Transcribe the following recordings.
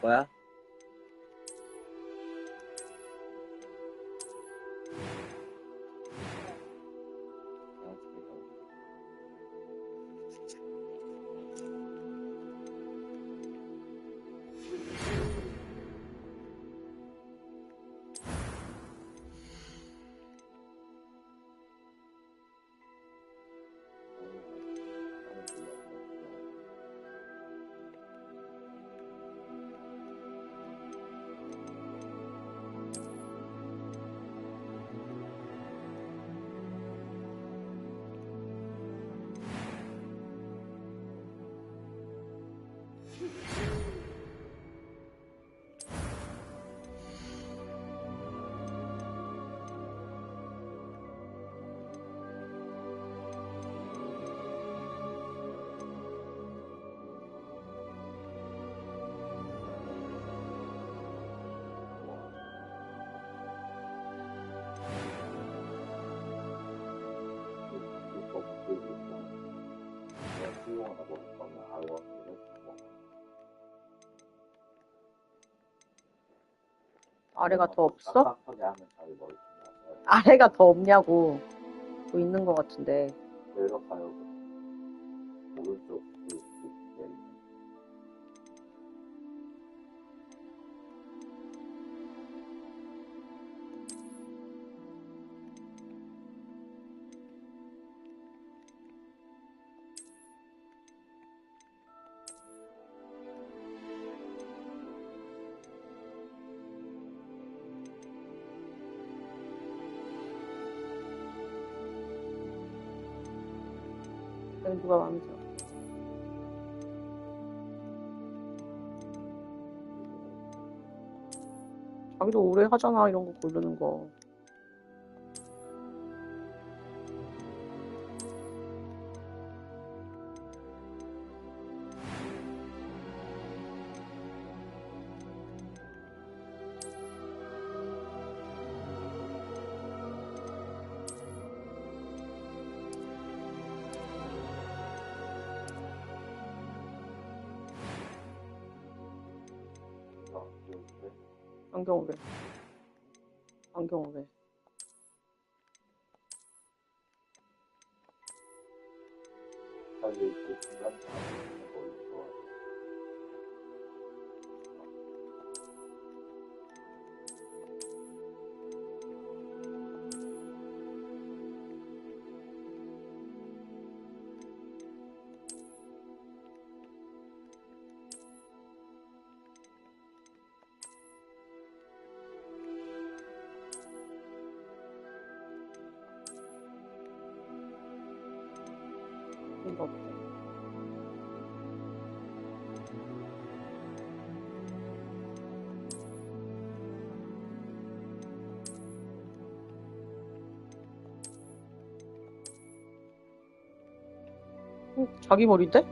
거야? 아래가 더 없어? 아래가 더 없냐고. 뭐 있는 것 같은데. 내려가요. 오른쪽 누가 마음에 들어? 자기도 오래 하잖아, 이런 거 고르는 거. 안경 왜? 안경 왜? 사실 그 중간 상황에서 뭘 좋아해? 이거 없어. 자기 머리인데?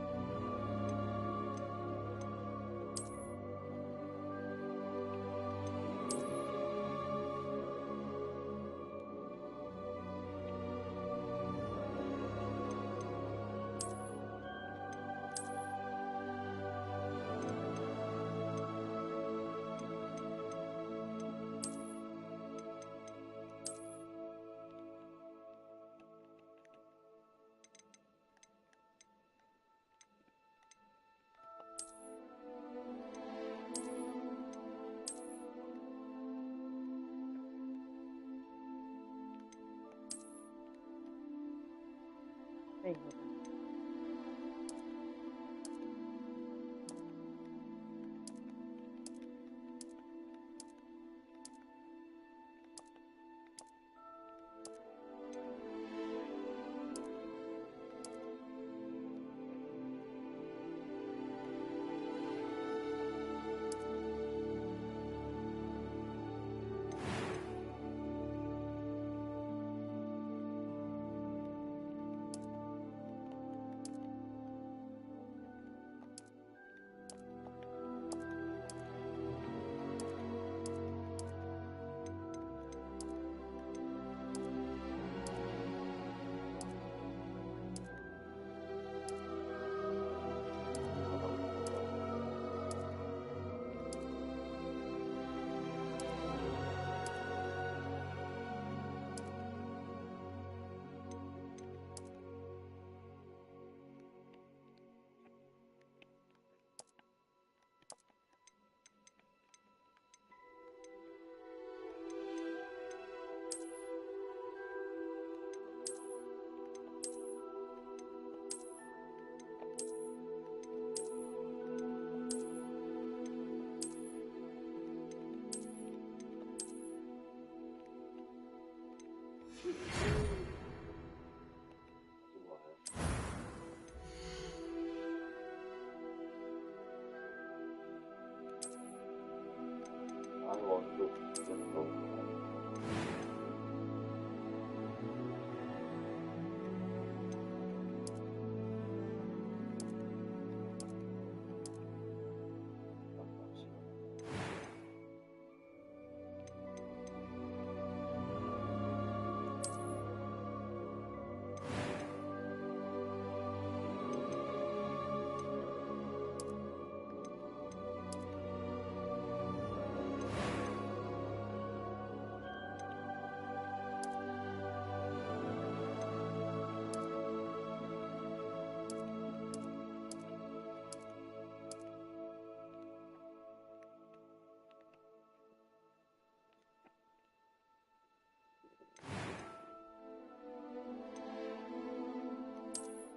네, 이거.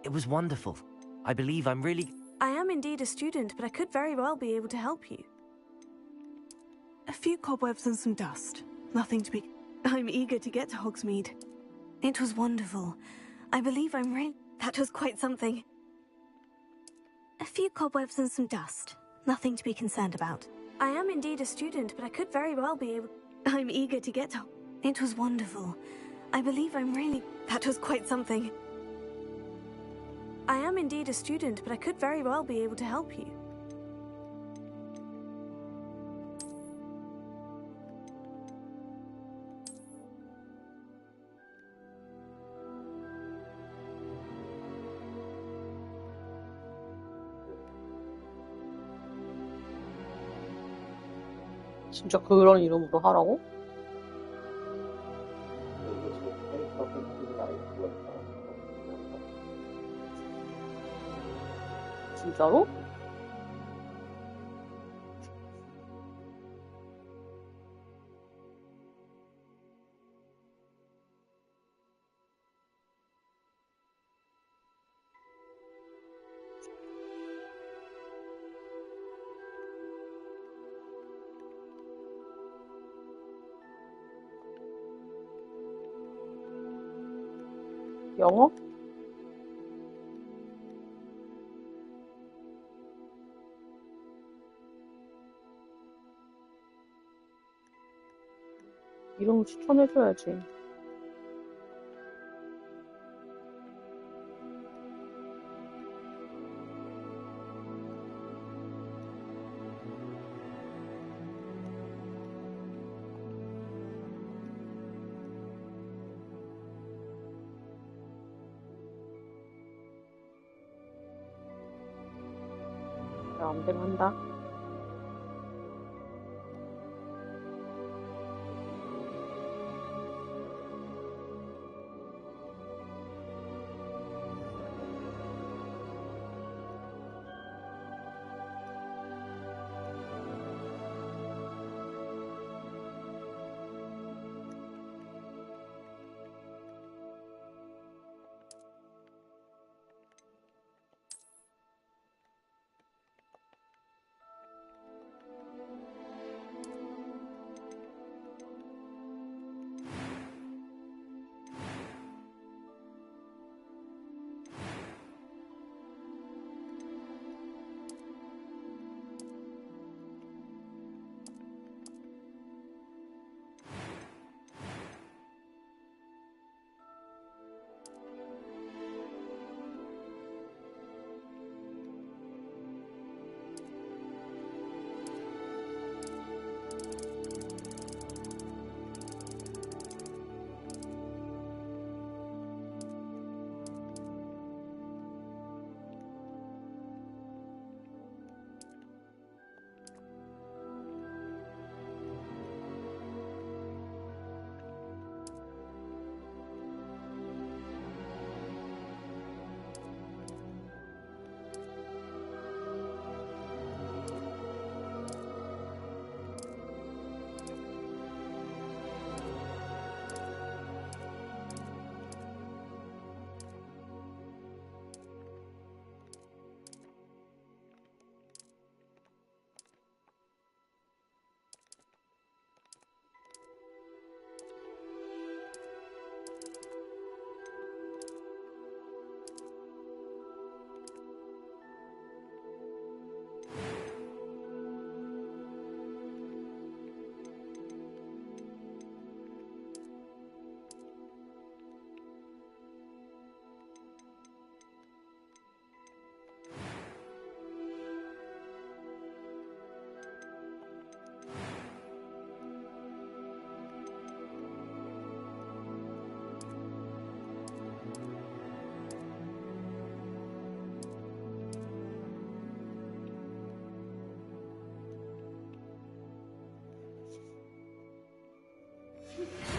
It was wonderful. I believe I'm really... I am indeed a student, but I could very well be able to help you. A few cobwebs and some dust. Nothing to be... I'm eager to get to Hogsmeade. It was wonderful. I believe I'm really... That was quite something. A few cobwebs and some dust. Nothing to be concerned about. I am indeed a student, but I could very well be able... I'm eager to get to... It was wonderful. I believe I'm really... That was quite something. I am indeed a student, but I could very well be able to help you. 진짜 그런 이름으로 하라고? 진짜로? 영어? 이름 추천해줘야지. 마음대로 한다.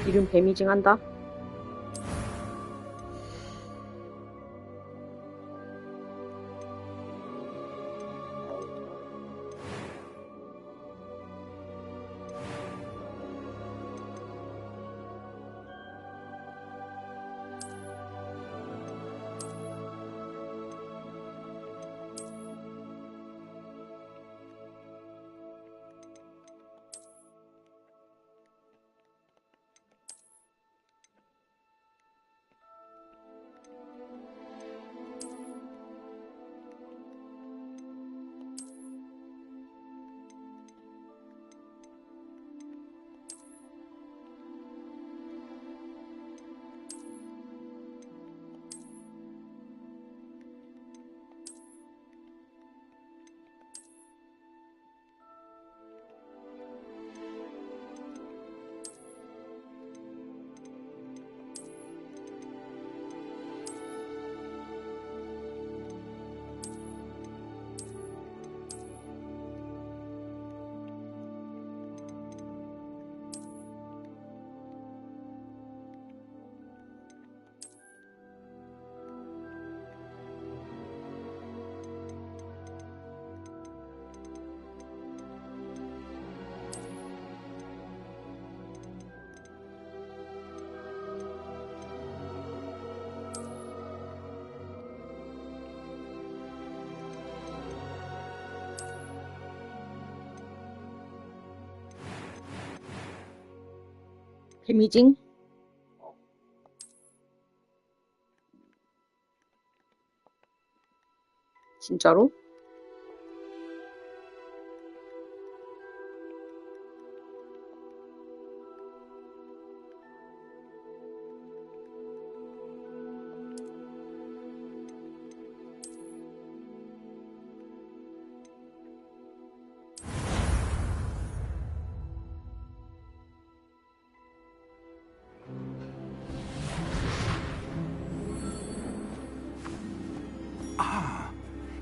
이름 배미징한다. 배미징? 진짜로?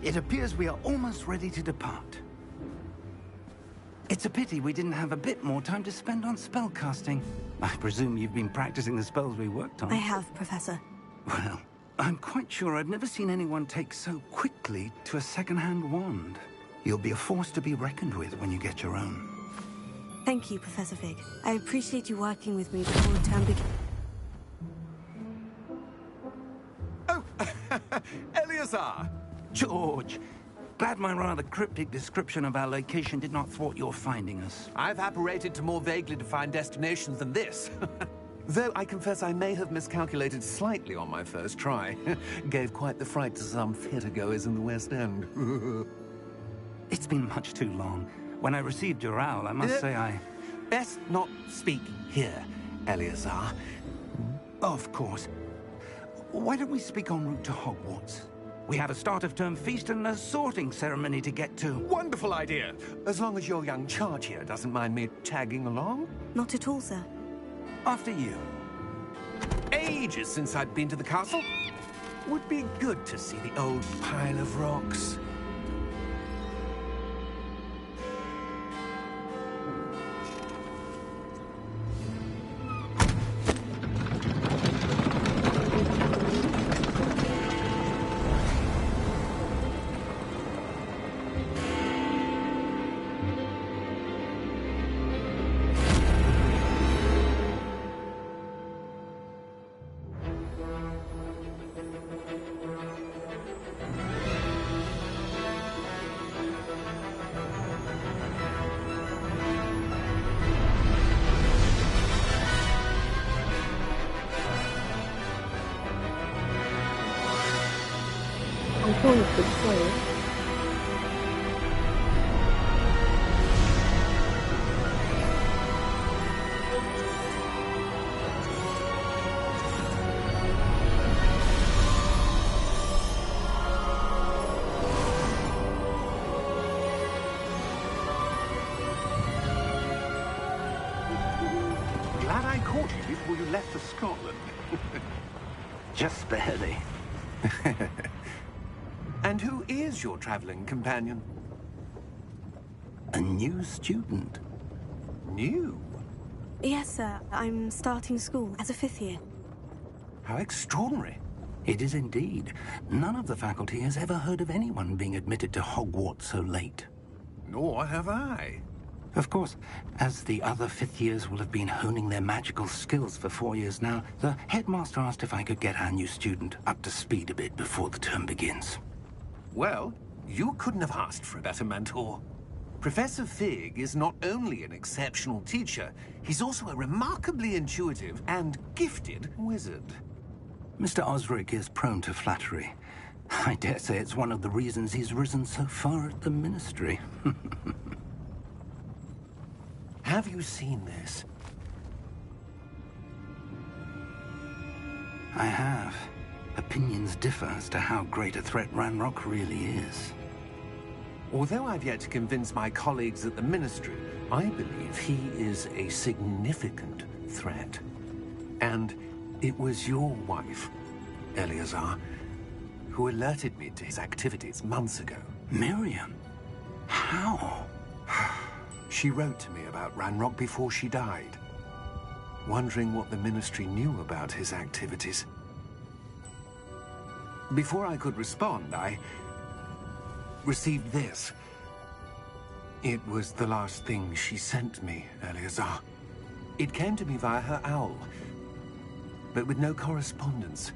It appears we are almost ready to depart. It's a pity we didn't have a bit more time to spend on spellcasting. I presume you've been practicing the spells we worked on. I have, Professor. Well, I'm quite sure I've never seen anyone take so quickly to a second-hand wand. You'll be a force to be reckoned with when you get your own. Thank you, Professor Fig. I appreciate you working with me before the term begins. Oh, Eleazar! George, glad my rather cryptic description of our location did not thwart your finding us. I've apparated to more vaguely defined destinations than this. Though I confess I may have miscalculated slightly on my first try. Gave quite the fright to some theatre-goers in the West End. It's been much too long. When I received your owl, I must say I... Best not speak here, Eleazar. Of course. Why don't we speak en route to Hogwarts? We have a start-of-term feast and a sorting ceremony to get to. Wonderful idea! As long as your young charge here doesn't mind me tagging along. Not at all, sir. After you. Ages since I'd been to the castle. Would be good to see the old pile of rocks. 방송이 됐어요. Glad I caught you before you left for Scotland. Just barely. And who is your traveling companion? A new student. New? Yes, sir. I'm starting school as a 5th year. How extraordinary. It is indeed. None of the faculty has ever heard of anyone being admitted to Hogwarts so late. Nor have I. Of course, as the other 5th years will have been honing their magical skills for 4 years now, the headmaster asked if I could get our new student up to speed a bit before the term begins. Well, you couldn't have asked for a better mentor. Professor Fig is not only an exceptional teacher, he's also a remarkably intuitive and gifted wizard. Mr. Osric is prone to flattery. I dare say it's one of the reasons he's risen so far at the Ministry. Have you seen this? I have. Opinions differ as to how great a threat Ranrock really is. Although I've yet to convince my colleagues at the Ministry, I believe he is a significant threat. And it was your wife, Eleazar, who alerted me to his activities months ago. Miriam? How? She wrote to me about Ranrock before she died, wondering what the Ministry knew about his activities. Before I could respond, I received this. It was the last thing she sent me, Eleazar. It came to me via her owl, but with no correspondence.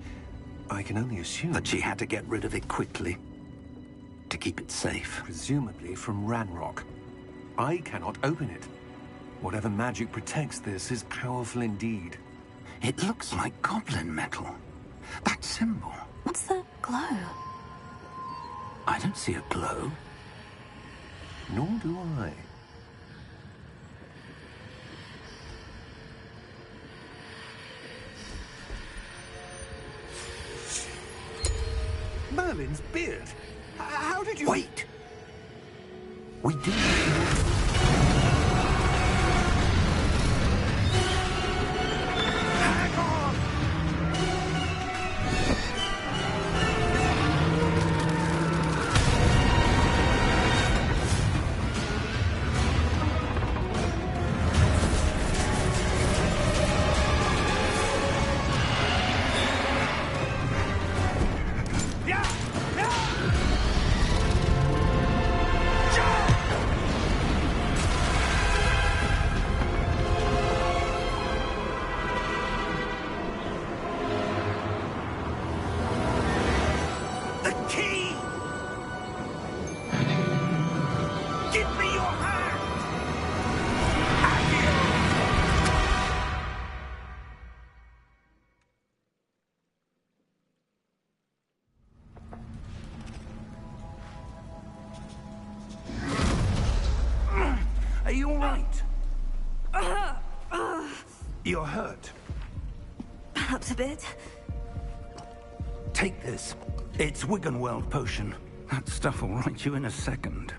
I can only assume That she had to get rid of it quickly, to keep it safe. presumably from Ranrock. I cannot open it. Whatever magic protects this is powerful indeed. It looks like goblin metal. That symbol. What's the glow? I don't see a glow. Nor do I. Merlin's beard. How did you... Wait! We do. Hang on! The key! Give me your hand! Are you all right? You're hurt. Perhaps a bit. Take this. It's Wiggenweld potion. That stuff will right you in a second.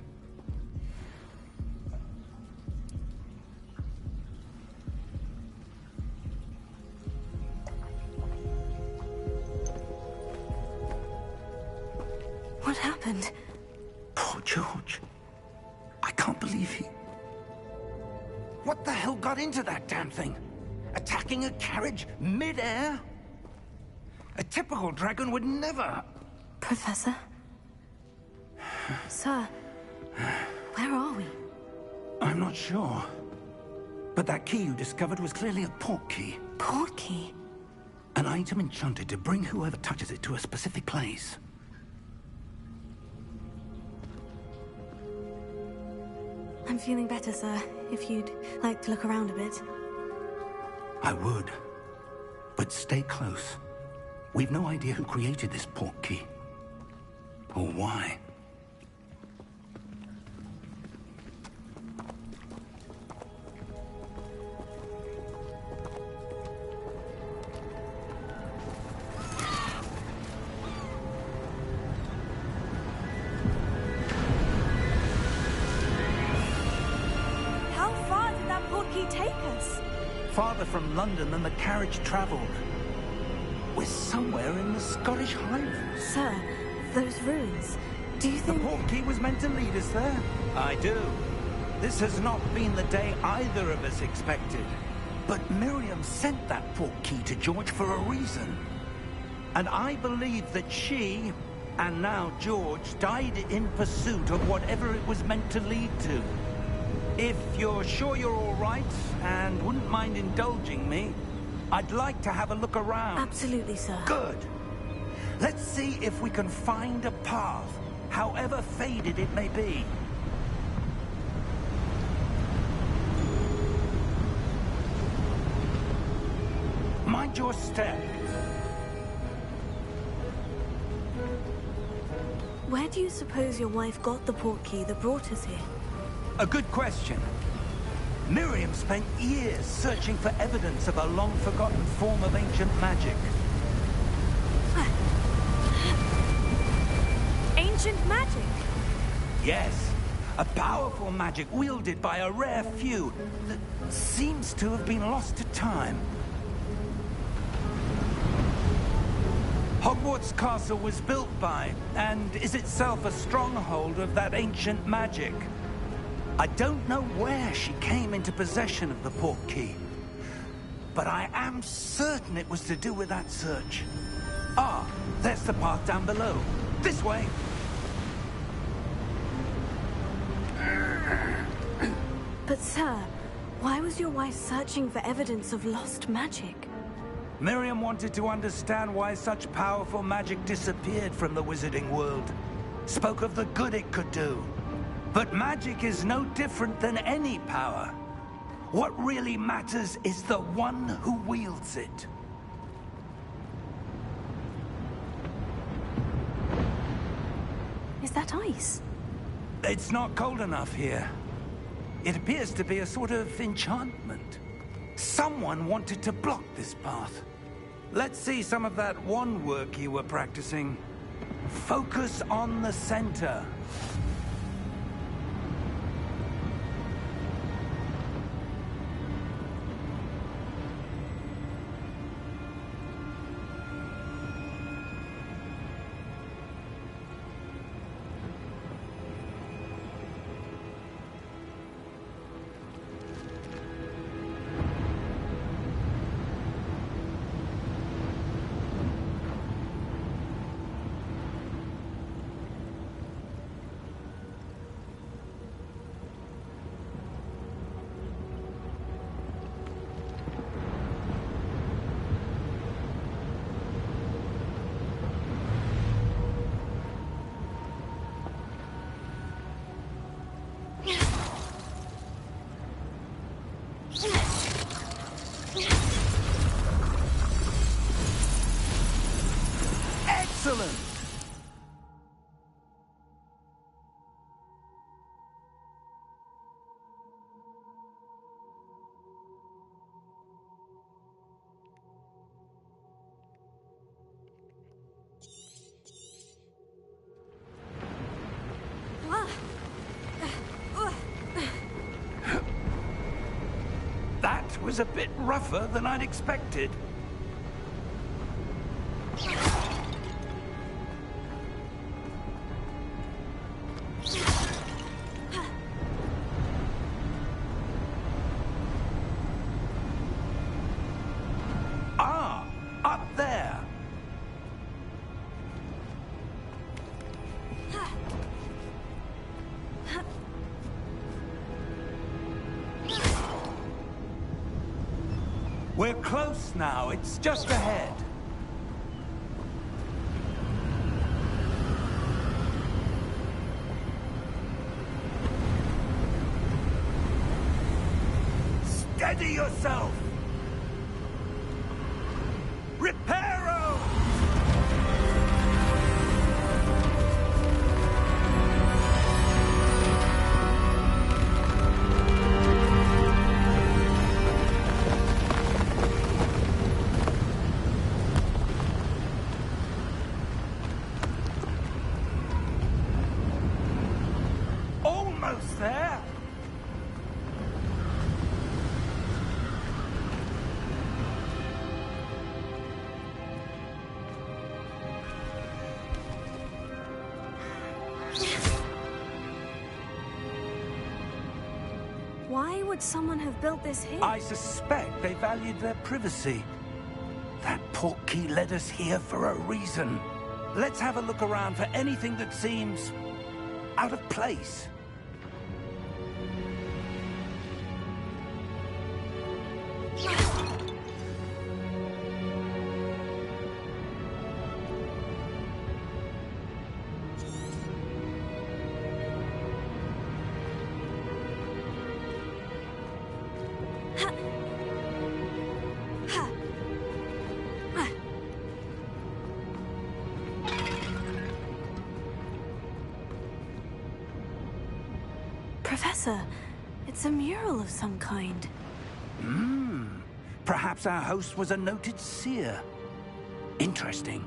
What happened? Poor George. I can't believe he... What the hell got into that damn thing? Attacking a carriage mid-air? A typical dragon would never... Professor? Sir, where are we? I'm not sure. But that key you discovered was clearly a port key. Port key? An item enchanted to bring whoever touches it to a specific place. I'm feeling better, sir. If you'd like to look around a bit. I would. But stay close. We've no idea who created this port key. Or why. How far did that port key take us? Farther from London than the carriage traveled. We're somewhere in the Scottish Highlands. Sir, those ruins. Do you The think... port key was meant to lead us there. I do. This has not been the day either of us expected. But Miriam sent that portkey to George for a reason. And I believe that she, and now George, died in pursuit of whatever it was meant to lead to. If you're sure you're all right, and wouldn't mind indulging me, I'd like to have a look around. Absolutely, sir. Good. Let's see if we can find a path, however faded it may be. Mind your step. Where do you suppose your wife got the portkey that brought us here? A good question. Miriam spent years searching for evidence of a long-forgotten form of ancient magic. Ancient magic? Yes, a powerful magic wielded by a rare few that seems to have been lost to time. Hogwarts Castle was built by, and is itself a stronghold of that ancient magic. I don't know where she came into possession of the portkey, but I am certain it was to do with that search. Ah, there's the path down below. This way. But sir, why was your wife searching for evidence of lost magic? Miriam wanted to understand why such powerful magic disappeared from the wizarding world. Spoke of the good it could do. But magic is no different than any power. What really matters is the one who wields it. Is that ice? It's not cold enough here. It appears to be a sort of enchantment. Someone wanted to block this path. Let's see some of that wand work you were practicing. Focus on the center. Excellent! That was a bit rougher than I'd expected. Ah, up there. We're close now. It's just ahead. Steady yourself! Reparo! Almost there! Why would someone have built this here? I suspect they valued their privacy. That portkey led us here for a reason. Let's have a look around for anything that seems out of place. Professor, it's a mural of some kind. Perhaps our host was a noted seer. Interesting.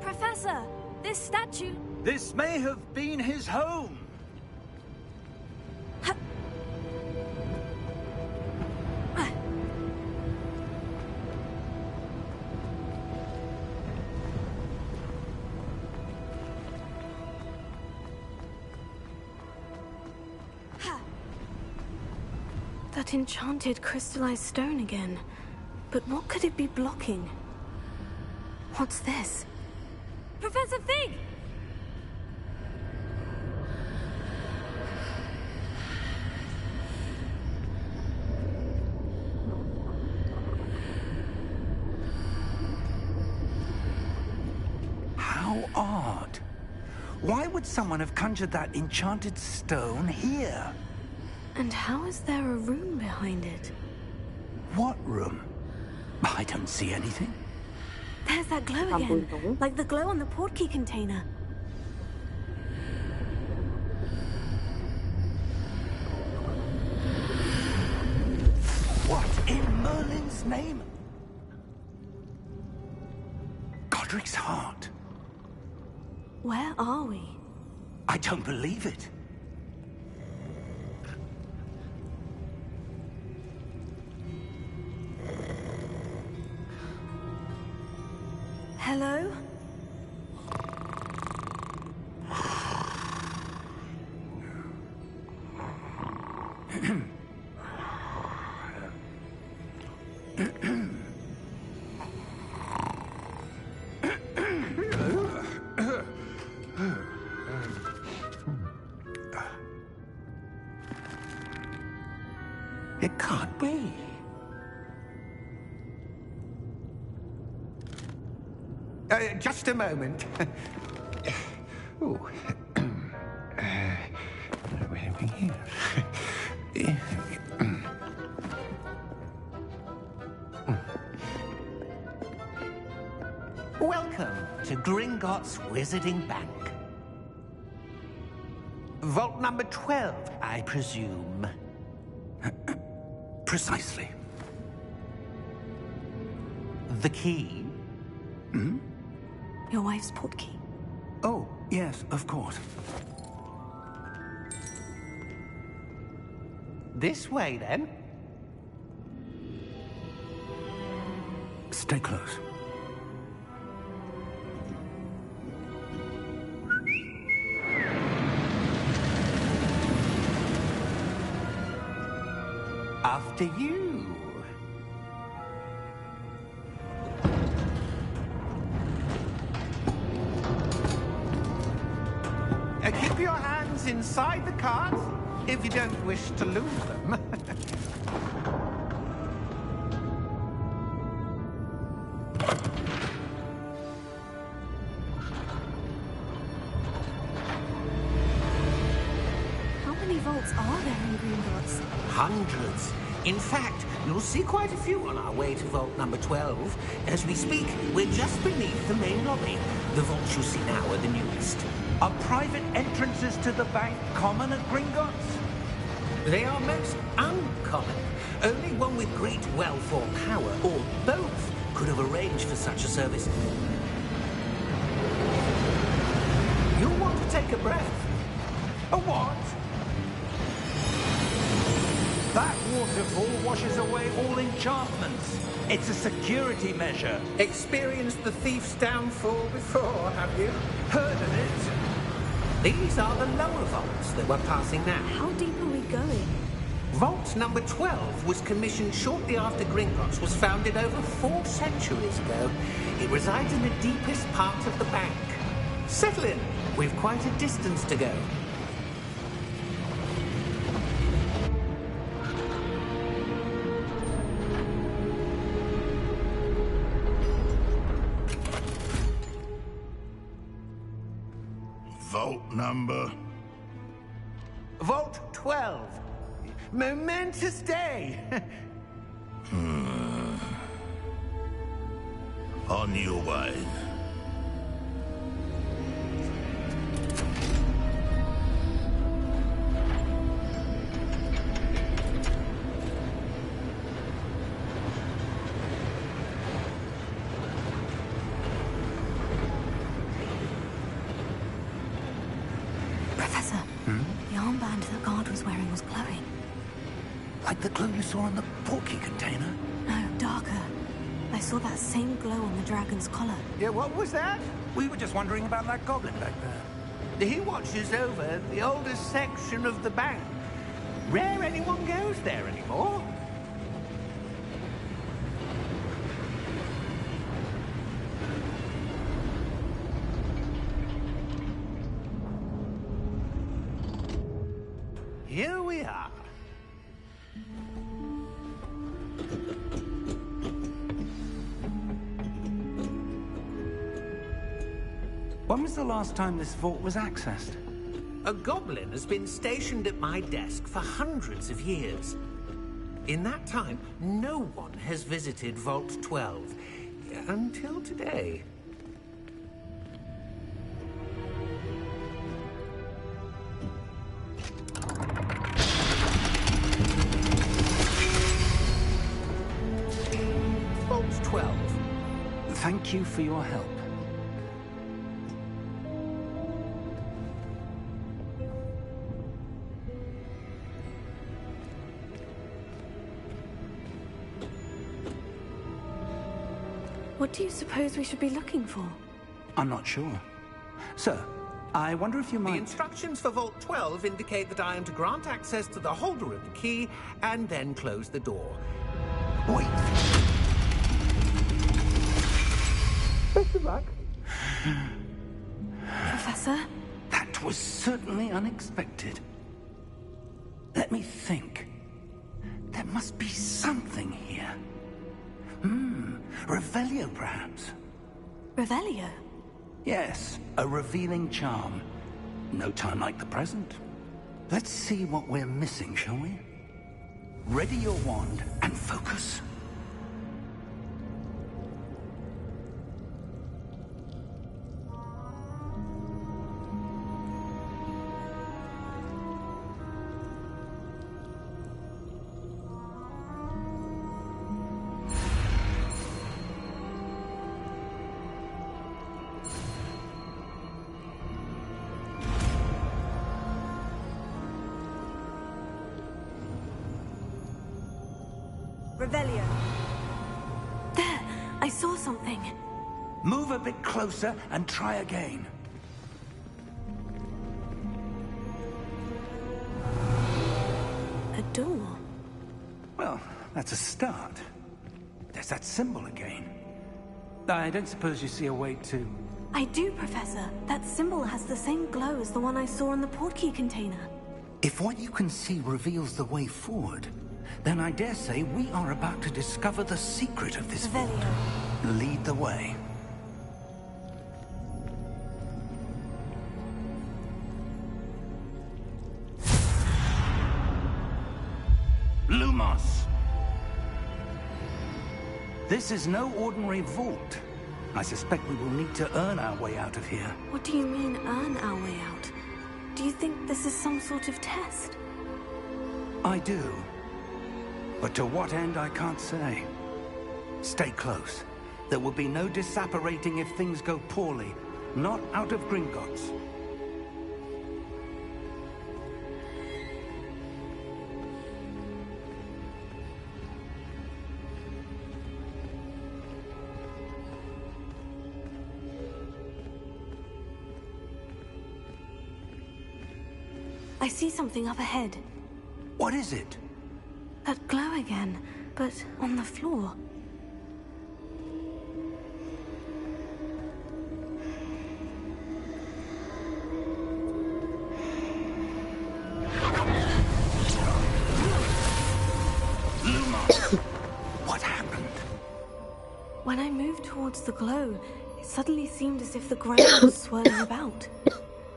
Professor, this statue... This may have been his home. That enchanted crystallized stone again. But what could it be blocking? What's this? Professor Fig! How odd. Why would someone have conjured that enchanted stone here? And how is there a room behind it? What room? I don't see anything. There's that glow again. Like the glow on the portkey container. What in Merlin's name? Godric's heart. Where are we? I don't believe it. Hello? It can't be. Just a moment. Oh. Where are we here? Welcome to Gringotts Wizarding Bank. Vault number 12, I presume. Precisely. The key? Your wife's portkey. Oh, yes, of course. This way, then. Stay close. After you. Keep your hands inside the cart if you don't wish to lose them. Hundreds. In fact, you'll see quite a few on our way to vault number 12. As we speak, we're just beneath the main lobby. The vaults you see now are the newest. Are private entrances to the bank common at Gringotts? They are most uncommon. Only one with great wealth or power, or both, could have arranged for such a service. You'll want to take a breath. A what? That waterfall washes away all enchantments. It's a security measure. Experienced the thief's downfall before, have you? Heard of it? These are the lower vaults that we're passing now. How deep are we going? Vault number 12 was commissioned shortly after Gringotts was founded over 4 centuries ago. It resides in the deepest part of the bank. Settle in. We've quite a distance to go. Vault number? Vault 12. Momentous day. On your way. Professor, the armband the guard was wearing was glowing. Like the glow you saw on the porky container? No, darker. I saw that same glow on the dragon's collar. Yeah, what was that? We were just wondering about that goblin back there. He watches over the oldest section of the bank. Rare anyone goes there anymore. Here we are. When was the last time this vault was accessed? A goblin has been stationed at my desk for hundreds of years. In that time, no one has visited Vault 12. Until today. Vault 12. Thank you for your help. What do you suppose we should be looking for? I'm not sure. Sir, I wonder if you The might... instructions for Vault 12 indicate that I am to grant access to the holder of the key and then close the door. Wait. Best of luck. Professor? That was certainly unexpected. Let me think. There must be something here. Revelio, perhaps. Revelio? Yes, a revealing charm. No time like the present. Let's see what we're missing, shall we? Ready your wand and focus. Revelio. There! I saw something. Move a bit closer and try again. A door. Well, that's a start. There's that symbol again. I don't suppose you see a way to... I do, Professor. That symbol has the same glow as the one I saw on the portkey container. If what you can see reveals the way forward, then I dare say we are about to discover the secret of this vault. Revelio. Lead the way. Lumos! This is no ordinary vault. I suspect we will need to earn our way out of here. What do you mean, earn our way out? Do you think this is some sort of test? I do. But to what end, I can't say. Stay close. There will be no disapparating if things go poorly. Not out of Gringotts. I see something up ahead. What is it? That glow again, but on the floor. What happened? When I moved towards the glow, it suddenly seemed as if the ground was swirling about.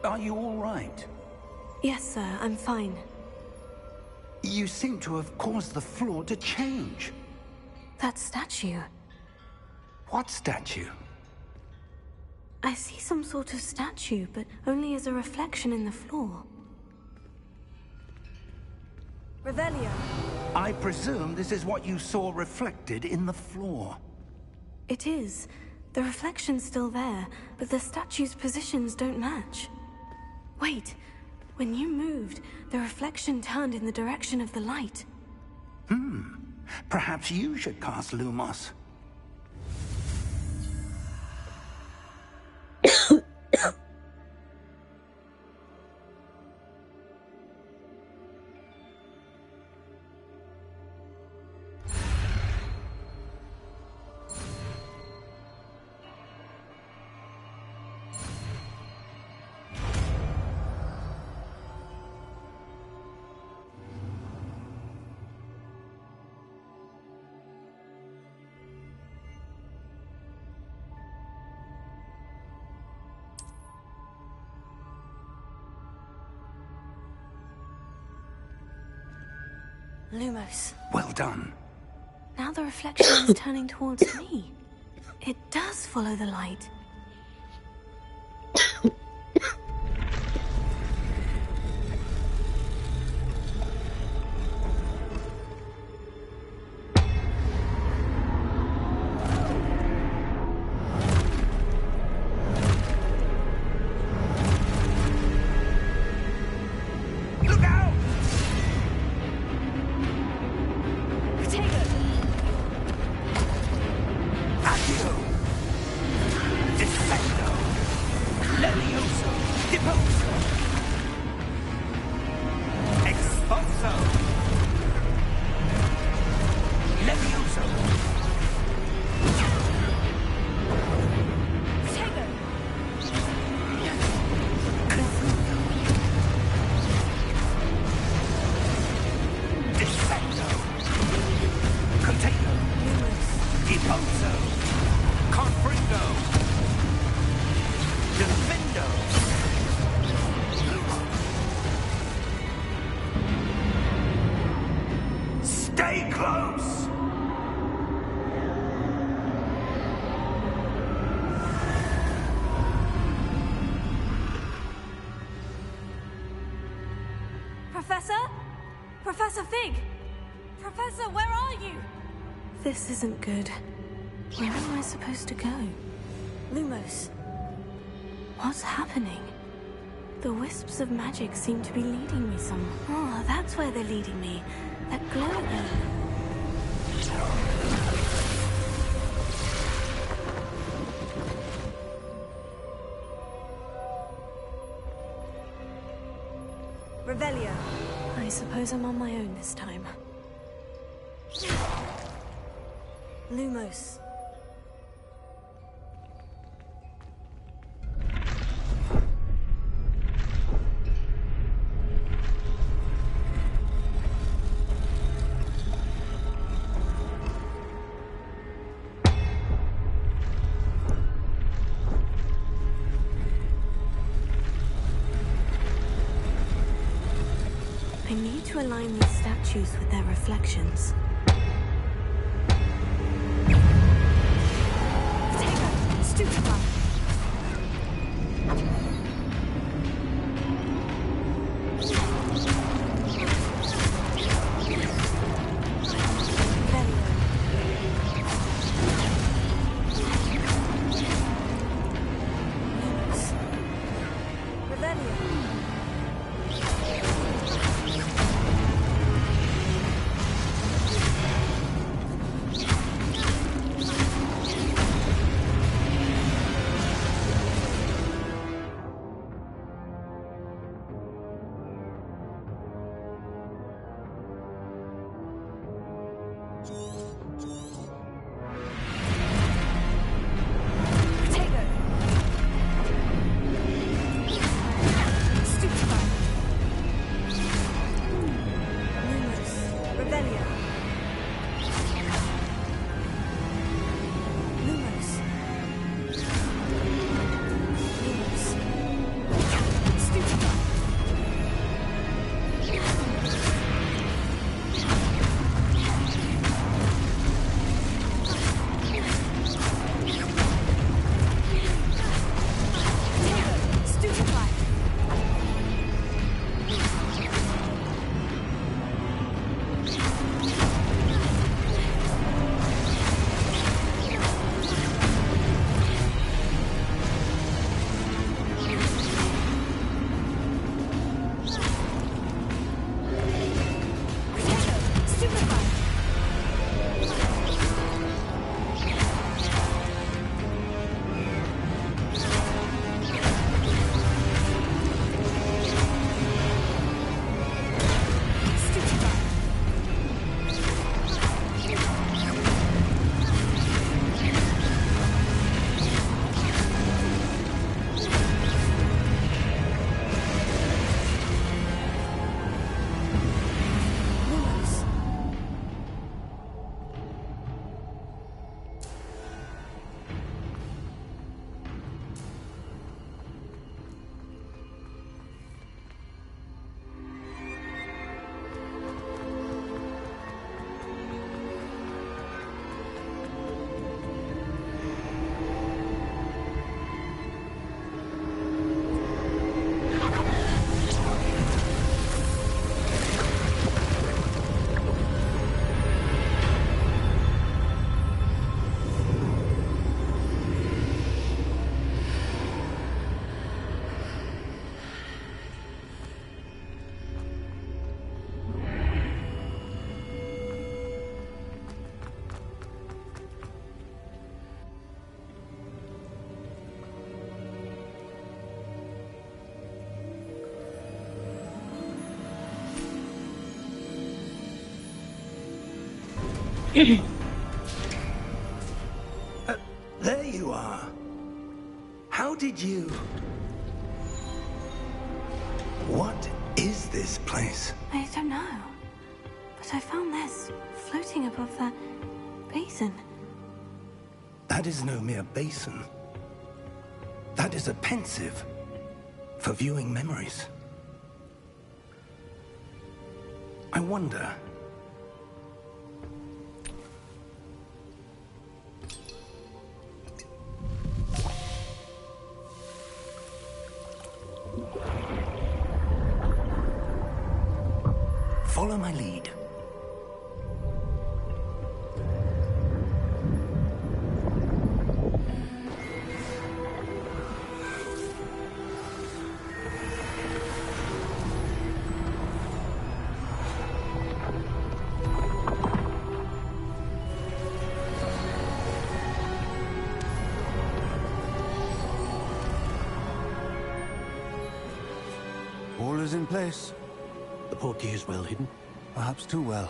Are you all right? Yes, sir, I'm fine. You seem to have caused the floor to change. That statue. What statue? I see some sort of statue, but only as a reflection in the floor. Revelio. I presume this is what you saw reflected in the floor. It is. The reflection's still there, but the statue's positions don't match. Wait. When you moved, the reflection turned in the direction of the light. Perhaps you should cast Lumos. Lumos. Well done. Now the reflection is turning towards me. It does follow the light. Stay close! Professor? Professor Fig! Professor, where are you? This isn't good. Where am I supposed to go? Lumos. What's happening? The wisps of magic seem to be leading me somewhere. Oh, that's where they're leading me. That glow again. Revelio. I suppose I'm on my own this time. Lumos. I need to align these statues statues with their reflections. Potato! Stupefy! There you are. How did you... What is this place? I don't know. But I found this floating above that basin. That is no mere basin. That is a pensive for viewing memories. I wonder... Follow my lead. All is in place. The portkey is well hidden. Perhaps too well.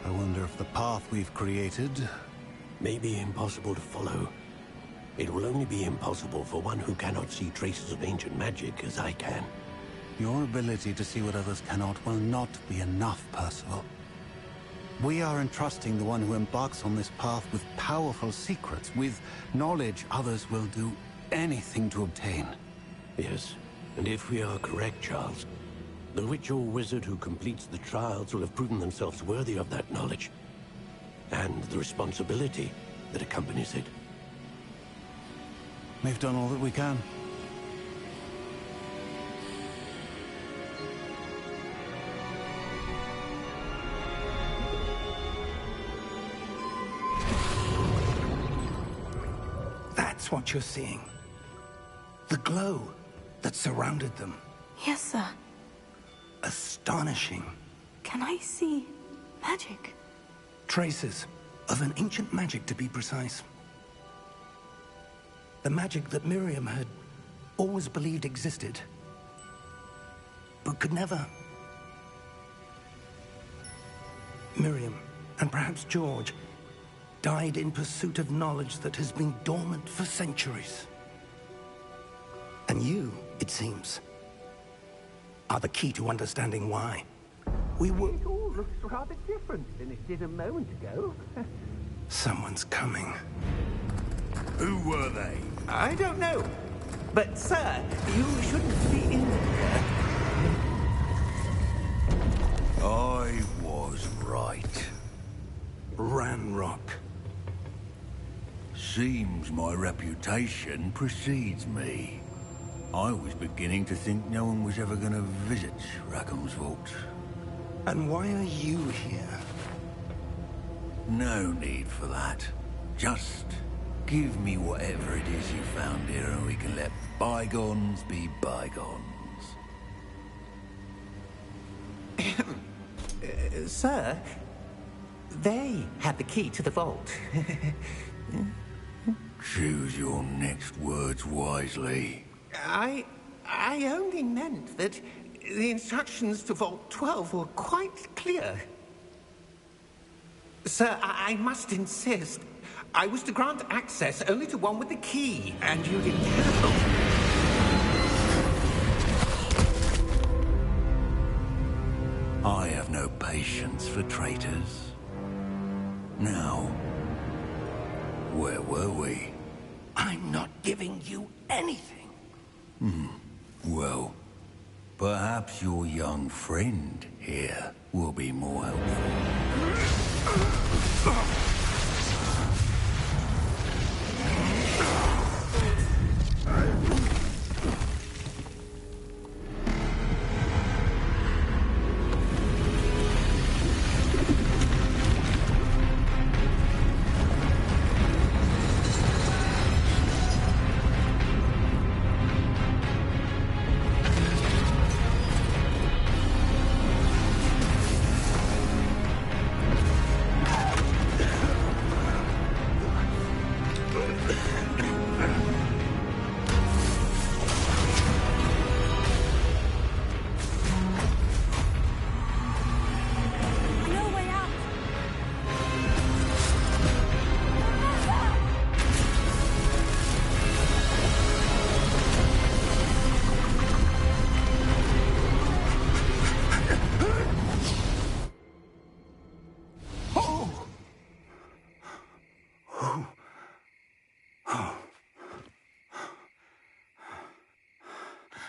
I wonder if the path we've created... May be impossible to follow. It will only be impossible for one who cannot see traces of ancient magic as I can. Your ability to see what others cannot will not be enough, Percival. We are entrusting the one who embarks on this path with powerful secrets, with knowledge others will do anything to obtain. Yes, and if we are correct, Charles, The witch or wizard who completes the trials will have proven themselves worthy of that knowledge. And the responsibility that accompanies it. We've done all that we can. That's what you're seeing. The glow that surrounded them. Yes, sir. Astonishing. Can I see magic? Traces of an ancient magic, to be precise. The magic that Miriam had always believed existed, but could never. Miriam, and perhaps George, died in pursuit of knowledge that has been dormant for centuries. And you, it seems, are the key to understanding why. We were... It all looks rather different than it did a moment ago. Someone's coming. Who were they? I don't know. But, sir, you shouldn't be in here. I was right. Ranrock. Seems my reputation precedes me. I was beginning to think no one was ever going to visit Rackham's vault. And why are you here? No need for that. Just give me whatever it is you found here and we can let bygones be bygones. Sir, they had the key to the vault. Choose your next words wisely. I only meant that the instructions to Vault 12 were quite clear. Sir, I must insist. I was to grant access only to one with the key, and you didn't have. I have no patience for traitors. Now, where were we? I'm not giving you anything. Well, perhaps your young friend here will be more helpful.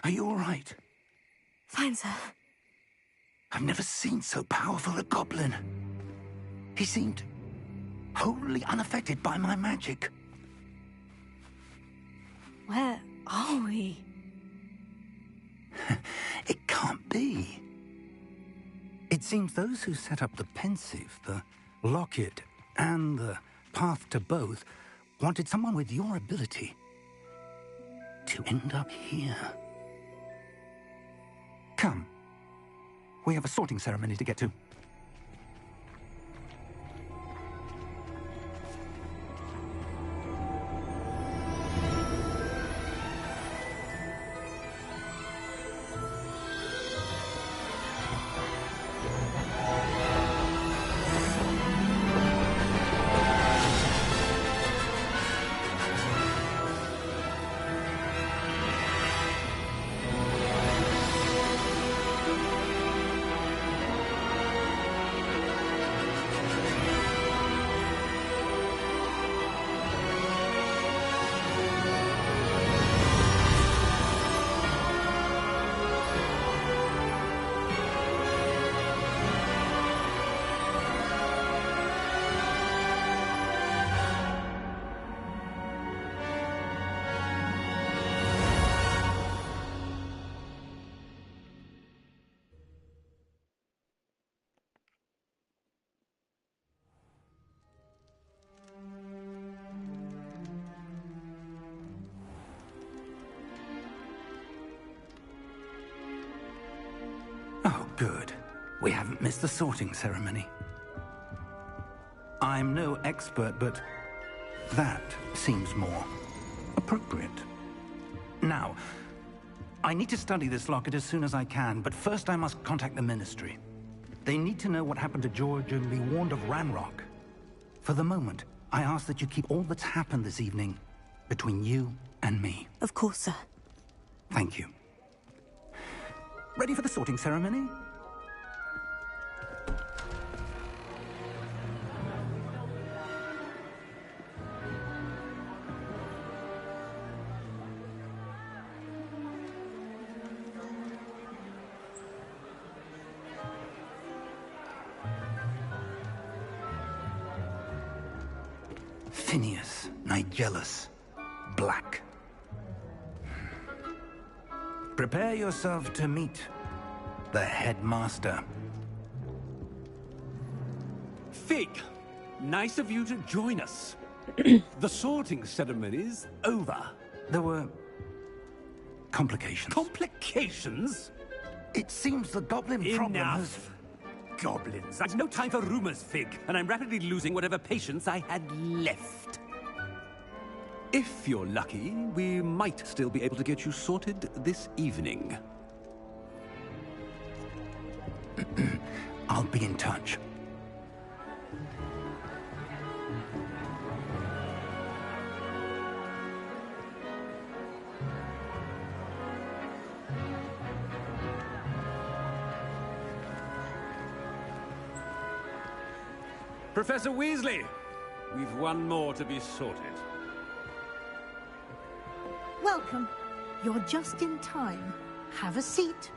Are you all right? Fine, sir. I've never seen so powerful a goblin. He seemed wholly unaffected by my magic. Where are we? It can't be. It seems those who set up the pensive, the locket, and the path to both wanted someone with your ability to end up here. Come. We have a sorting ceremony to get to. Good. We haven't missed the sorting ceremony. I'm no expert, but that seems more appropriate. Now, I need to study this locket as soon as I can, but first I must contact the Ministry. They need to know what happened to George and be warned of Ranrock. For the moment, I ask that you keep all that's happened this evening between you and me. Of course, sir. Thank you. Ready for the sorting ceremony? Phineas, Nigellus, Black. Prepare yourself to meet the headmaster. Fig, nice of you to join us. The sorting ceremony's over. There were complications. Complications? It seems the goblin problem has... Goblins. I've no time for rumors, Fig, and I'm rapidly losing whatever patience I had left. If you're lucky, we might still be able to get you sorted this evening. I'll be in touch. Professor Weasley, we've one more to be sorted. Welcome. You're just in time. Have a seat.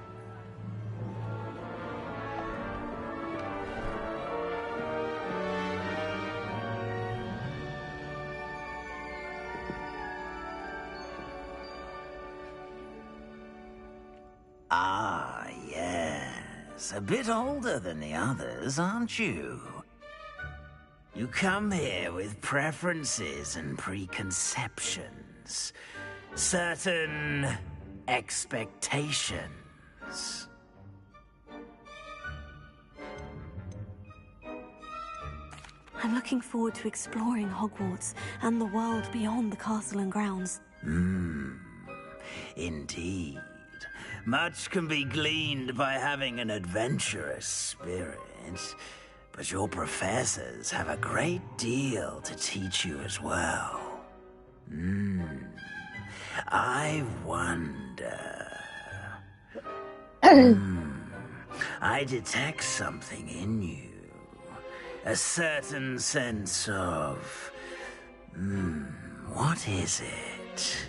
Ah, yes. A bit older than the others, aren't you? You come here with preferences and preconceptions. Certain expectations. I'm looking forward to exploring Hogwarts and the world beyond the castle and grounds. Indeed. Much can be gleaned by having an adventurous spirit. But your professors have a great deal to teach you as well. I wonder... I detect something in you. A certain sense of... what is it?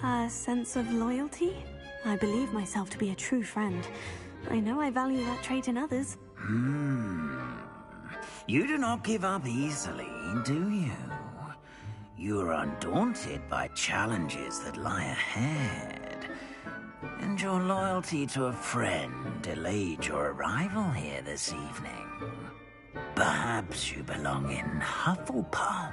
A sense of loyalty? I believe myself to be a true friend. I know I value that trait in others. You do not give up easily, do you? You are undaunted by challenges that lie ahead. And your loyalty to a friend delayed your arrival here this evening. Perhaps you belong in Hufflepuff.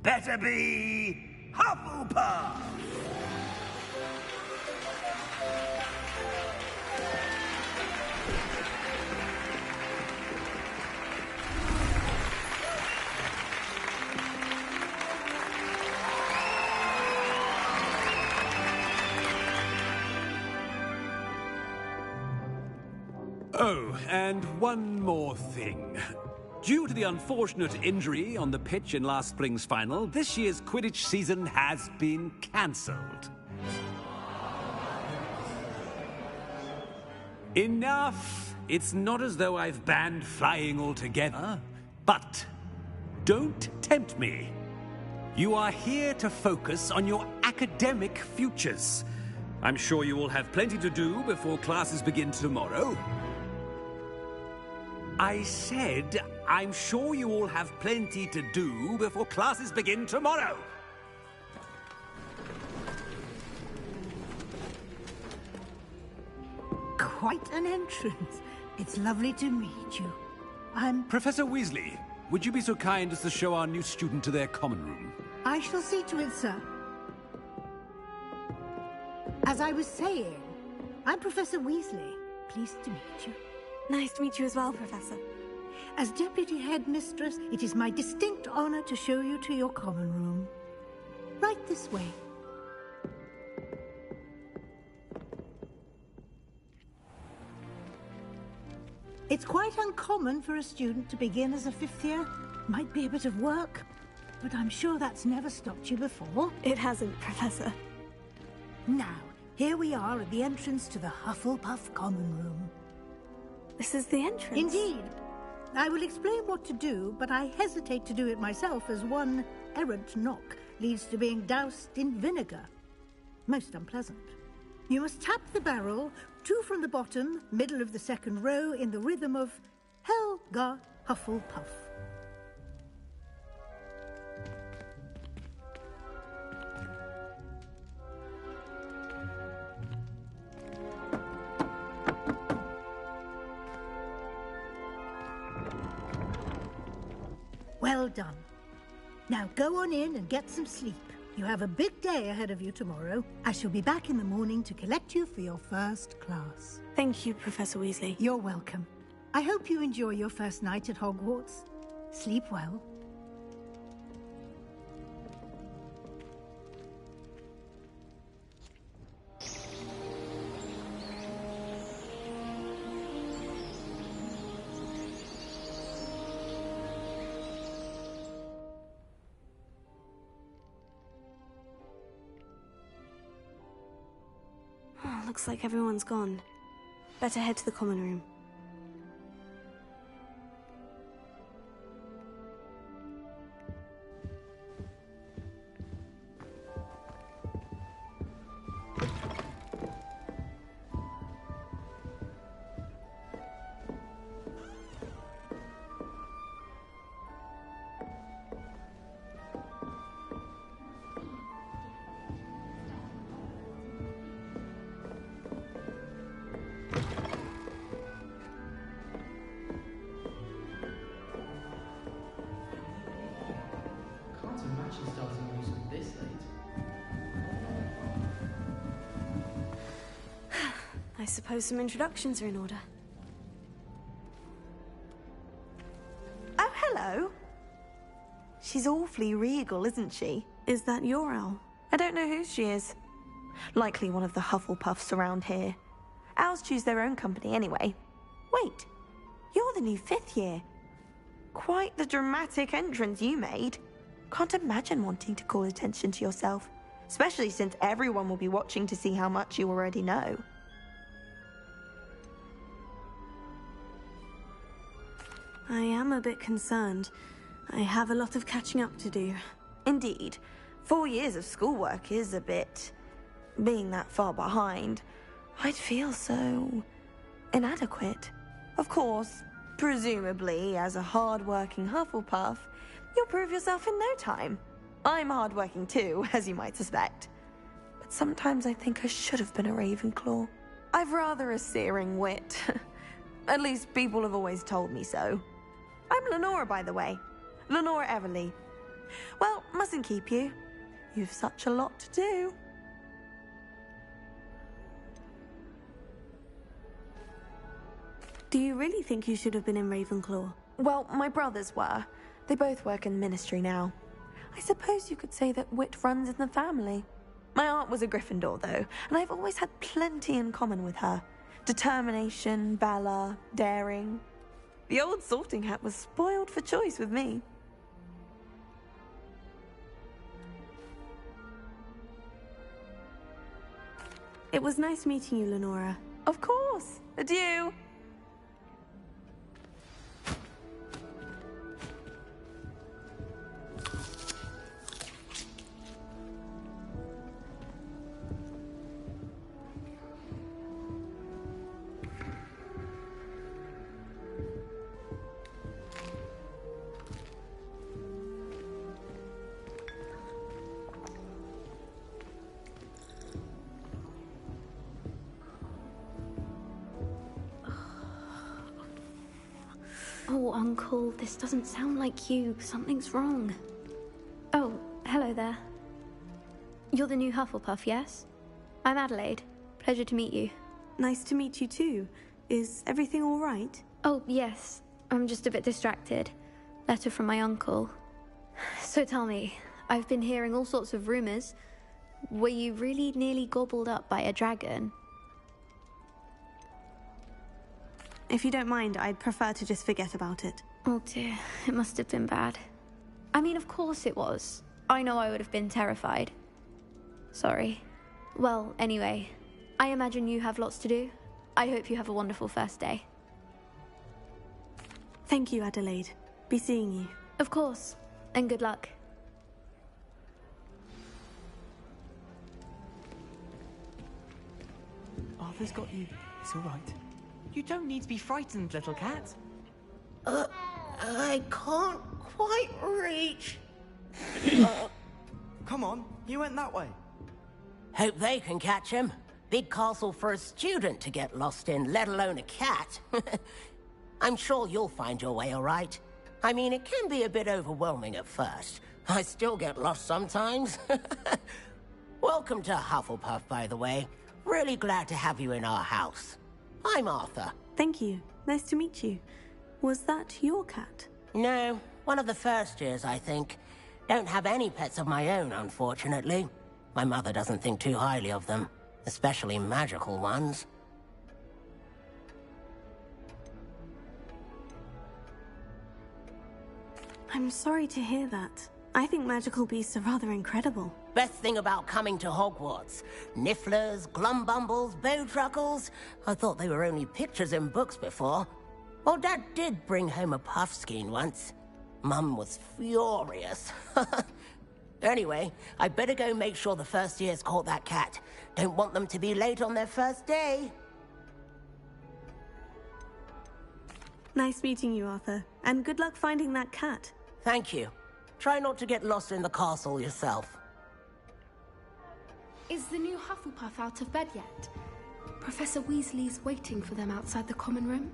Better be Hufflepuff! Oh, and one more thing. Due to the unfortunate injury on the pitch in last spring's final, this year's Quidditch season has been cancelled. Enough! It's not as though I've banned flying altogether, but don't tempt me. You are here to focus on your academic futures. I'm sure you all have plenty to do before classes begin tomorrow. I said, I'm sure you all have plenty to do before classes begin tomorrow. Quite an entrance. It's lovely to meet you. I'm... Professor Weasley, would you be so kind as to show our new student to their common room? I shall see to it, sir. As I was saying, I'm Professor Weasley. Pleased to meet you. Nice to meet you as well, Professor. As Deputy Headmistress, it is my distinct honor to show you to your common room. Right this way. It's quite uncommon for a student to begin as a fifth year. Might be a bit of work, but I'm sure that's never stopped you before. It hasn't, Professor. Now, here we are at the entrance to the Hufflepuff Common Room. This is the entrance? Indeed. I will explain what to do, but I hesitate to do it myself as one errant knock leads to being doused in vinegar. Most unpleasant. You must tap the barrel, 2 from the bottom, middle of the second row, in the rhythm of Helga Hufflepuff. Well done. Now go on in and get some sleep. You have a big day ahead of you tomorrow. I shall be back in the morning to collect you for your first class. Thank you, Professor Weasley. You're welcome. I hope you enjoy your first night at Hogwarts. Sleep well. Looks like everyone's gone. Better head to the common room. I suppose some introductions are in order. Oh, hello. She's awfully regal, isn't she? Is that your owl? I don't know who she is. Likely one of the Hufflepuffs around here. Owls choose their own company anyway. Wait, you're the new 5th year. Quite the dramatic entrance you made. Can't imagine wanting to call attention to yourself, especially since everyone will be watching to see how much you already know. I am a bit concerned. I have a lot of catching up to do. Indeed. 4 years of schoolwork is a bit... being that far behind. I'd feel so... inadequate. Of course, presumably, as a hard-working Hufflepuff, you'll prove yourself in no time. I'm hard-working too, as you might suspect. But sometimes I think I should have been a Ravenclaw. I've rather a searing wit. At least people have always told me so. I'm Lenora, by the way. Lenora Everly. Well, mustn't keep you. You've such a lot to do. Do you really think you should have been in Ravenclaw? Well, my brothers were. They both work in ministry now. I suppose you could say that wit runs in the family. My aunt was a Gryffindor, though, and I've always had plenty in common with her. Determination, valor, daring. The old sorting hat was spoiled for choice with me. It was nice meeting you, Lenora. Of course. Adieu. Oh, Uncle, this doesn't sound like you. Something's wrong. Oh, hello there. You're the new Hufflepuff, yes? I'm Adelaide. Pleasure to meet you. Nice to meet you too. Is everything all right? Oh, yes. I'm just a bit distracted. Letter from my uncle. So tell me, I've been hearing all sorts of rumors. Were you really nearly gobbled up by a dragon? If you don't mind, I'd prefer to just forget about it. Oh dear, it must have been bad. I mean, of course it was. I know I would have been terrified. Sorry. Well, anyway, I imagine you have lots to do. I hope you have a wonderful first day. Thank you, Adelaide. Be seeing you. Of course, and good luck. Arthur's got you. It's all right. You don't need to be frightened, little cat. I can't quite reach. Come on, you went that way. Hope they can catch him. Big castle for a student to get lost in, let alone a cat. I'm sure you'll find your way all right. I mean, it can be a bit overwhelming at first. I still get lost sometimes. Welcome to Hufflepuff, by the way. Really glad to have you in our house. I'm Arthur. Thank you. Nice to meet you. Was that your cat? No, one of the first years, I think. Don't have any pets of my own, unfortunately. My mother doesn't think too highly of them, especially magical ones. I'm sorry to hear that. I think magical beasts are rather incredible. Best thing about coming to Hogwarts. Nifflers, Glumbumbles, Bowtruckles. I thought they were only pictures in books before. Well, Dad did bring home a puffskein once. Mum was furious. Anyway, I better go make sure the first years caught that cat. Don't want them to be late on their first day. Nice meeting you, Arthur. And good luck finding that cat. Thank you. Try not to get lost in the castle yourself. Is the new Hufflepuff out of bed yet? Professor Weasley's waiting for them outside the common room.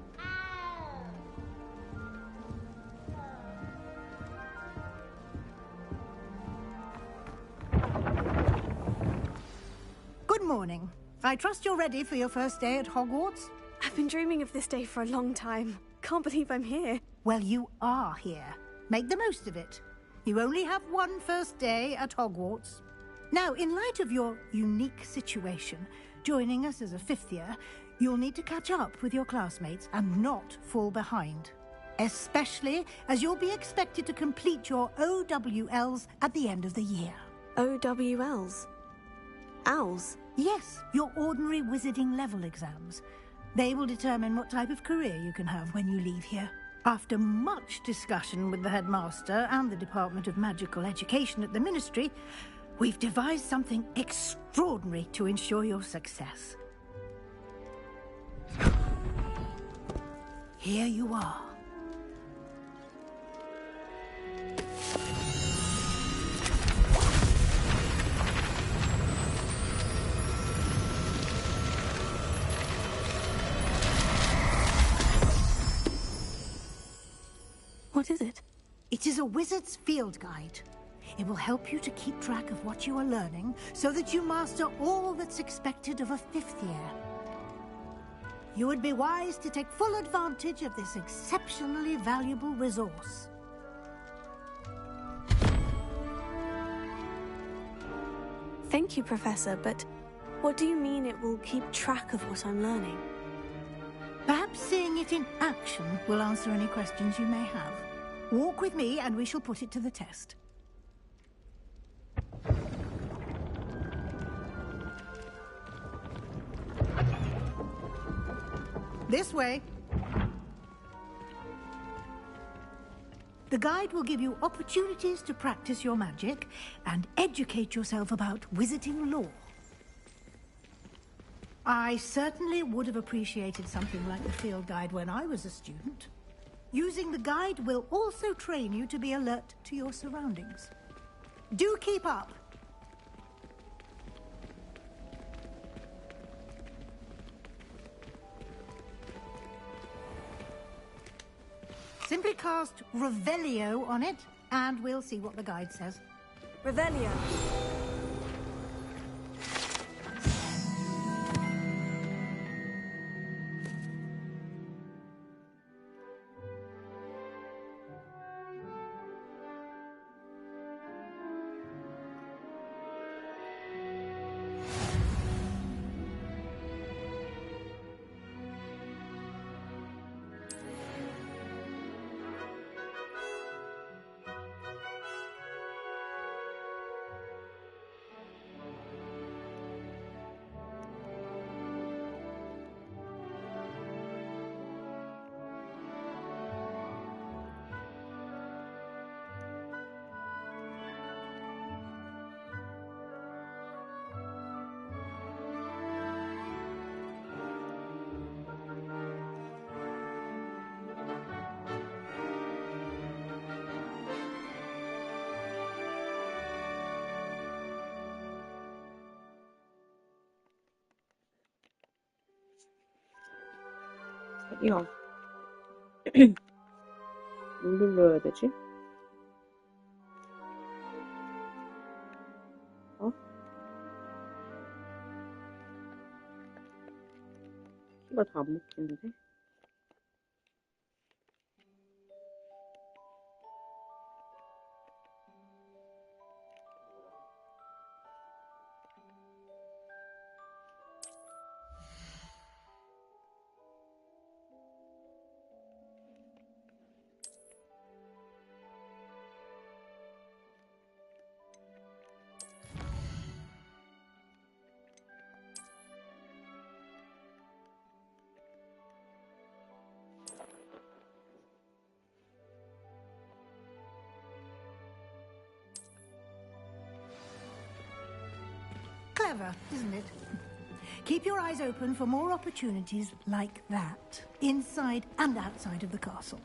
Good morning. I trust you're ready for your first day at Hogwarts? I've been dreaming of this day for a long time. Can't believe I'm here. Well, you are here. Make the most of it. You only have one first day at Hogwarts. Now, in light of your unique situation, joining us as a fifth year, you'll need to catch up with your classmates and not fall behind. Especially as you'll be expected to complete your OWLs at the end of the year. OWLs? Owls? Yes, your ordinary wizarding level exams. They will determine what type of career you can have when you leave here. After much discussion with the headmaster and the Department of Magical Education at the Ministry, we've devised something extraordinary to ensure your success. Here you are. What is it? It is a wizard's field guide. It will help you to keep track of what you are learning so that you master all that's expected of a fifth year. You would be wise to take full advantage of this exceptionally valuable resource. Thank you, Professor, but what do you mean it will keep track of what I'm learning? Perhaps seeing it in action will answer any questions you may have. Walk with me and we shall put it to the test. This way. The guide will give you opportunities to practice your magic and educate yourself about wizarding lore. I certainly would have appreciated something like the field guide when I was a student. Using the guide will also train you to be alert to your surroundings. Do keep up. Simply cast Revelio on it, and we'll see what the guide says. Revelio. 야, 뭘 눌러야 되지? 어? 키가 다 안 먹히는데? Clever, isn't it? Keep your eyes open for more opportunities like that, inside and outside of the castle.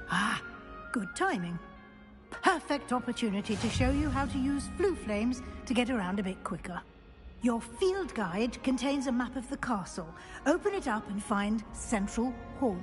Ah, good timing. Perfect opportunity to show you how to use flue flames to get around a bit quicker. Your field guide contains a map of the castle. Open it up and find Central Hall.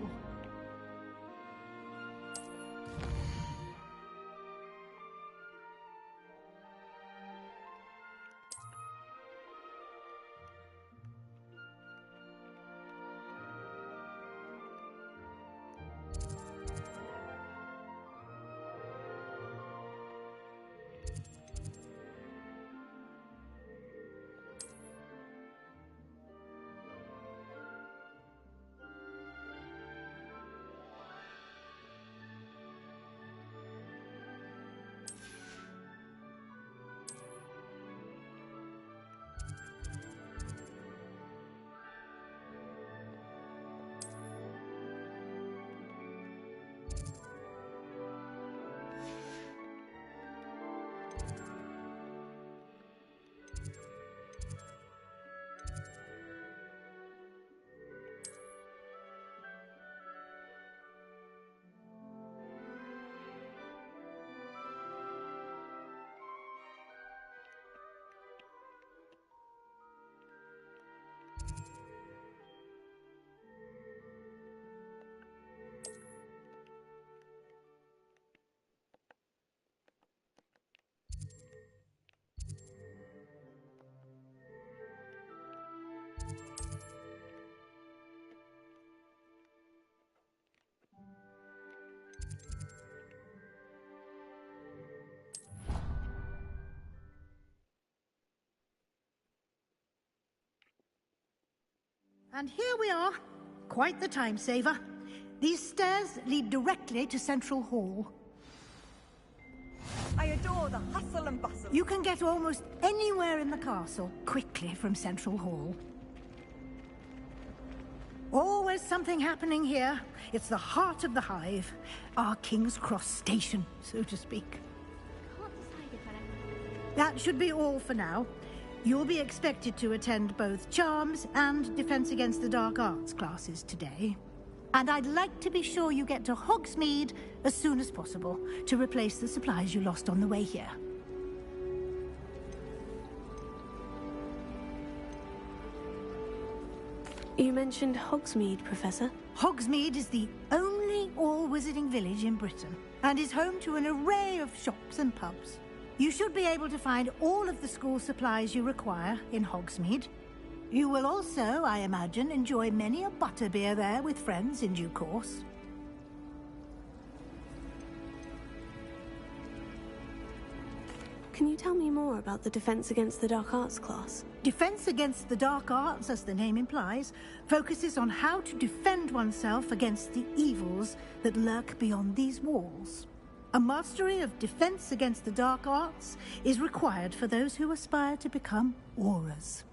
And here we are. Quite the time saver. These stairs lead directly to Central Hall. I adore the hustle and bustle. You can get almost anywhere in the castle quickly from Central Hall. Always something happening here. It's the heart of the hive. Our King's Cross station, so to speak. That should be all for now. You'll be expected to attend both Charms and Defense Against the Dark Arts classes today. And I'd like to be sure you get to Hogsmeade as soon as possible to replace the supplies you lost on the way here. You mentioned Hogsmeade, Professor. Hogsmeade is the only all-wizarding village in Britain and is home to an array of shops and pubs. You should be able to find all of the school supplies you require in Hogsmeade. You will also, I imagine, enjoy many a butterbeer there with friends in due course. Can you tell me more about the Defense Against the Dark Arts class? Defense Against the Dark Arts, as the name implies, focuses on how to defend oneself against the evils that lurk beyond these walls. A mastery of Defense Against the Dark Arts is required for those who aspire to become Aurors.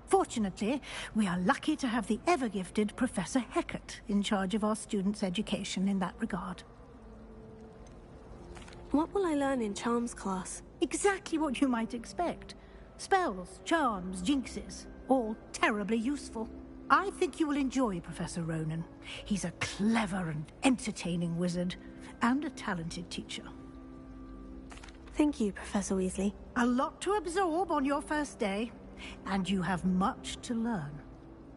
Fortunately, we are lucky to have the ever-gifted Professor Hecat in charge of our students' education in that regard. What will I learn in Charms class? Exactly what you might expect. Spells, charms, jinxes, all terribly useful. I think you will enjoy Professor Ronan. He's a clever and entertaining wizard, and a talented teacher. Thank you, Professor Weasley. A lot to absorb on your first day, and you have much to learn.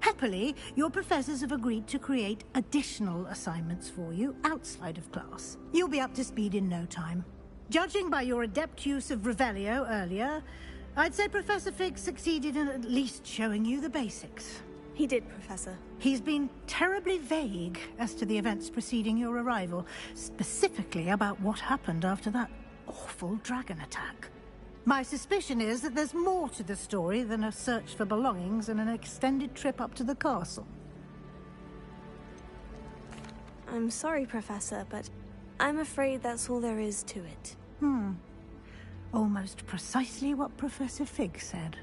Happily, your professors have agreed to create additional assignments for you outside of class. You'll be up to speed in no time. Judging by your adept use of Revelio earlier, I'd say Professor Fig succeeded in at least showing you the basics. He did, Professor. He's been terribly vague as to the events preceding your arrival, specifically about what happened after that awful dragon attack. My suspicion is that there's more to the story than a search for belongings and an extended trip up to the castle. I'm sorry, Professor, but I'm afraid that's all there is to it. Almost precisely what Professor Fig said.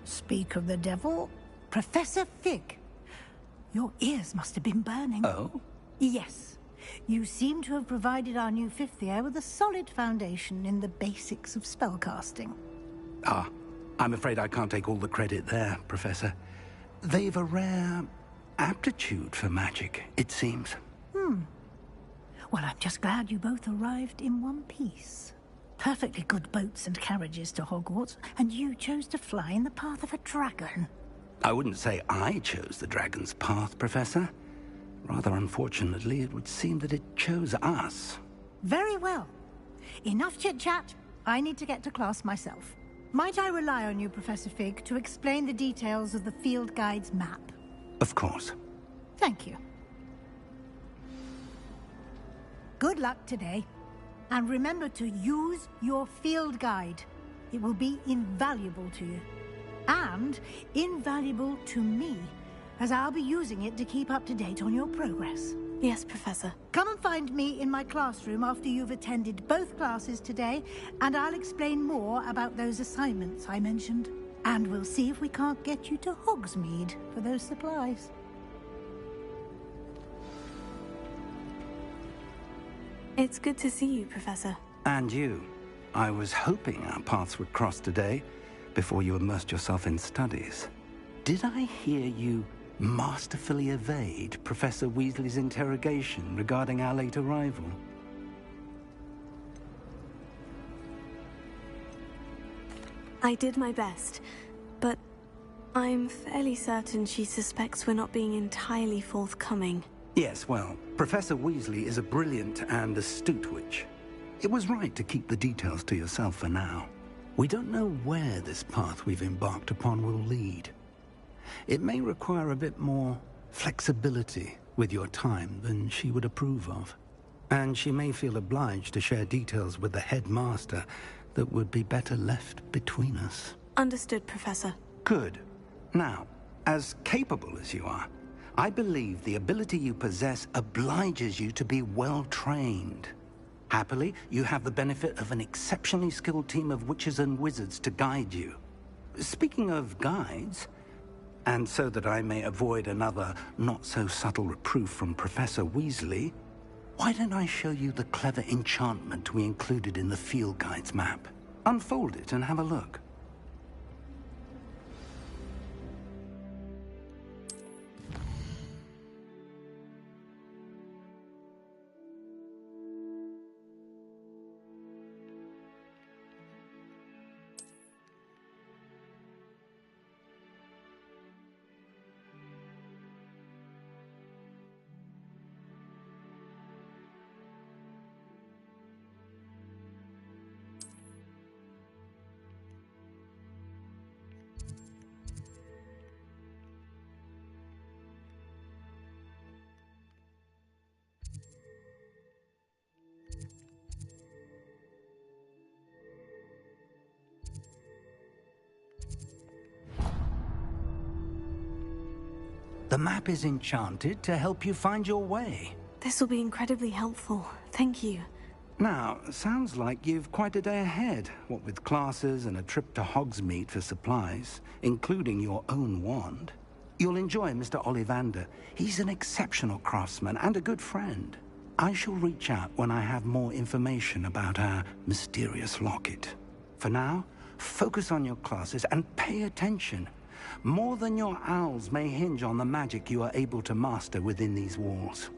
Speak of the devil, Professor Fig. Your ears must have been burning. Oh? Yes. You seem to have provided our new fifth year with a solid foundation in the basics of spellcasting. Ah, I'm afraid I can't take all the credit there, Professor. They've a rare aptitude for magic, it seems. Well, I'm just glad you both arrived in one piece. Perfectly good boats and carriages to Hogwarts, and you chose to fly in the path of a dragon. I wouldn't say I chose the dragon's path, Professor. Rather unfortunately, it would seem that it chose us. Very well. Enough chit-chat. I need to get to class myself. Might I rely on you, Professor Fig, to explain the details of the field guide's map? Of course. Thank you. Good luck today. And remember to use your field guide. It will be invaluable to you. And invaluable to me, as I'll be using it to keep up to date on your progress. Yes, Professor. Come and find me in my classroom after you've attended both classes today, and I'll explain more about those assignments I mentioned. And we'll see if we can't get you to Hogsmeade for those supplies. It's good to see you, Professor. And you. I was hoping our paths would cross today, before you immersed yourself in studies. Did I hear you masterfully evade Professor Weasley's interrogation regarding our late arrival? I did my best, but I'm fairly certain she suspects we're not being entirely forthcoming. Yes, well, Professor Weasley is a brilliant and astute witch. It was right to keep the details to yourself for now. We don't know where this path we've embarked upon will lead. It may require a bit more flexibility with your time than she would approve of. And she may feel obliged to share details with the headmaster that would be better left between us. Understood, Professor. Good. Now, as capable as you are, I believe the ability you possess obliges you to be well-trained. Happily, you have the benefit of an exceptionally skilled team of witches and wizards to guide you. Speaking of guides, and so that I may avoid another not-so-subtle reproof from Professor Weasley, why don't I show you the clever enchantment we included in the field guide's map? Unfold it and have a look. The map is enchanted to help you find your way. This will be incredibly helpful. Thank you. Now, sounds like you've quite a day ahead, what with classes and a trip to Hogsmeade for supplies, including your own wand. You'll enjoy Mr. Ollivander. He's an exceptional craftsman and a good friend. I shall reach out when I have more information about our mysterious locket. For now, focus on your classes and pay attention. More than your owls may hinge on the magic you are able to master within these walls.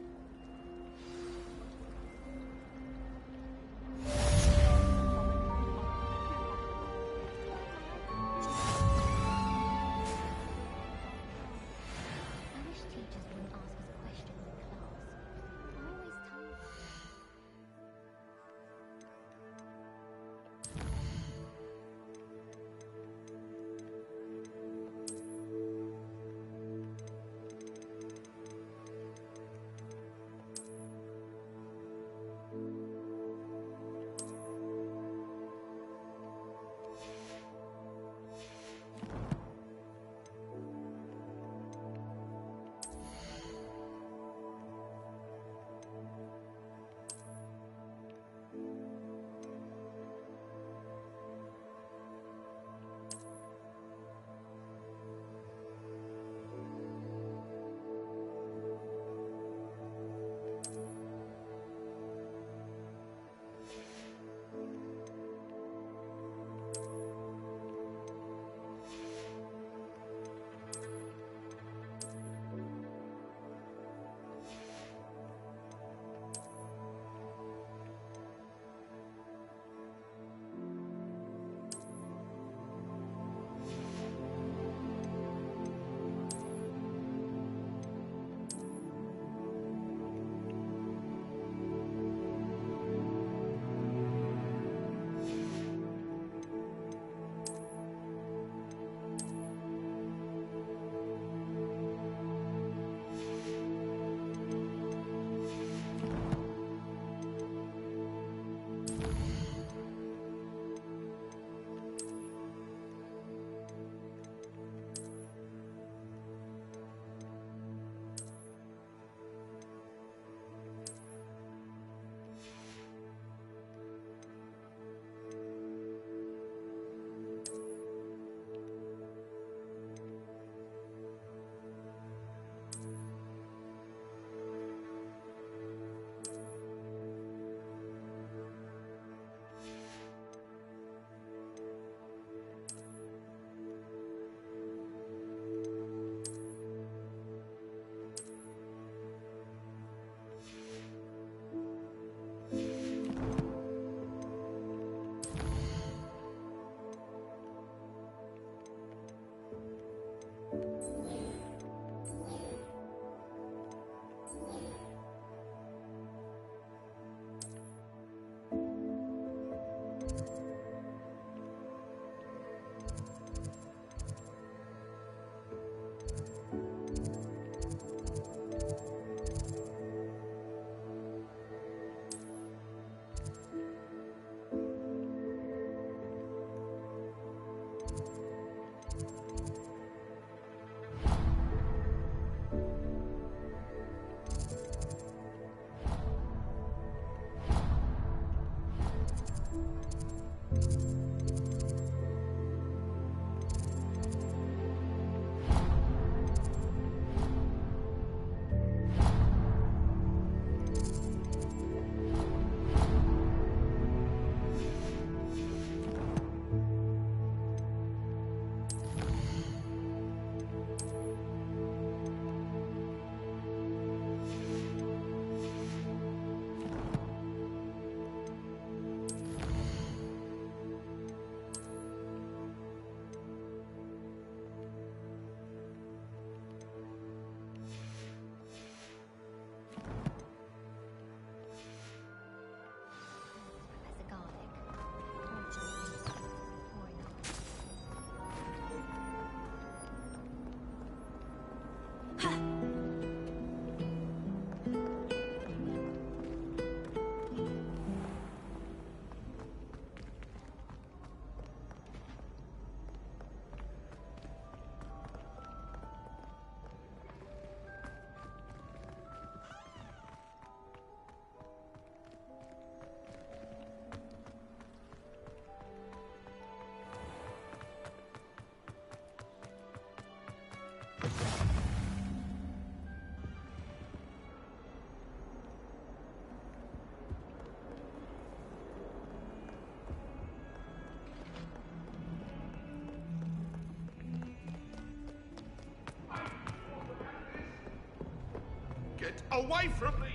Get away from me!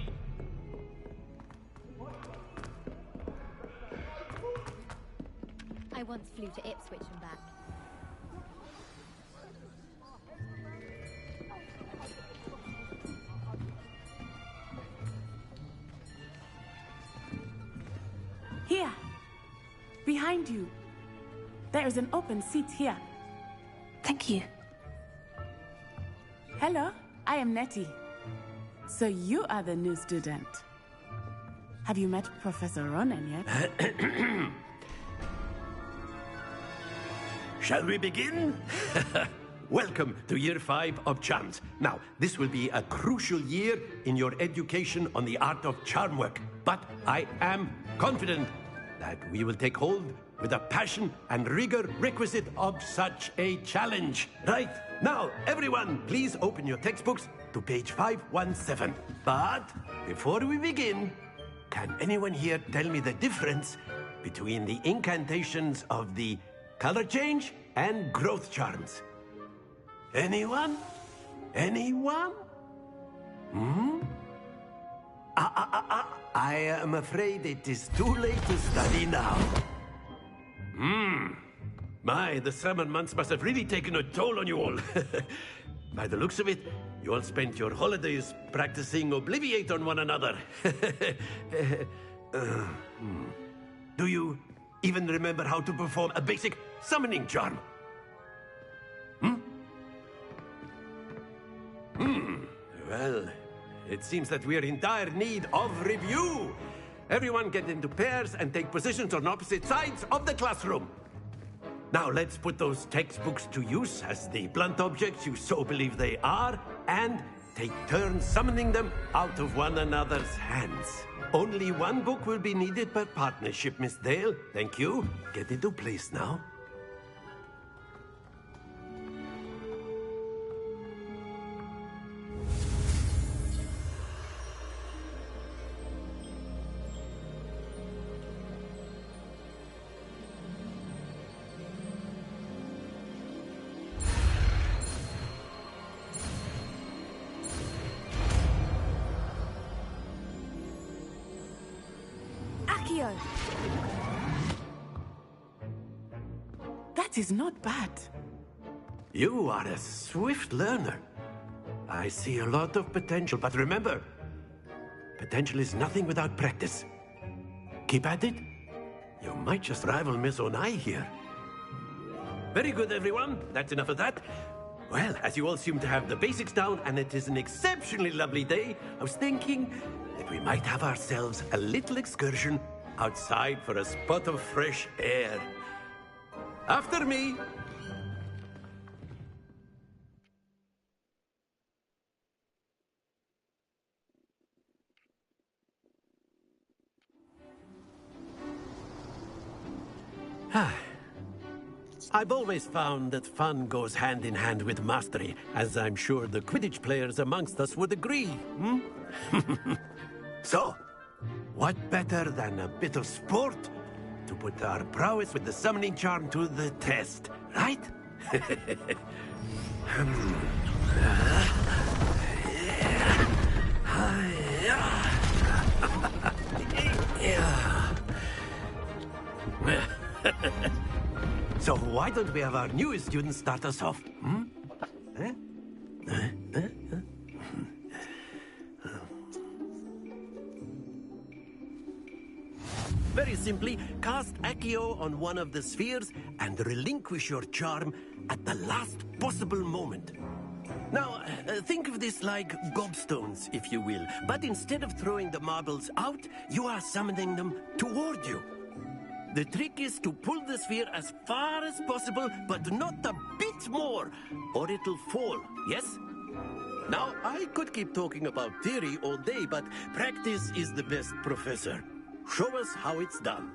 I once flew to Ipswich and back. Here. Behind you. There is an open seat here. Thank you. Hello, I am Nettie. So you are the new student. Have you met Professor Ronan yet? Shall we begin? Welcome to Year 5 of Charms. Now, this will be a crucial year in your education on the art of charm work. But I am confident that we will take hold with the passion and rigor requisite of such a challenge. Right, now, everyone, please open your textbooks to page 517. But before we begin, can anyone here tell me the difference between the incantations of the color change and growth charms? Anyone? Anyone? I am afraid it is too late to study now. My, the summer months must have really taken a toll on you all. By the looks of it, you all spent your holidays practicing Obliviate on one another. Do you even remember how to perform a basic summoning charm? Well, it seems that we are in dire need of review. Everyone get into pairs and take positions on opposite sides of the classroom. Now let's put those textbooks to use as the blunt objects you so believe they are, and take turns summoning them out of one another's hands. Only one book will be needed per partnership, Miss Dale. Thank you. Get into place now. That is not bad. You are a swift learner. I see a lot of potential, but remember, potential is nothing without practice. Keep at it. You might just rival Miss Onai here. Very good, everyone. That's enough of that. Well, as you all seem to have the basics down, and it is an exceptionally lovely day, I was thinking that we might have ourselves a little excursion outside for a spot of fresh air. After me. I've always found that fun goes hand in hand with mastery, as I'm sure the Quidditch players amongst us would agree. So, what better than a bit of sport to put our prowess with the summoning charm to the test, right? So why don't we have our newest student start us off? Very simply, cast Accio on one of the spheres and relinquish your charm at the last possible moment. Now, think of this like gobstones, if you will. But instead of throwing the marbles out, you are summoning them toward you. The trick is to pull the sphere as far as possible, but not a bit more, or it'll fall, yes? Now, I could keep talking about theory all day, but practice is the best professor. Show us how it's done.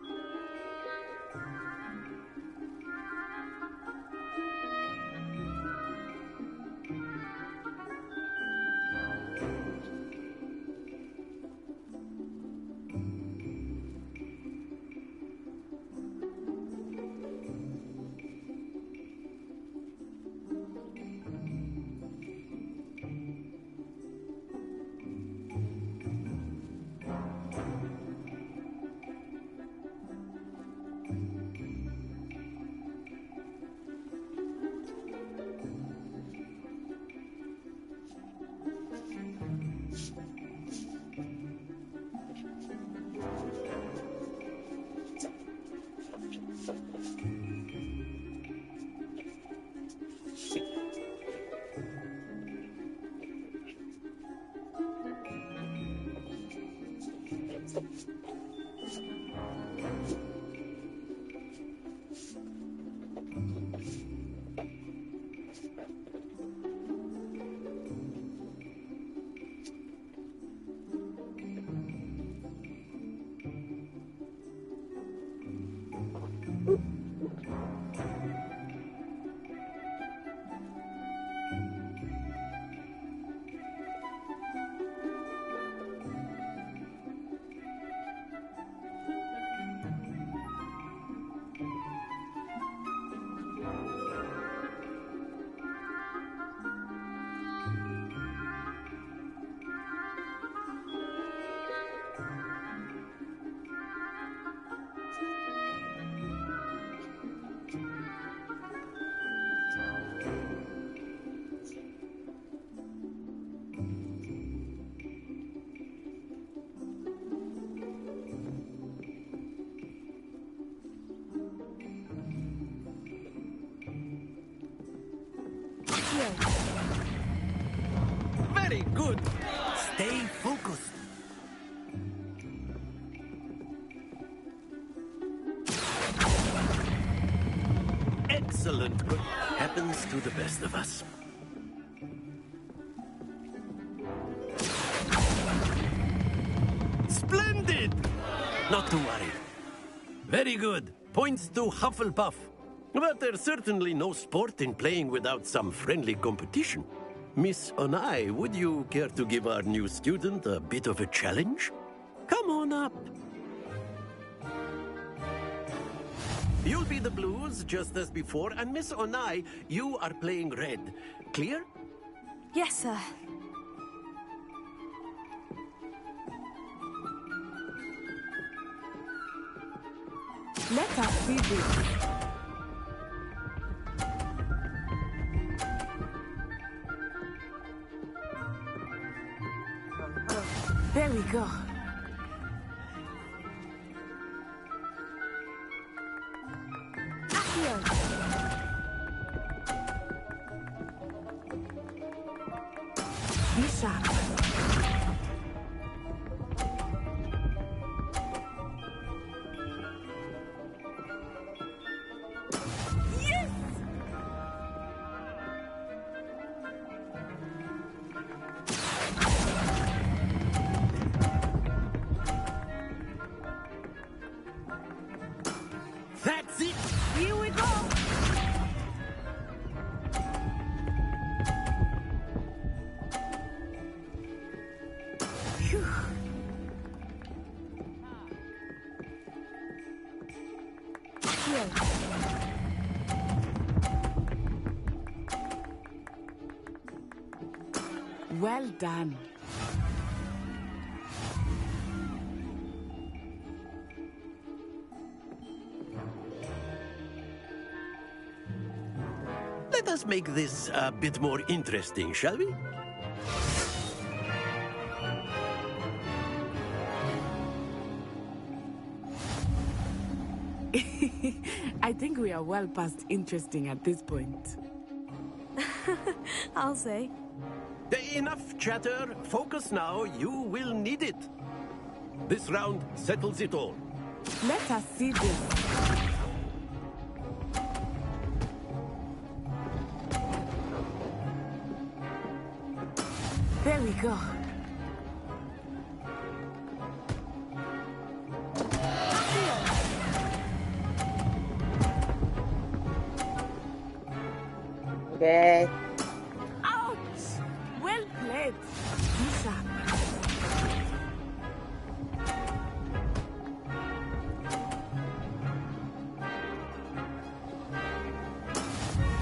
Very good. Stay focused. Excellent. Good. Happens to the best of us. Splendid! Not to worry. Very good. Points to Hufflepuff. But there's certainly no sport in playing without some friendly competition. Miss Onai, would you care to give our new student a bit of a challenge? Come on up. You'll be the blues, just as before, and Miss Onai, you are playing red. Clear? Yes, sir. Let us see this. There we go. Be sharp. Yes! That's it! Here we go! Phew. Here. Well done. Let us make this a bit more interesting, shall we? I think we are well past interesting at this point. I'll say. Enough chatter. Focus now. You will need it. This round settles it all. Let us see this. There we go. Okay. Ouch! Well played. Be sharp.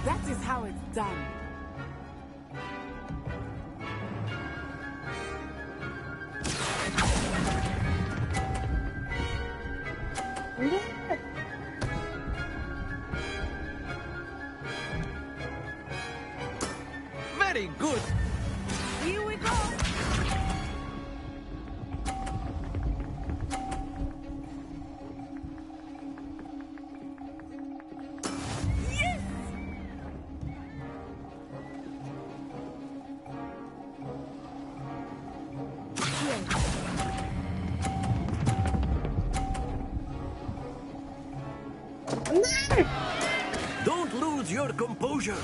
That is how it's done. Very good. Here we go. Yes! Don't lose your composure.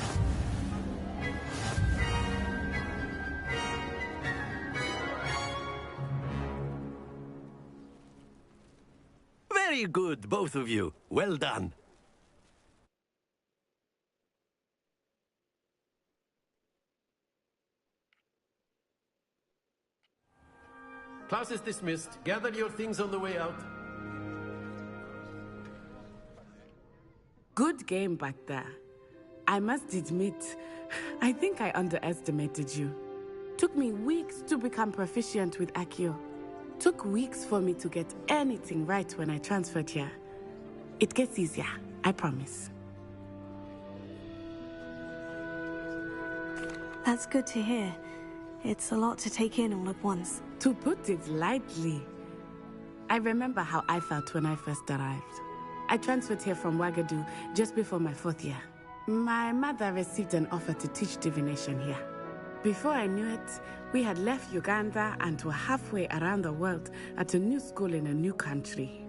Very good, both of you. Well done. Class is dismissed. Gather your things on the way out. Good game back there. I must admit, I think I underestimated you. Took me weeks to become proficient with Accio. Took weeks for me to get anything right when I transferred here. It gets easier, I promise. That's good to hear. It's a lot to take in all at once. To put it lightly, I remember how I felt when I first arrived. I transferred here from Ouagadougou just before my 4th year. My mother received an offer to teach divination here. Before I knew it, we had left Uganda and were halfway around the world at a new school in a new country.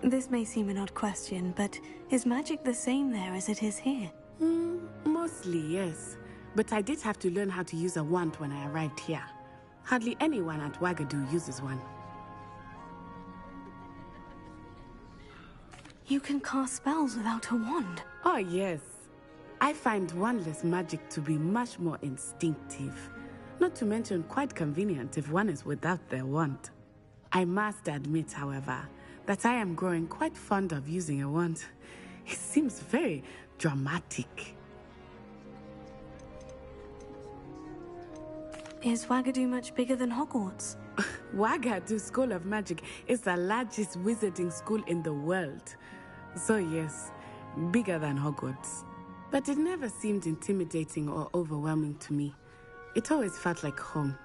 This may seem an odd question, but is magic the same there as it is here? Mostly, yes. But I did have to learn how to use a wand when I arrived here. Hardly anyone at Ouagadougou uses one. You can cast spells without a wand. Oh, yes. I find wandless magic to be much more instinctive. Not to mention quite convenient if one is without their wand. I must admit, however, that I am growing quite fond of using a wand. It seems very dramatic. Is Ouagadougou much bigger than Hogwarts? Ouagadougou School of Magic is the largest wizarding school in the world. So yes, bigger than Hogwarts. But it never seemed intimidating or overwhelming to me. It always felt like home.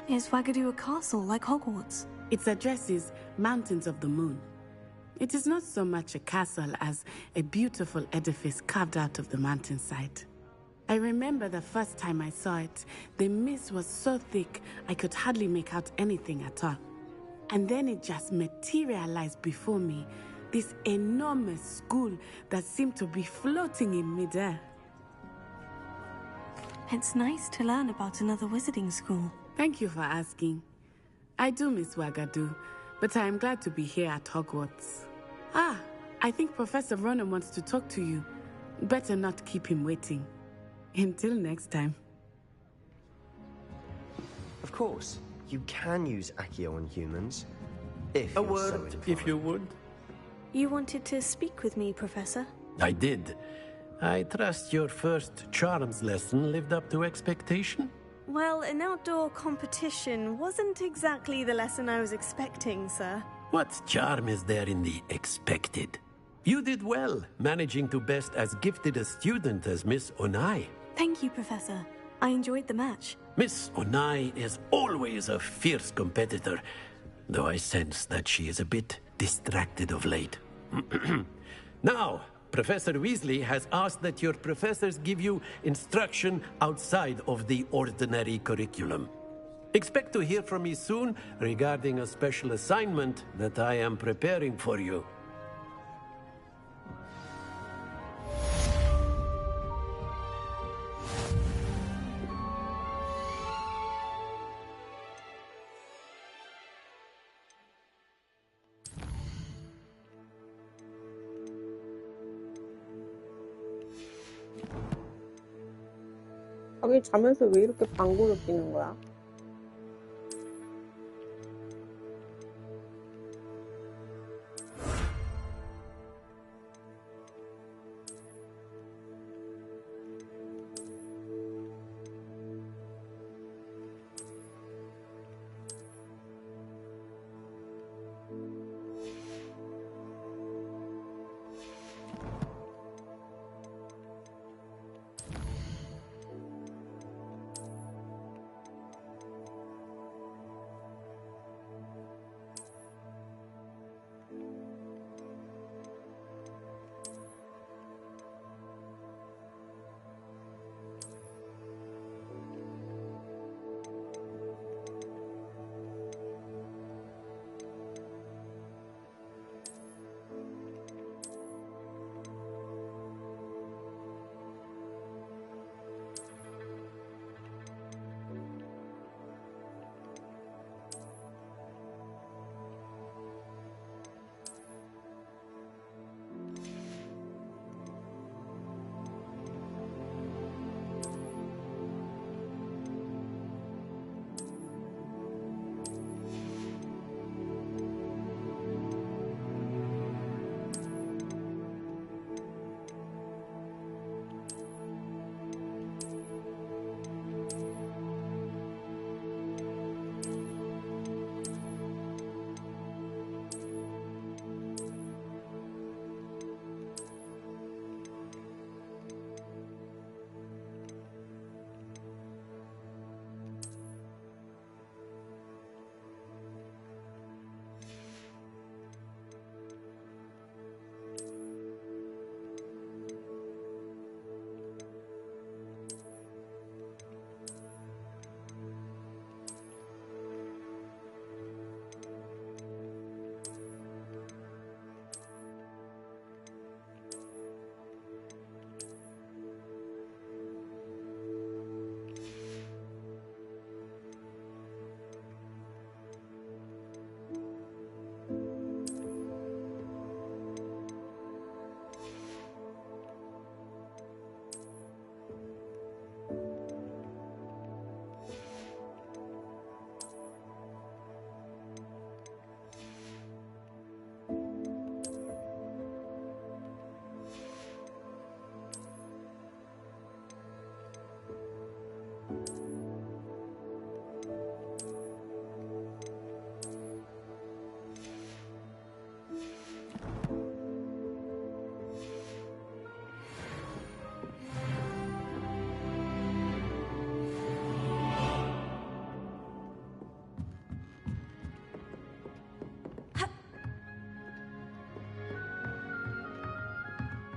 Is Ouagadougou a castle like Hogwarts? Its address is Mountains of the Moon. It is not so much a castle as a beautiful edifice carved out of the mountainside. I remember the first time I saw it, the mist was so thick I could hardly make out anything at all. And then it just materialized before me, this enormous school that seemed to be floating in midair. It's nice to learn about another wizarding school. Thank you for asking. I do miss Ouagadougou, but I am glad to be here at Hogwarts. Ah, I think Professor Ronan wants to talk to you. Better not keep him waiting. Until next time. Of course, you can use Accio on humans. If A you're so word, inclined. if you would. You wanted to speak with me, Professor? I did. I trust your first charms lesson lived up to expectation? Well, an outdoor competition wasn't exactly the lesson I was expecting, sir. What charm is there in the expected? You did well, managing to best as gifted a student as Miss Onai. Thank you, Professor. I enjoyed the match. Miss Onai is always a fierce competitor, though I sense that she is a bit distracted of late. Now, Professor Weasley has asked that your professors give you instruction outside of the ordinary curriculum. Expect to hear from me soon regarding a special assignment that I am preparing for you. 자기 자면서 왜 이렇게 방구를 끼는 거야?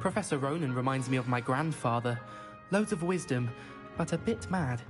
Professor Ronan reminds me of my grandfather. Loads of wisdom, but a bit mad.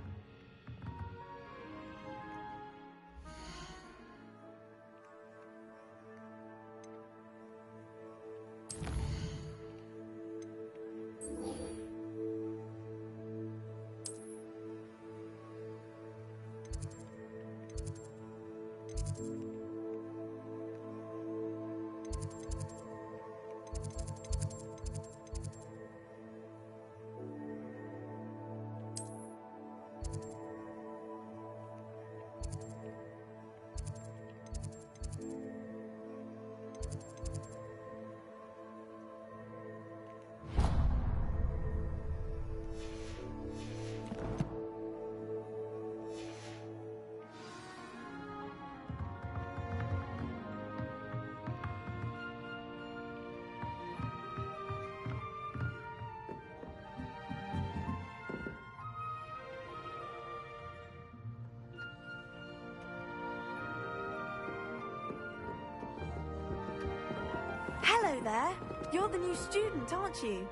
Hello there. You're the new student, aren't you?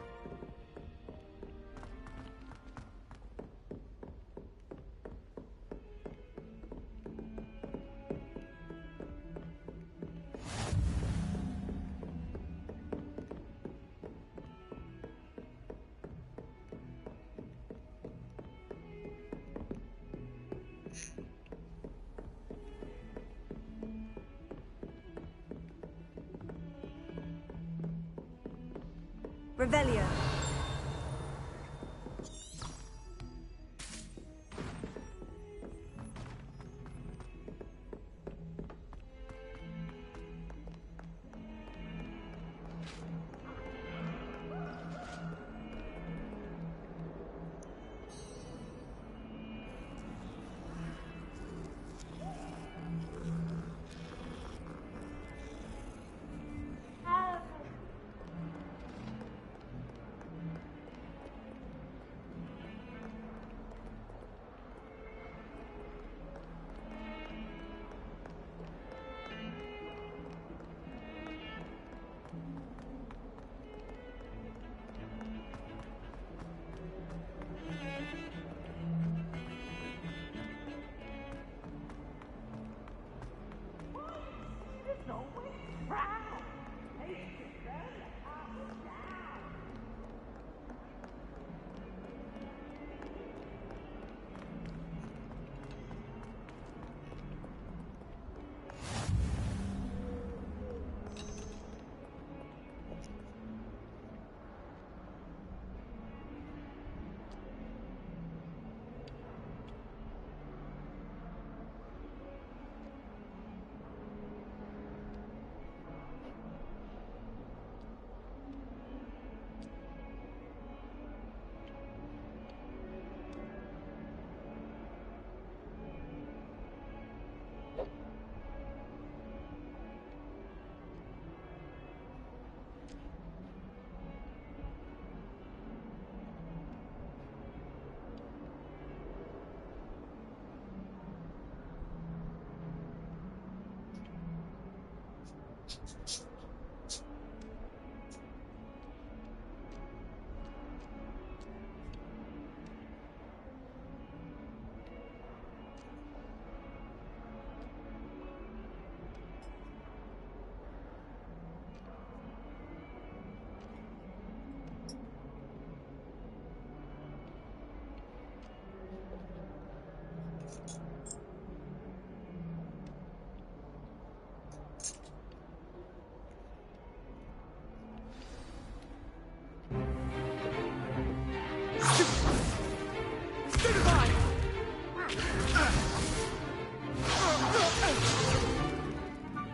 Revelio.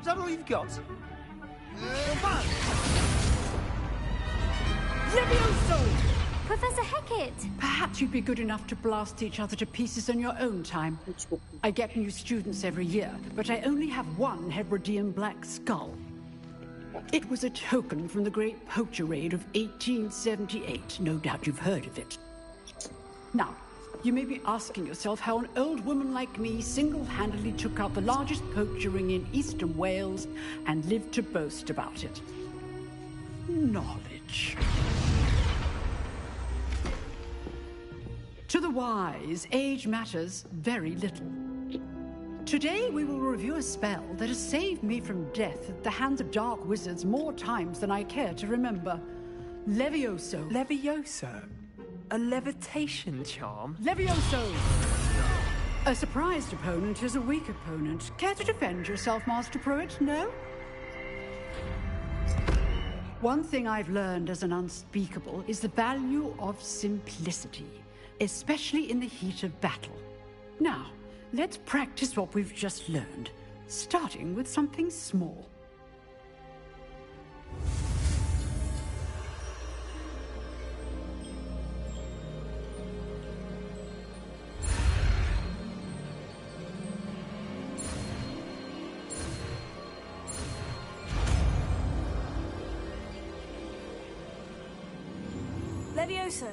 Is that all you've got? Levioso! Professor Hecat! Perhaps you'd be good enough to blast each other to pieces in your own time. I get new students every year, but I only have one Hebridean black skull. It was a token from the Great Poacher Raid of 1878. No doubt you've heard of it. Now, you may be asking yourself how an old woman like me single-handedly took out the largest poacher ring in eastern Wales and lived to boast about it. Knowledge. the wise, age matters very little. Today we will review a spell that has saved me from death at the hands of dark wizards more times than I care to remember. Levioso. Levioso? A levitation charm? Levioso! A surprised opponent is a weak opponent. Care to defend yourself, Master Pruitt? No? One thing I've learned as an unspeakable is the value of simplicity, especially in the heat of battle. Now, let's practice what we've just learned, starting with something small. Levioso.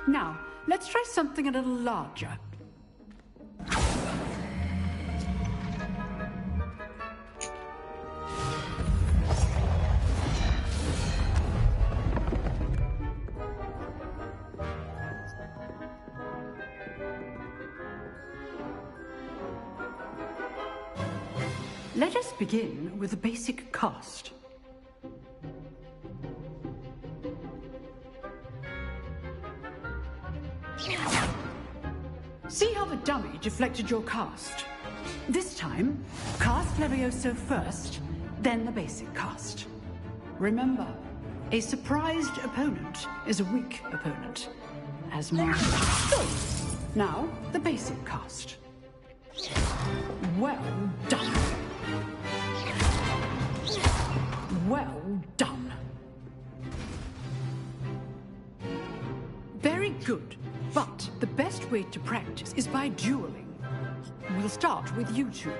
Now, let's try something a little larger. Let us begin with a basic cast. See how the dummy deflected your cast? This time, cast Levioso first, then the basic cast. Remember, a surprised opponent is a weak opponent, as marked. So, now the basic cast. Well done. Well done. Very good. But the best way to practice is by dueling. We'll start with you two.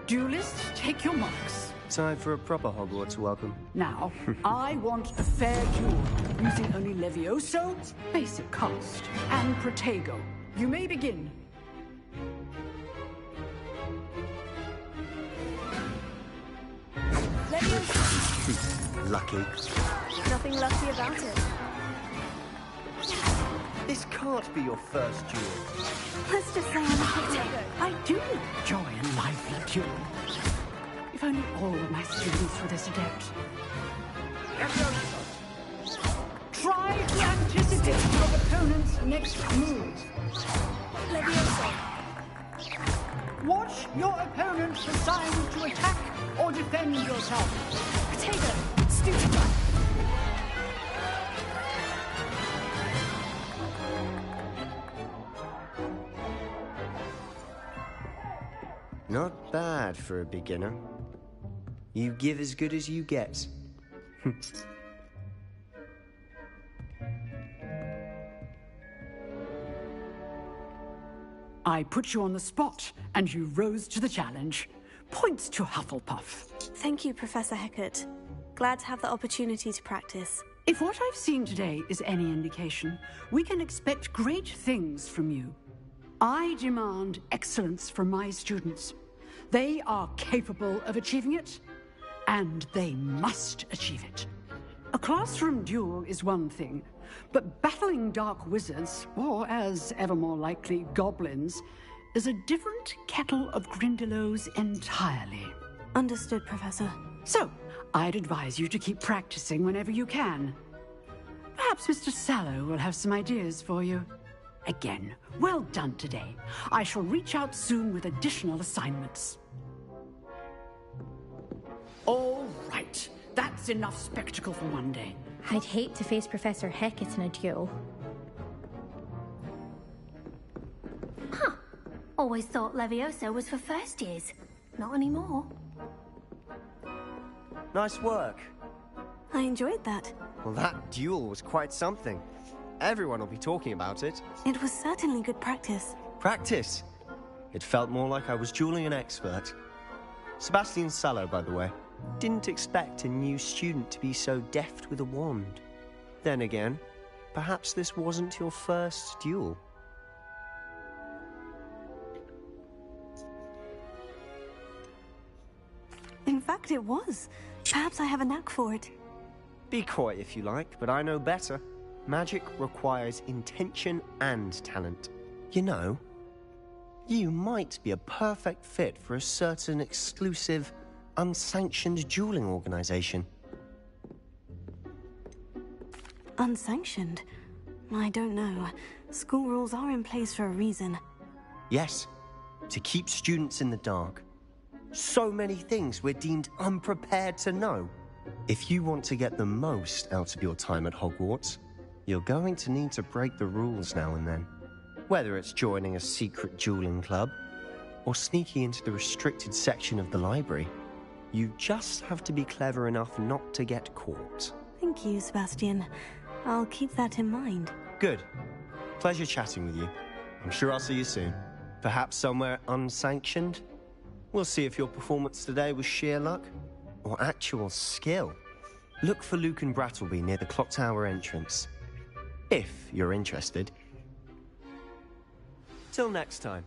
Duelists, take your marks. Time for a proper Hogwarts welcome. Now, I want a fair duel, using only Levioso, basic cast, and Protego. You may begin. Lucky. Nothing lucky about it. This can't be your first duel. Let's just say I'm a potato. I do enjoy a lively duel. If only all of my students were this adept. Try to anticipate your opponent's next move. Levioso. Watch your opponent decide to attack or defend yourself. Potato. Stupid. Not bad for a beginner. You give as good as you get. I put you on the spot, and you rose to the challenge. Points to Hufflepuff. Thank you, Professor Hecat. Glad to have the opportunity to practice. If what I've seen today is any indication, we can expect great things from you. I demand excellence from my students. They are capable of achieving it, and they must achieve it. A classroom duel is one thing, but battling dark wizards, or as ever more likely, goblins, is a different kettle of Grindylows entirely. Understood, Professor. So, I'd advise you to keep practicing whenever you can. Perhaps Mr. Sallow will have some ideas for you. Again, well done today. I shall reach out soon with additional assignments. All right. That's enough spectacle for one day. I'd hate to face Professor Hecat in a duel. Huh. Always thought Levioso was for first years. Not anymore. Nice work. I enjoyed that. Well, that duel was quite something. Everyone will be talking about it. It was certainly good practice. Practice? It felt more like I was dueling an expert. Sebastian Sallow, by the way. Didn't expect a new student to be so deft with a wand. Then again, perhaps this wasn't your first duel. In fact, it it was. Perhaps I have a knack for it. Be coy if you like, but I know better. Magic requires intention and talent. You know, you might be a perfect fit for a certain exclusive, unsanctioned dueling organization. Unsanctioned? I don't know. School rules are in place for a reason. Yes, to keep students in the dark. So many things we're deemed unprepared to know. If you want to get the most out of your time at Hogwarts, you're going to need to break the rules now and then. Whether it's joining a secret dueling club, or sneaking into the restricted section of the library, you just have to be clever enough not to get caught. Thank you, Sebastian. I'll keep that in mind. Good. Pleasure chatting with you. I'm sure I'll see you soon. Perhaps somewhere unsanctioned? We'll see if your performance today was sheer luck or actual skill. Look for Luke and Brattleby near the clock tower entrance. If you're interested. Till next time.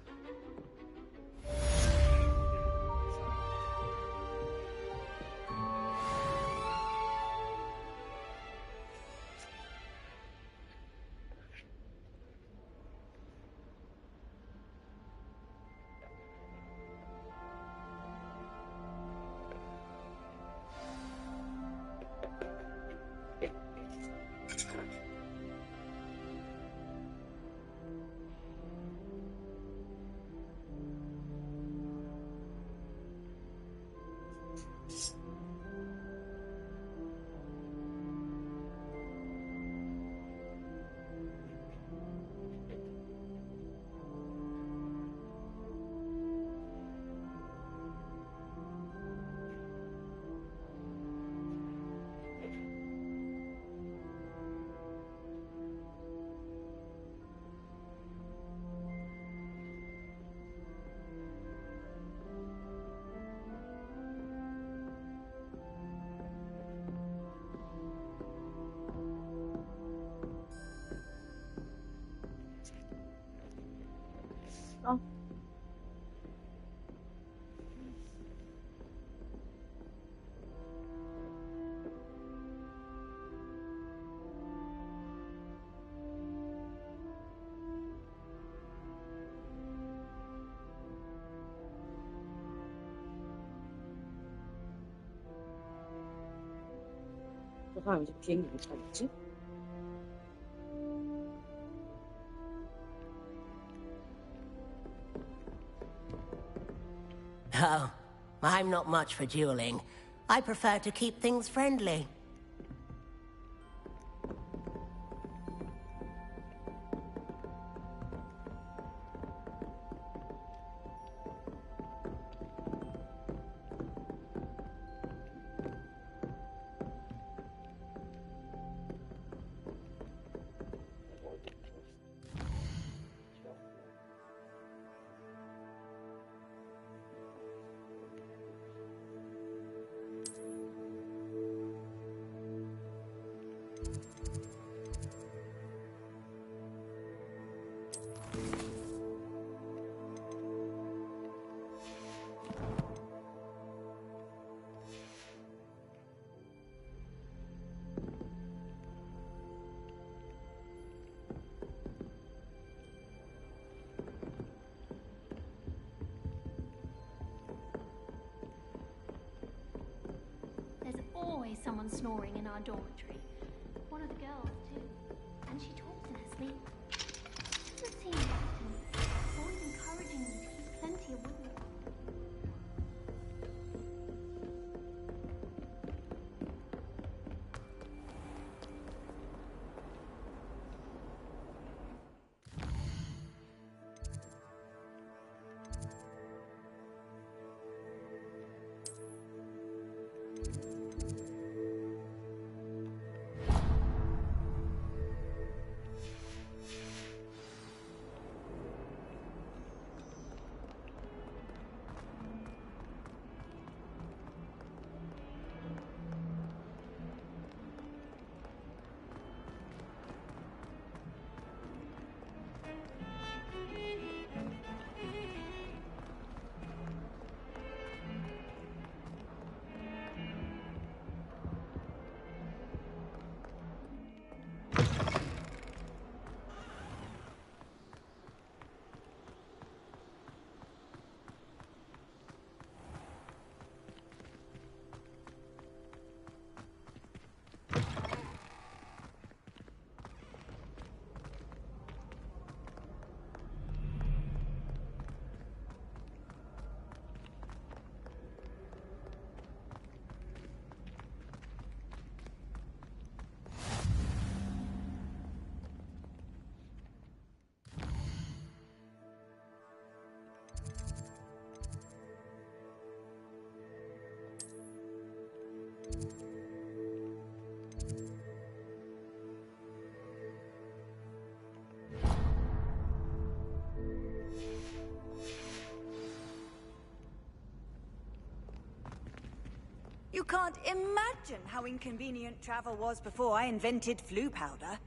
저 사람 이제 비행기 못 타겠지? Oh, I'm not much for dueling. I prefer to keep things friendly. Always someone snoring in our dormitory. One of the girls, too. And she talks in her sleep. It doesn't seem often. Always encouraging me to keep plenty of women. can't imagine how inconvenient travel was before I invented flu powder.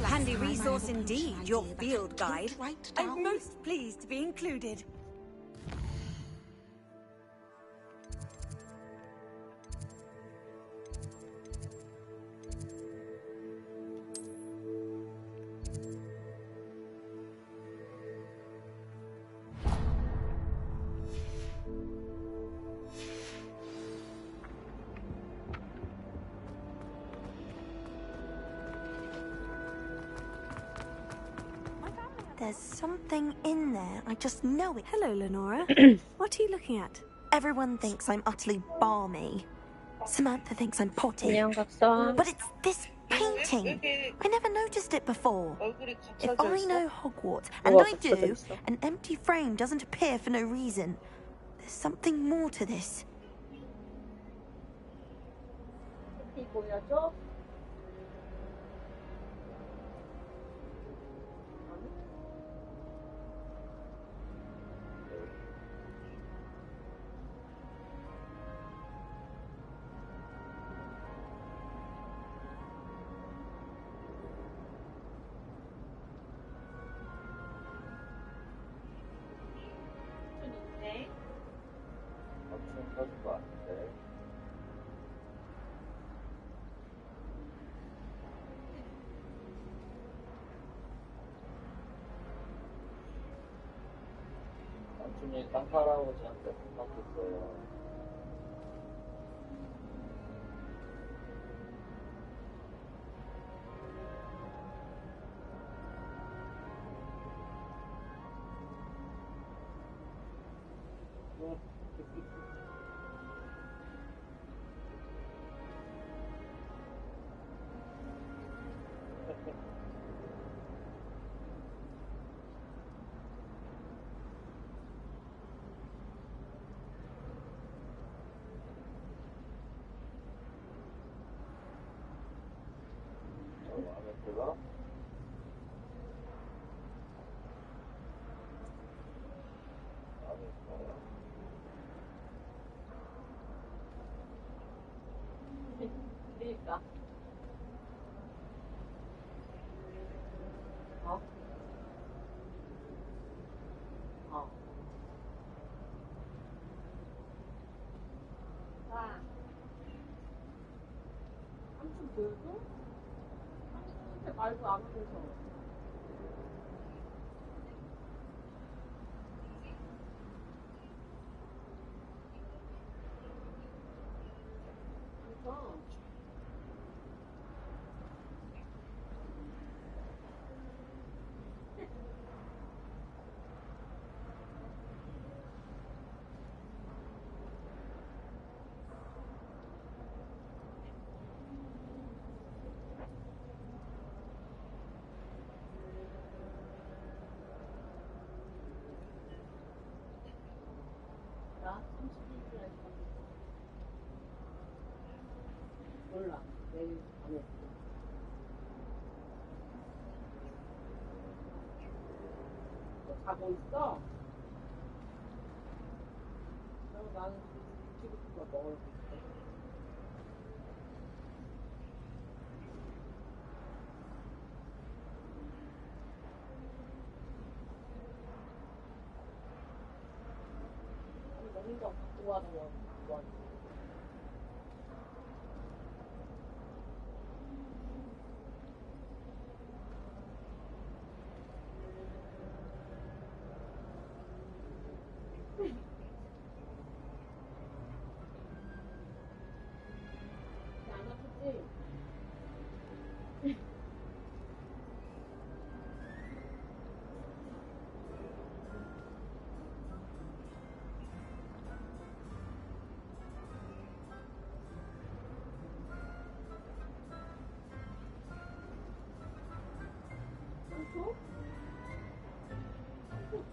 Handy resource indeed, your field guide. I'm most pleased to be included. There's something in there. I just know it. Hello, Lenora. What are you looking at? Everyone thinks I'm utterly balmy. Samantha thinks I'm potty. 안녕, But it's this painting. I never noticed it before. If I know Hogwarts, and I do, an empty frame doesn't appear for no reason. There's something more to this. 삼촌이 쌍팔아버지한테 부탁했어요. 마음에 들어? 마음에 들어요? 그러니까. 어? 어. 자. 삼촌 보여줘? 삼촌한테 말도 안 하면서. 그래서 몰라. 내일 밤에. 너 자고 있어? 그럼 나는 지금 그거 먹으러 갈게. 너 혼자 갖고 와서 뭐 하는 거야? 안 아프지? 상처? 왜?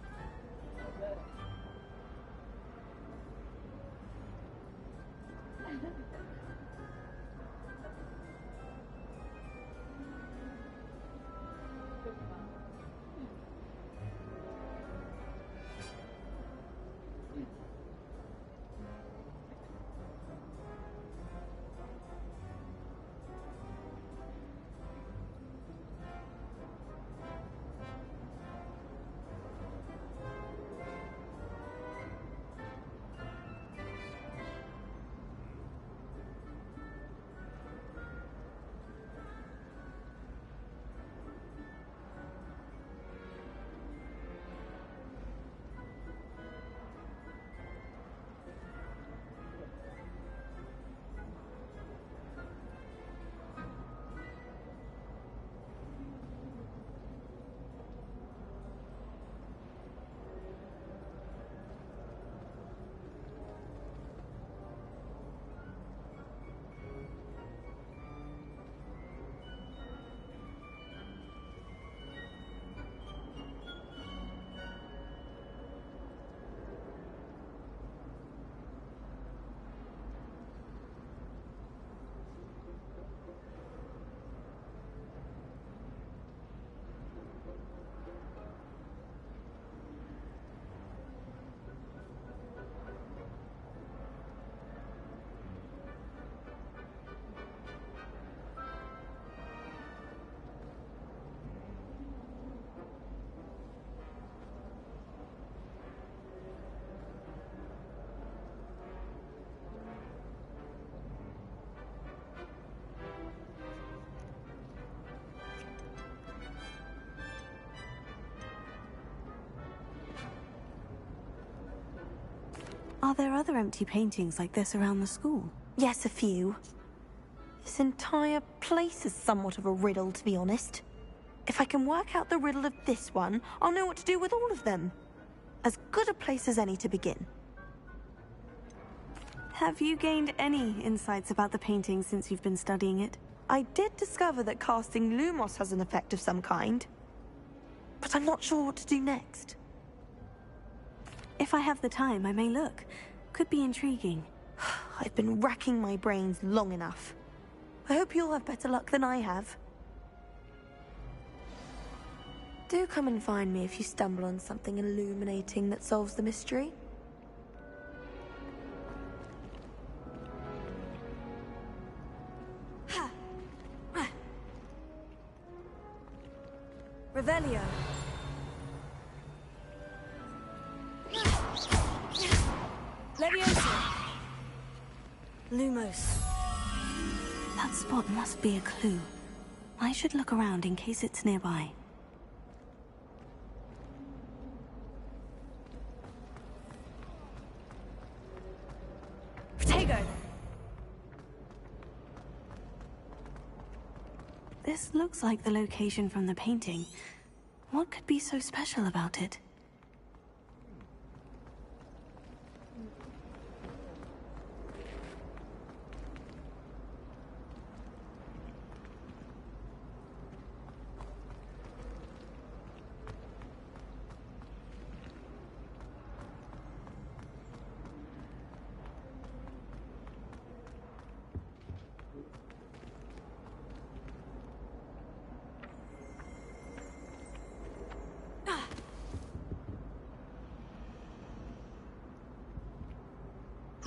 Are there other empty paintings like this around the school? Yes, a few. This entire place is somewhat of a riddle, to be honest. If I can work out the riddle of this one, I'll know what to do with all of them. As good a place as any to begin. Have you gained any insights about the painting since you've been studying it? I did discover that casting Lumos has an effect of some kind. But I'm not sure what to do next. If I have the time, I may look. Could be intriguing. I've been racking my brains long enough. I hope you'll have better luck than I have. Do come and find me if you stumble on something illuminating that solves the mystery. Revelio. Leviosa. Lumos. That spot must be a clue. I should look around in case it's nearby. Protego. This looks like the location from the painting. What could be so special about it?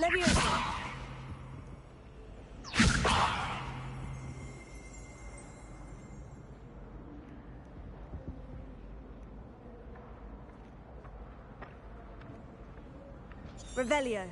Leviosa! Revelio.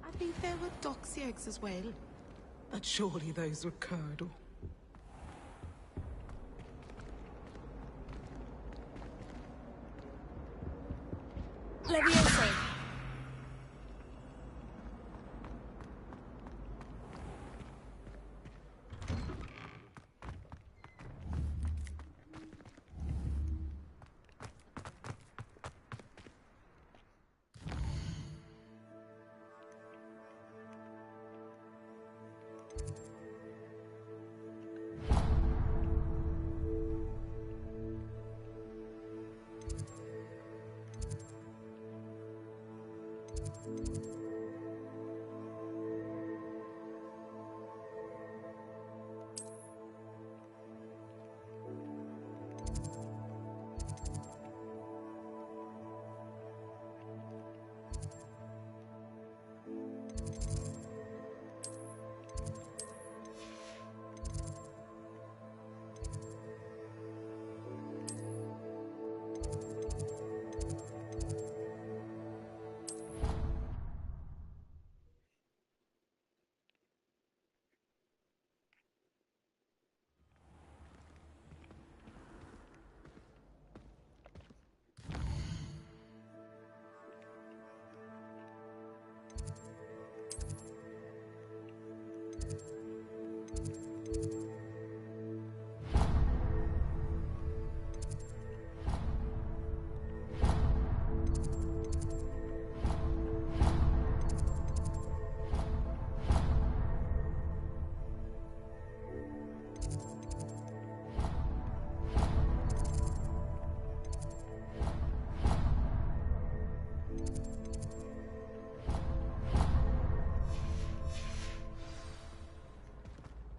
I think there were doxy eggs as well. But surely those were curdle. Leviosa!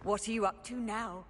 What are you up to now?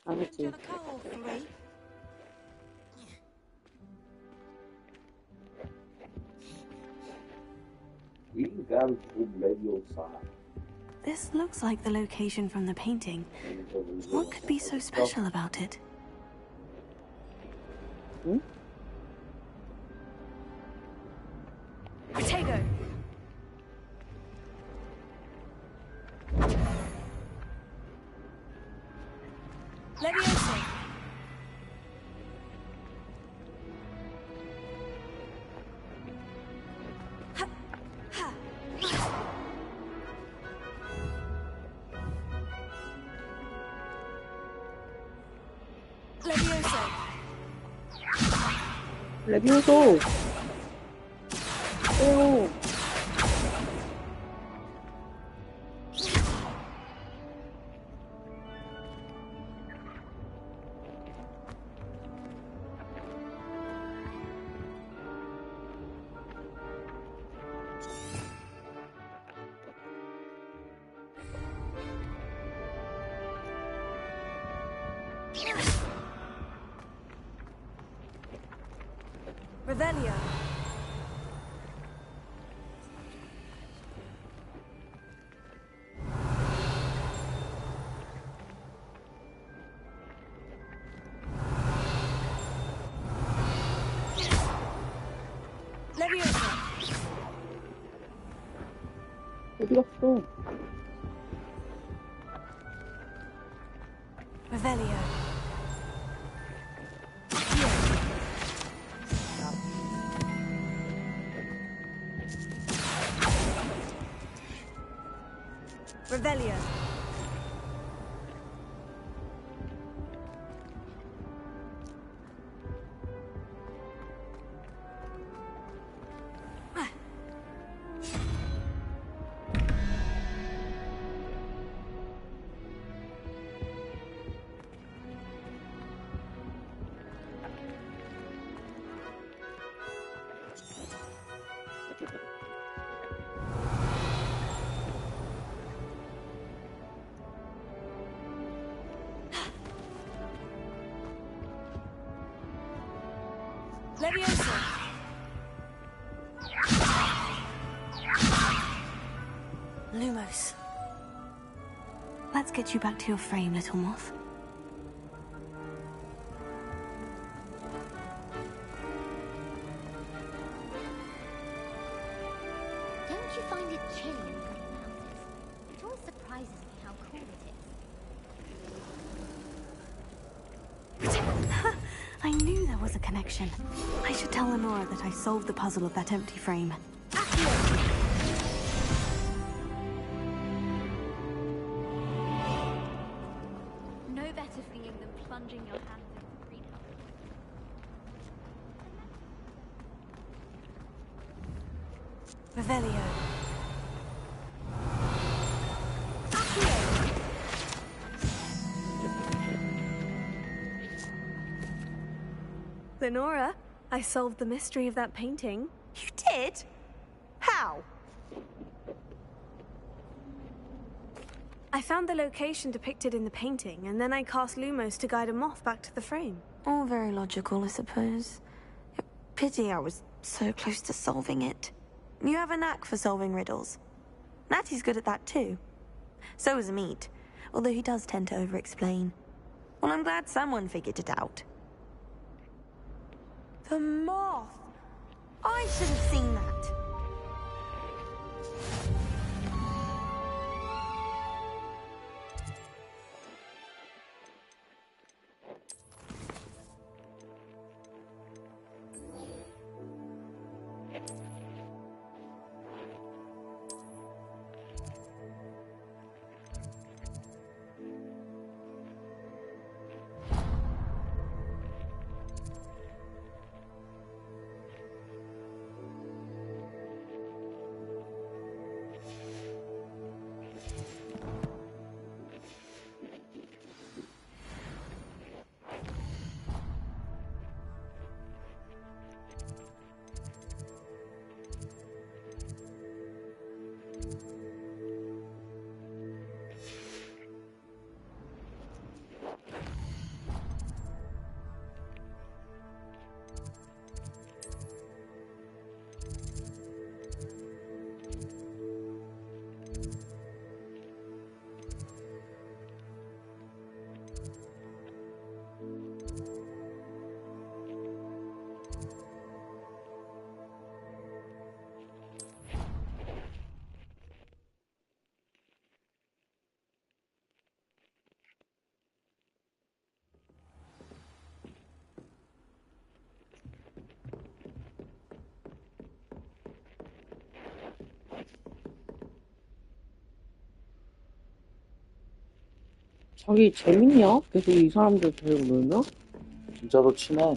잘했지. This looks like the location from the painting. What could be so special about it? Protego! Leviosa! 레비오소. 오. Revelio. Leviosa. 어디 갔어? Revelio. Revelio. Leviosa. Lumos. Let's get you back to your frame, little moth. Don't you find it chilly in the mountains? It always surprises me how cool it is. I knew there was a connection. I should tell Lenora that I solved the puzzle of that empty frame. No better feeling than plunging your hands into freedom. Revelio. Lenora, I solved the mystery of that painting. You did? How? I found the location depicted in the painting, and then I cast Lumos to guide a moth back to the frame. All very logical, I suppose. Pity I was so close to solving it. You have a knack for solving riddles. Natty's good at that too. So is Meat, although he does tend to over-explain. Well, I'm glad someone figured it out. The moth! I should have seen that. 자기 재밌냐? 계속 이 사람들 데리고 놀면? 진짜로 친해.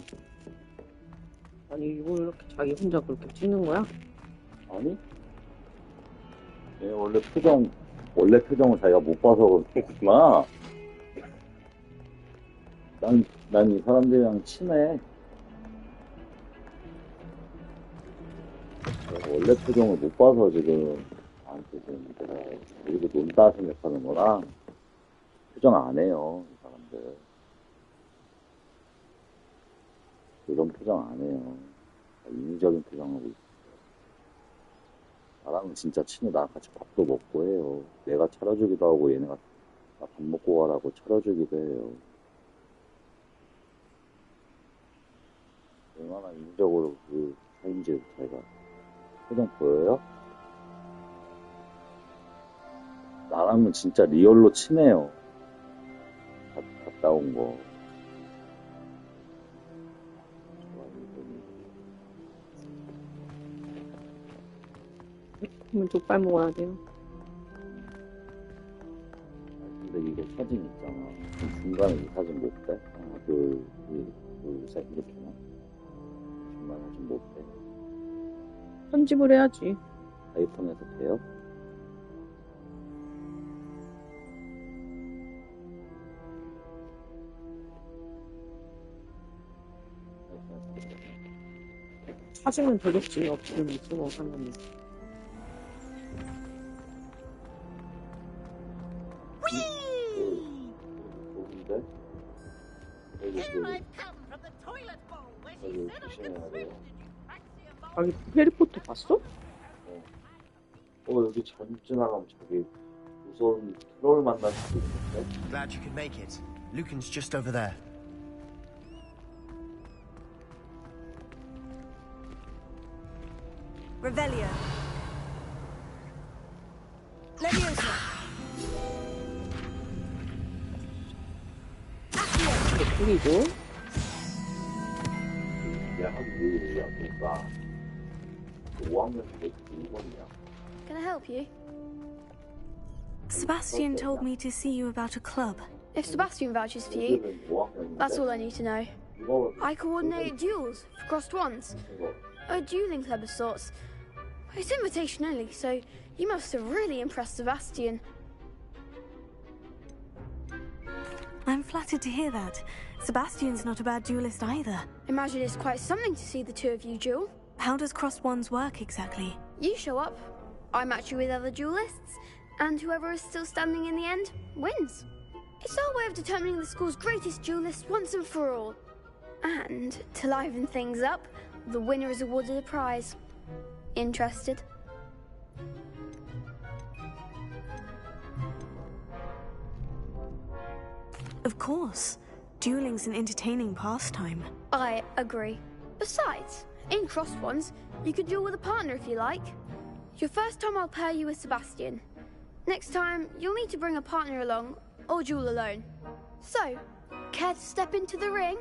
아니 이걸 이렇게 자기 혼자 그렇게 찍는 거야? 아니? 얘 원래 표정을 자기가 못 봐서 그렇구나. 난 이 사람들이랑 친해. 원래 표정을 못 봐서 지금 나한테 지금 내가 그리고 논다 생각하는 거랑 표정 안 해요, 이 사람들. 그런 표정 안 해요. 인위적인 표정하고 있어. 나랑은 진짜 친해. 나랑 같이 밥도 먹고 해요. 내가 차려주기도 하고 얘네가 나 밥 먹고 가라고 차려주기도 해요. 얼마나 인위적으로 그 사인지 자기가 표정 보여요? 나랑은 진짜 리얼로 친해요. 갔다 온 거. 그러면 족발 먹어야 돼요. 근데 이거 사진 있잖아. 그럼 중간에 이 사진 못 빼? 하나, 둘, 셋, 이렇게만. 중간에 사진 못 빼. 편집을 해야지. 아이폰에서 돼요? 사진은 되겠지. 없으면 있으면 상관없어. 좋은데? 여기 조심해야 돼요. 자기 해리포터 봤어? 여기 잘못 지나가면 저기 무서운 트롤 만날 수도 있는데? Glad you could make it. Lucan's just over there. Revelio. Leviosa. 개꿀이죠. 이게 한국이야, 뭔가. 5학년 때 2번이야. Can I help you? Sebastian told me to see you about a club. If Sebastian vouches for you, that's all I need to know. I coordinate duels for crossed ones. A dueling club of sorts. It's invitation only, so you must have really impressed Sebastian. I'm flattered to hear that. Sebastian's not a bad duelist either. Imagine it's quite something to see the two of you duel. How does crossed ones work exactly? You show up, I match you with other duelists, and whoever is still standing in the end wins. It's our way of determining the school's greatest duelist once and for all. And to liven things up, the winner is awarded a prize. Interested? Of course. Dueling's an entertaining pastime. I agree. Besides, in crossed ones, you could duel with a partner if you like. Your first time I'll pair you with Sebastian. Next time, you'll need to bring a partner along, or duel alone. So, care to step into the ring?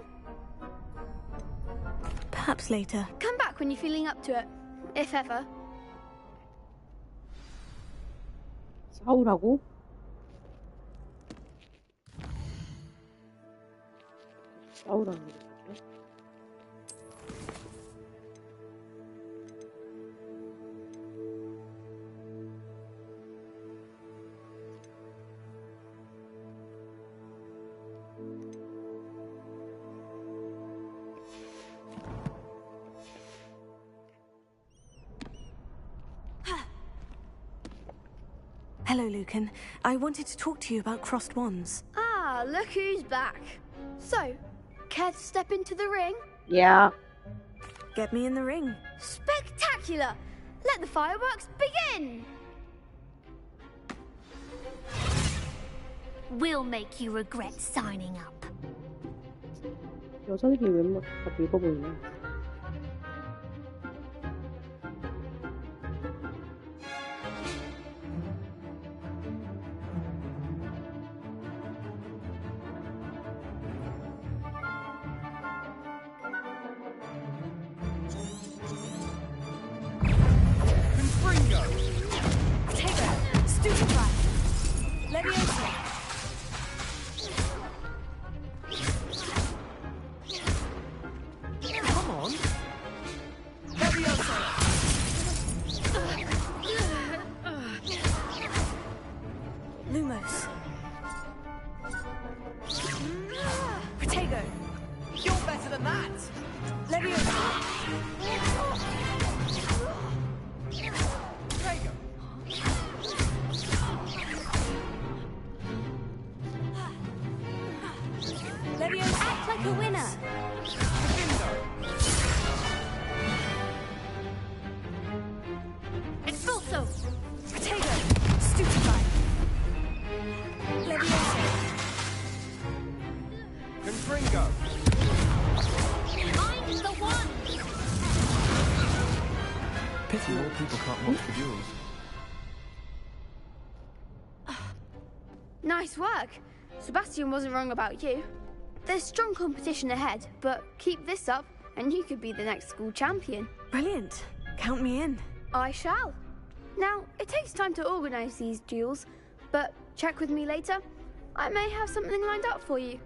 Perhaps later. Come back when you're feeling up to it, if ever. 싸우라고? 싸우라는 거 같아. Hello, Lucan. I wanted to talk to you about crossed wands. Ah, look who's back. So, care to step into the ring? Yeah. Get me in the ring. Spectacular! Let the fireworks begin! We'll make you regret signing up. 여자들이 웬만큼 다 늙어 보이네. Pity more people can't watch the duels. Nice work. Sebastian wasn't wrong about you. There's strong competition ahead, but keep this up and you could be the next school champion. Brilliant. Count me in. I shall. Now, it takes time to organise these duels, but check with me later. I may have something lined up for you.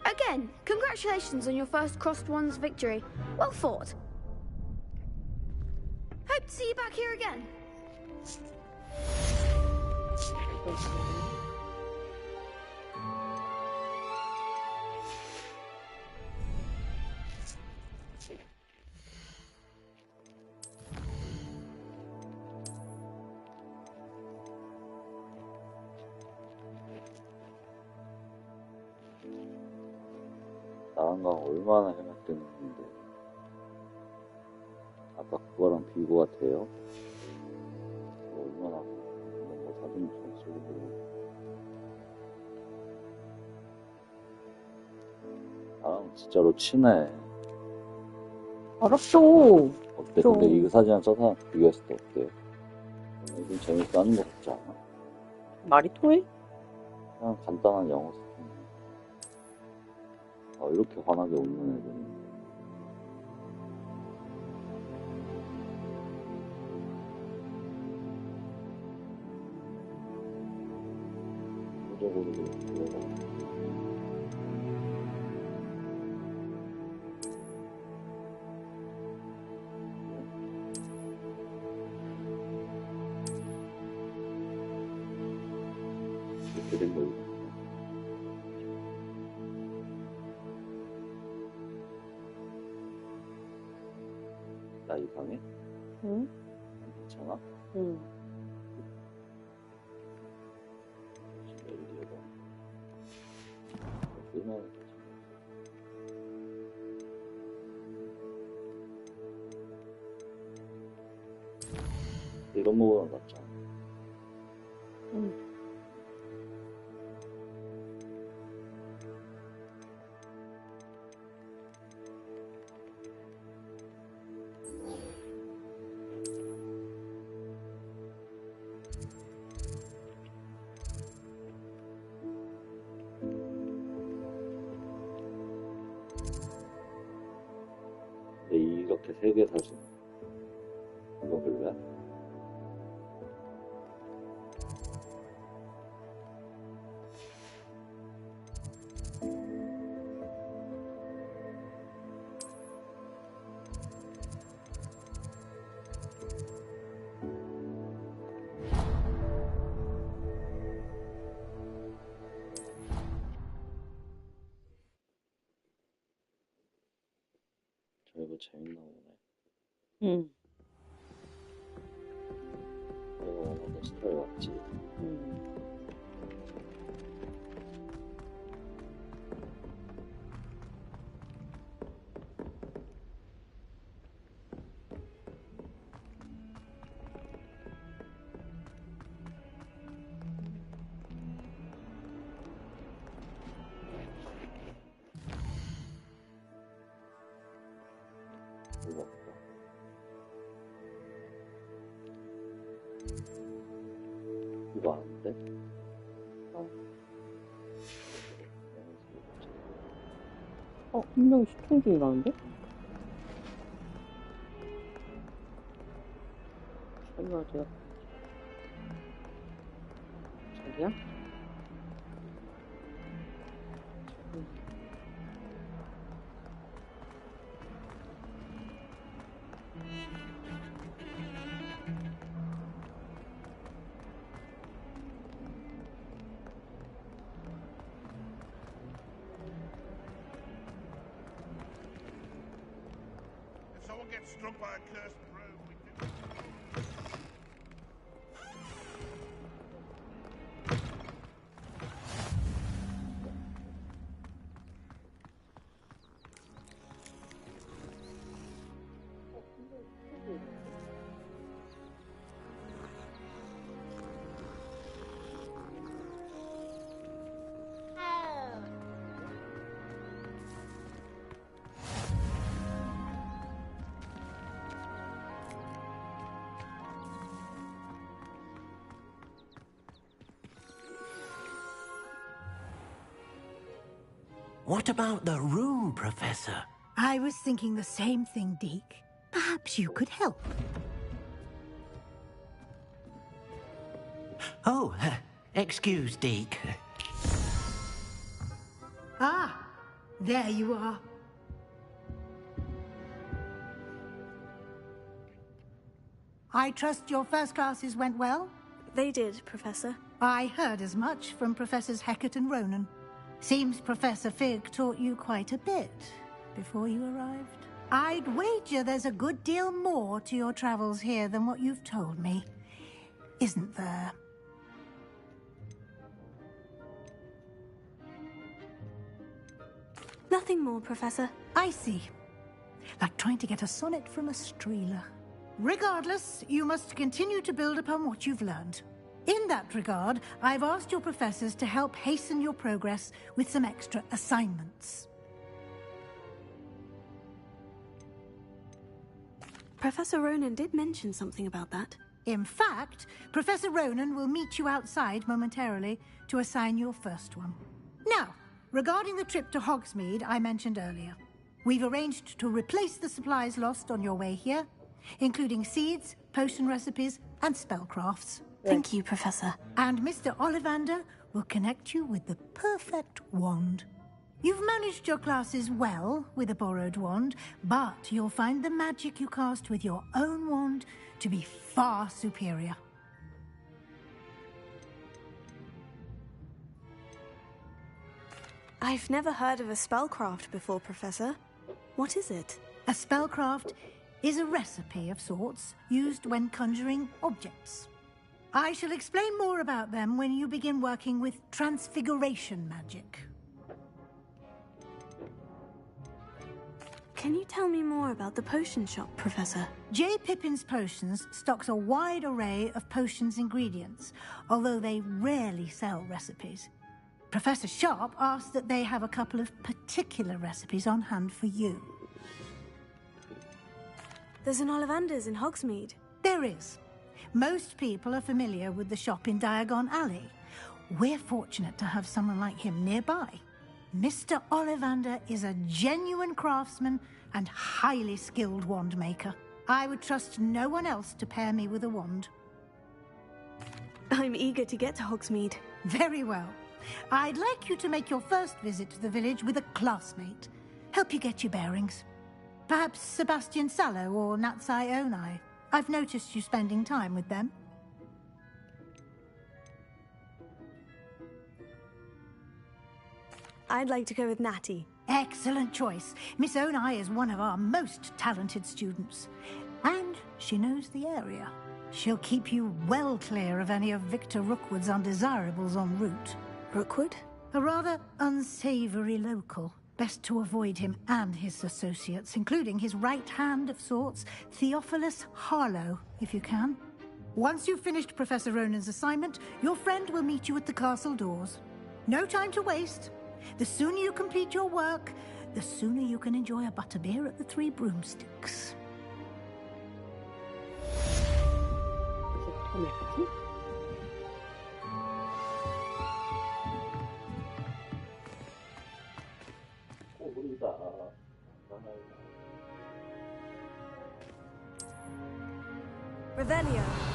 Again, congratulations on your first Crossed Ones victory. Well fought. Hope to see you back here again. 나랑가 얼마나 헤맸겠는데 아까 그거랑 비교가 돼요? 얼마나 뭐 사진 좀 쓰고 나랑 진짜로 친해. 알았어. 어때? 근데 이거 사진이랑 저 사진 비교했을 때 어때? 좀 재밌게 하는 것 같지 않아? 말이 통해? 그냥 간단한 영어 사진. 이렇게 환하게 웃는 애들은 표적으로 그렇게 이렇게 된 거예요. 나 이상해? 응? 괜찮아? 응. 이런 거보다 낫잖아. 응. 이렇게 3개 사진. 이거 별로야? 이거 재밌나 보네. 응. 내가 원하던 스타일 맞지? 응. 이거 이거 아는데? 분명히 시청 중이라는데? 설마 제가 자기야? Someone gets struck by a cursed rogue, we can... What about the room, Professor? I was thinking the same thing, Deke. Perhaps you could help. Oh, excuse, Deke. Ah, there you are. I trust your first classes went well? They did, Professor. I heard as much from Professors Hecat and Ronan. Seems Professor Fig taught you quite a bit before you arrived. I'd wager there's a good deal more to your travels here than what you've told me. Isn't there? Nothing more, Professor. I see. Like trying to get a sonnet from a streeler. Regardless, you must continue to build upon what you've learned. In that regard, I've asked your professors to help hasten your progress with some extra assignments. Professor Ronan did mention something about that. In fact, Professor Ronan will meet you outside momentarily to assign your first one. Now, regarding the trip to Hogsmeade I mentioned earlier, we've arranged to replace the supplies lost on your way here, including seeds, potion recipes, and spellcrafts. Thank you, Professor. And Mr. Ollivander will connect you with the perfect wand. You've managed your classes well with a borrowed wand, but you'll find the magic you cast with your own wand to be far superior. I've never heard of a spellcraft before, Professor. What is it? A spellcraft is a recipe of sorts used when conjuring objects. I shall explain more about them when you begin working with transfiguration magic. Can you tell me more about the potion shop, Professor? J. Pippin's Potions stocks a wide array of potions ingredients, although they rarely sell recipes. Professor Sharp asked that they have a couple of particular recipes on hand for you. There's an Ollivander's in Hogsmeade. There is. Most people are familiar with the shop in Diagon Alley. We're fortunate to have someone like him nearby. Mr. Ollivander is a genuine craftsman and highly skilled wand maker. I would trust no one else to pair me with a wand. I'm eager to get to Hogsmeade. Very well. I'd like you to make your first visit to the village with a classmate. Help you get your bearings. Perhaps Sebastian Sallow or Natsai Onai. I've noticed you spending time with them. I'd like to go with Natty. Excellent choice. Miss Onai is one of our most talented students. And she knows the area. She'll keep you well clear of any of Victor Rookwood's undesirables en route. Rookwood? A rather unsavory local. Best to avoid him and his associates, including his right hand of sorts, Theophilus Harlow, if you can. Once you've finished Professor Ronan's assignment, your friend will meet you at the castle doors. No time to waste. The sooner you complete your work, the sooner you can enjoy a butterbeer at the Three Broomsticks. Revelio.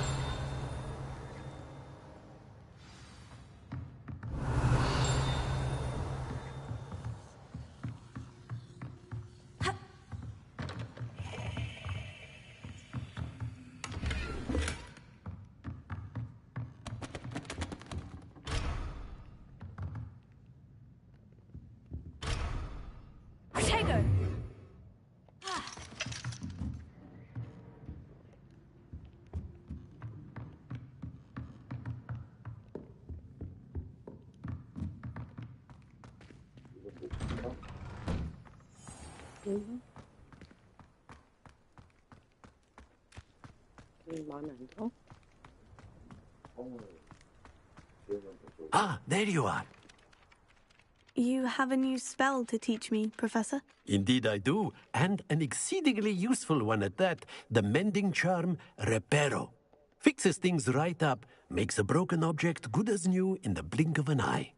Ah, there you are. You have a new spell to teach me, Professor? Indeed I do, and an exceedingly useful one at that. The mending charm, Reparo. Fixes things right up, makes a broken object good as new in the blink of an eye.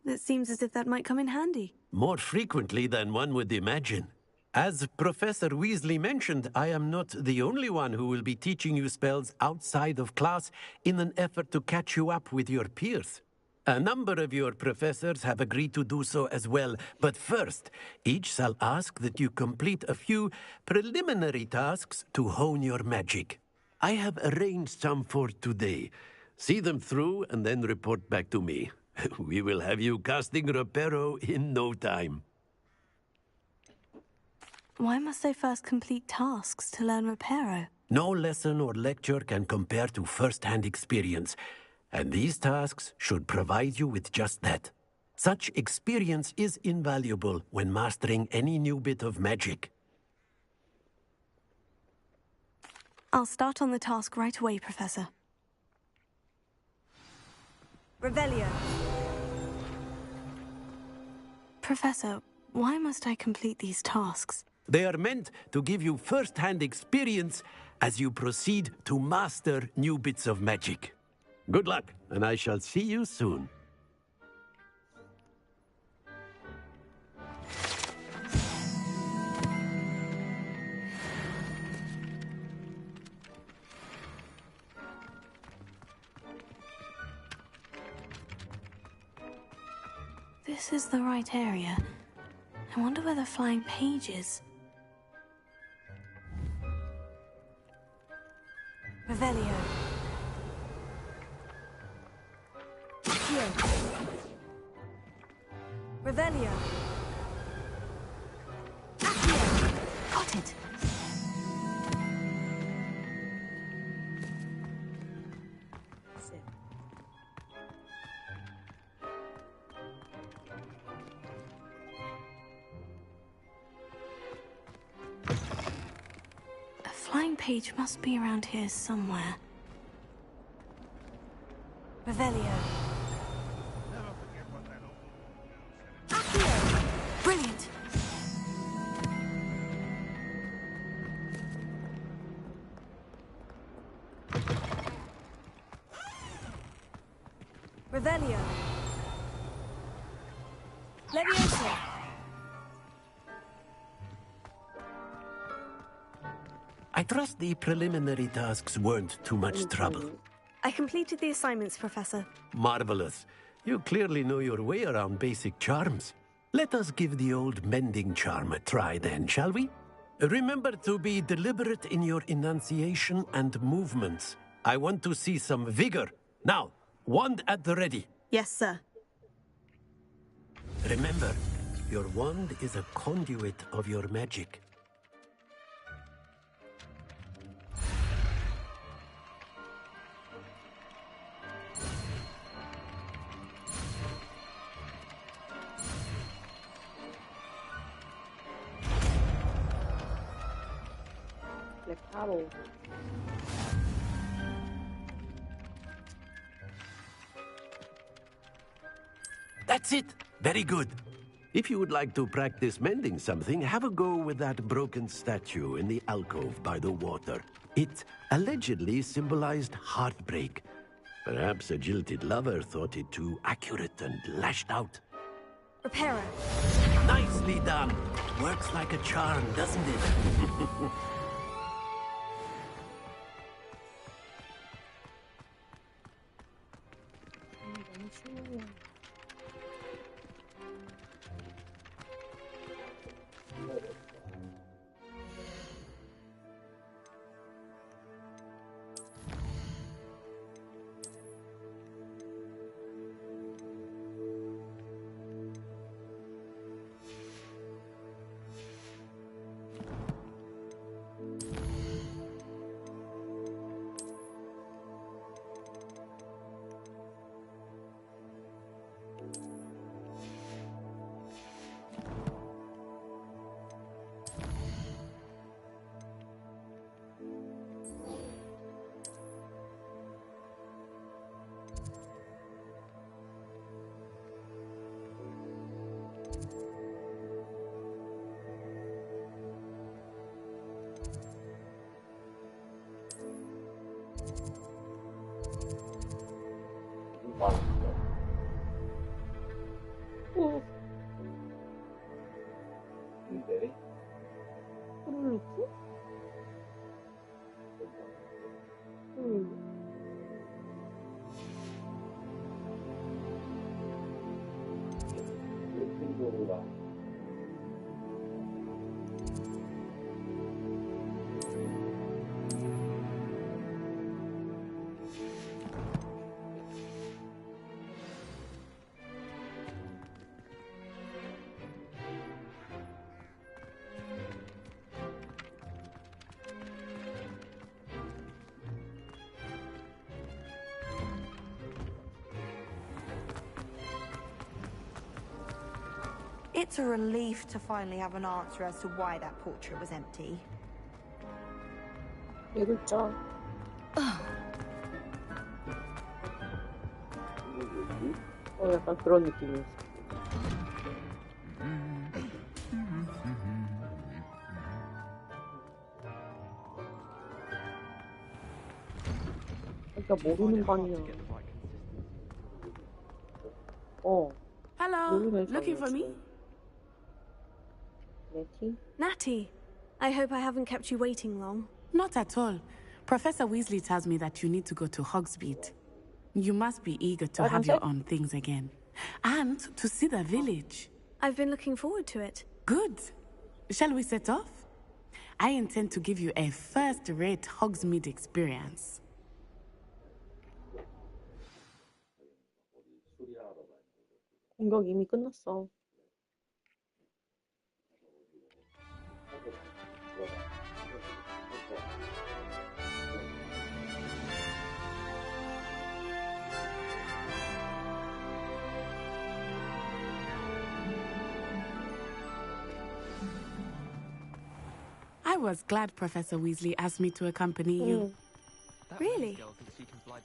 It seems as if that might come in handy. More frequently than one would imagine. As Professor Weasley mentioned, I am not the only one who will be teaching you spells outside of class in an effort to catch you up with your peers. A number of your professors have agreed to do so as well, but first, each shall ask that you complete a few preliminary tasks to hone your magic. I have arranged some for today. See them through and then report back to me. We will have you casting Reparo in no time. Why must I first complete tasks to learn Reparo? No lesson or lecture can compare to first-hand experience, and these tasks should provide you with just that. Such experience is invaluable when mastering any new bit of magic. I'll start on the task right away, Professor. Revelio. Professor, why must I complete these tasks? They are meant to give you first-hand experience as you proceed to master new bits of magic. Good luck, and I shall see you soon. This is the right area. I wonder where the flying page is. Revelio. Here. Revelio. Accio. Got it. A flying page must be around here somewhere. Revelio. Brilliant! Revelio. Leviosa. I trust the preliminary tasks weren't too much trouble. I completed the assignments, Professor. Marvelous. You clearly know your way around basic charms. Let us give the old mending charm a try then, shall we? Remember to be deliberate in your enunciation and movements. I want to see some vigor. Now, wand at the ready. Yes, sir. Remember, your wand is a conduit of your magic. That's it. Very good. If you would like to practice mending something, have a go with that broken statue in the alcove by the water. It allegedly symbolized heartbreak. Perhaps a jilted lover thought it too accurate and lashed out. Reparo. Nicely done. Works like a charm, doesn't it? It's a relief to finally have an answer as to why that portrait was empty. 네 글자. 약간 그런 느낌이었어. 그러니까 모르는 방이야. Hello, looking for me? Natty, I hope I haven't kept you waiting long. Not at all. Professor Weasley tells me that you need to go to Hogsmeade. You must be eager to have your own things again. And to see the village. I've been looking forward to it. Good. Shall we set off? I intend to give you a first-rate Hogsmeade experience. 공격 이미 끝났어. I was glad Professor Weasley asked me to accompany you. Really?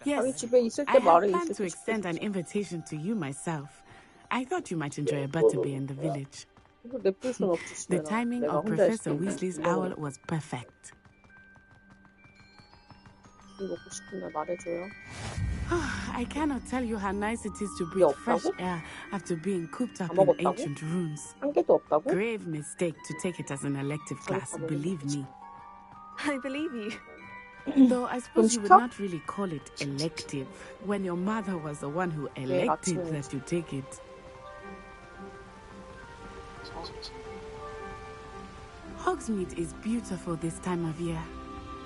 Yes, I had planned to extend an invitation to you myself. I thought you might enjoy a butterbeer in the village. The timing of Professor Weasley's owl was perfect. I cannot tell you how nice it is to breathe fresh air after being cooped up in ancient ruins. Grave mistake to take it as an elective class, believe me. I believe you. Though I suppose you would not really call it elective when your mother was the one who elected that you take it. Hogsmeade is beautiful this time of year.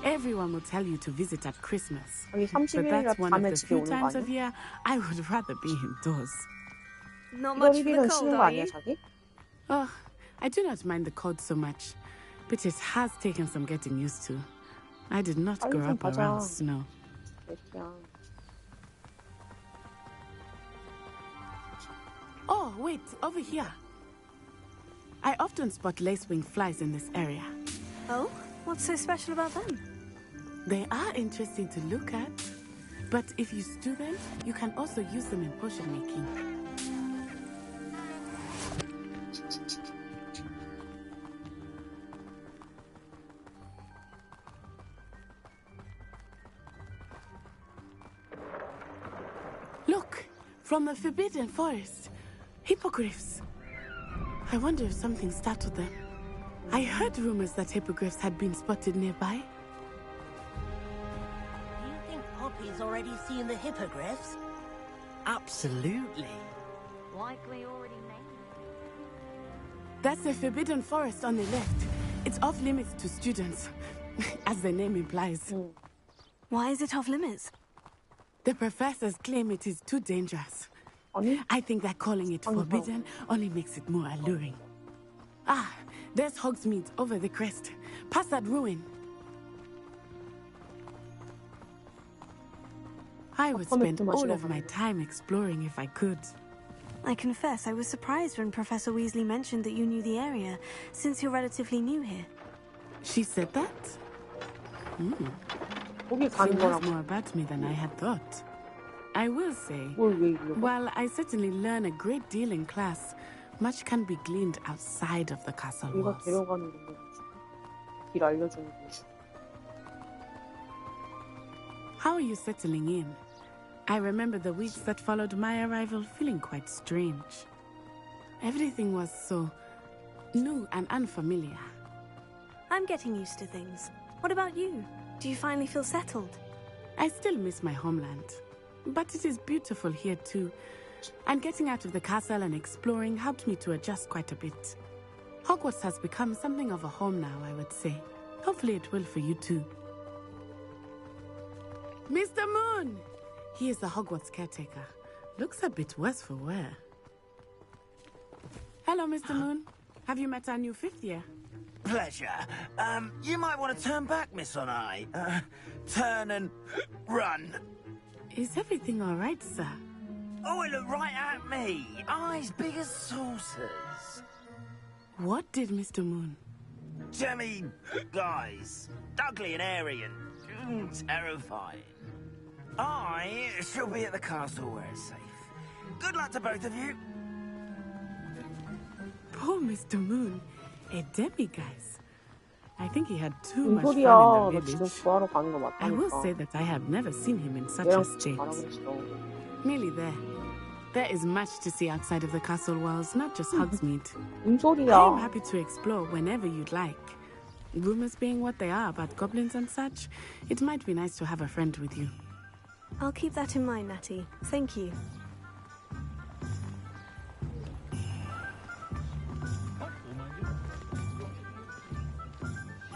Everyone will tell you to visit at Christmas. But that's one of the few times of year I would rather be indoors. Not much for the cold, are you? Oh, I do not mind the cold so much, but it has taken some getting used to. I did not grow up around snow. Oh, wait, over here. I often spot lacewing flies in this area. Oh? What's so special about them? They are interesting to look at, but if you stew them, you can also use them in potion making. Look, from the Forbidden Forest, hippogriffs. I wonder if something startled them. I heard rumors that hippogriffs had been spotted nearby. Do you think Poppy's already seen the hippogriffs? Absolutely. Likely already made. That's the Forbidden Forest on the left. It's off limits to students, as the name implies. Why is it off limits? The professors claim it is too dangerous. I think that calling it forbidden only makes it more alluring. Ah, there's Hogsmeade over the crest. Past that ruin. I would spend all of my time exploring if I could. I confess I was surprised when Professor Weasley mentioned that you knew the area, since you're relatively new here. She said that? She knows more about me than I had thought. I will say, while I certainly learn a great deal in class, much can be gleaned outside of the castle walls. How are you settling in? I remember the weeks that followed my arrival feeling quite strange. Everything was so new and unfamiliar. I'm getting used to things. What about you? Do you finally feel settled? I still miss my homeland, but it is beautiful here too. And getting out of the castle and exploring helped me to adjust quite a bit. Hogwarts has become something of a home now, I would say. Hopefully it will for you too. Mr. Moon! He is the Hogwarts caretaker. Looks a bit worse for wear. Hello, Mr. Moon. Have you met our new fifth year? Pleasure. You might want to turn back, Miss On-Eye. Turn and run. Is everything all right, sir? Oh, it looked right at me. Eyes big as saucers. What did Mr. Moon? Jemmy, guys, ugly and airy and terrifying. I shall be at the castle where it's safe. Good luck to both of you. Poor Mr. Moon. A demi-guise. I think he had too much 소리야. fun 너 in the 지금 village. 구하러 가는 거 I will 맞다니까. say that I have never seen him in such 얘랑 a state. 가라 그랬어. Nearly there. There is much to see outside of the castle walls, not just Hogsmeade. 뭔 소리야? I am happy to explore whenever you'd like. Rumors being what they are about goblins and such, it might be nice to have a friend with you. I'll keep that in mind, Natty. Thank you.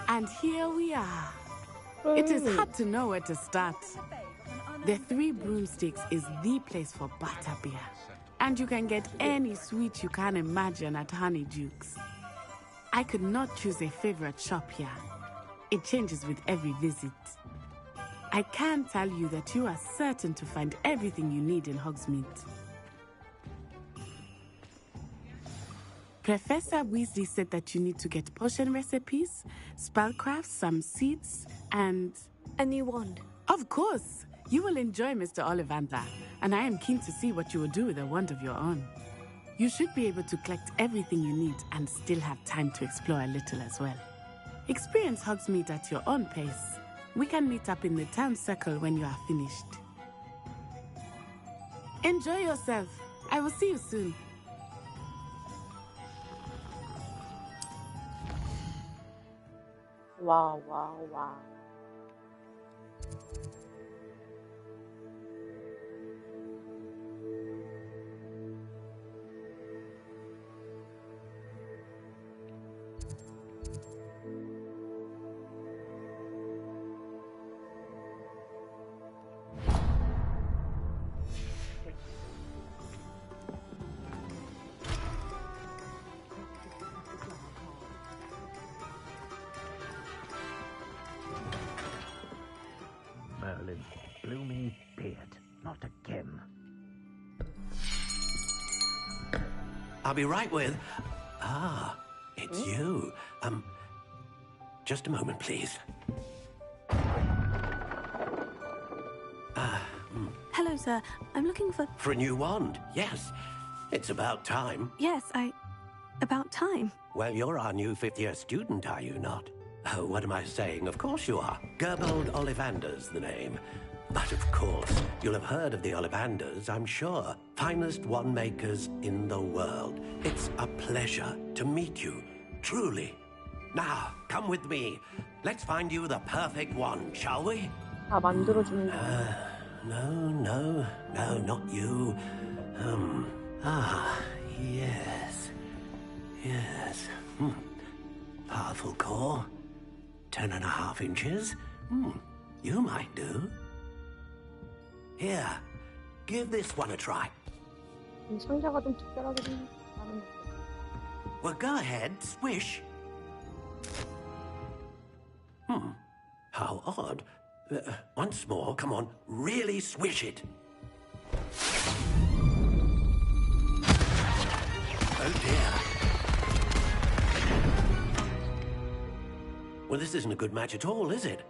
And here we are. It is hard to know where to start. The Three Broomsticks is the place for butterbeer. And you can get any sweet you can imagine at Honeydukes. I could not choose a favorite shop here. It changes with every visit. I can tell you that you are certain to find everything you need in Hogsmeade. Professor Weasley said that you need to get potion recipes, spellcrafts, some seeds, and... a new wand. Of course! You will enjoy Mr. Ollivander, and I am keen to see what you will do with a wand of your own. You should be able to collect everything you need and still have time to explore a little as well. Experience Hogsmeade at your own pace. We can meet up in the town circle when you are finished. Enjoy yourself. I will see you soon. 와우, 와우, 와우. Merlin, blooming beard, not again. I'll be right with... Ah, it's you. Just a moment, please. Hello, sir. I'm looking for... For a new wand, yes. It's about time. Yes, about time. Well, you're our new fifth-year student, are you not? Oh, what am I saying? Of course you are. Gerbold Ollivander's the name. But of course, you'll have heard of the Ollivanders, I'm sure. Finest wand makers in the world. It's a pleasure to meet you, truly. Now, come with me. Let's find you the perfect wand, shall we? 다 만들어주는 거. No, not you. Yes. Powerful core. 10.5 inches. You might do. Here, give this one a try. 이 상자가 좀 특별하게 생겼다는 거. Well, go ahead, swish. How odd. Once more, come on, really swish it. Oh dear. Well, this isn't a good match at all, is it?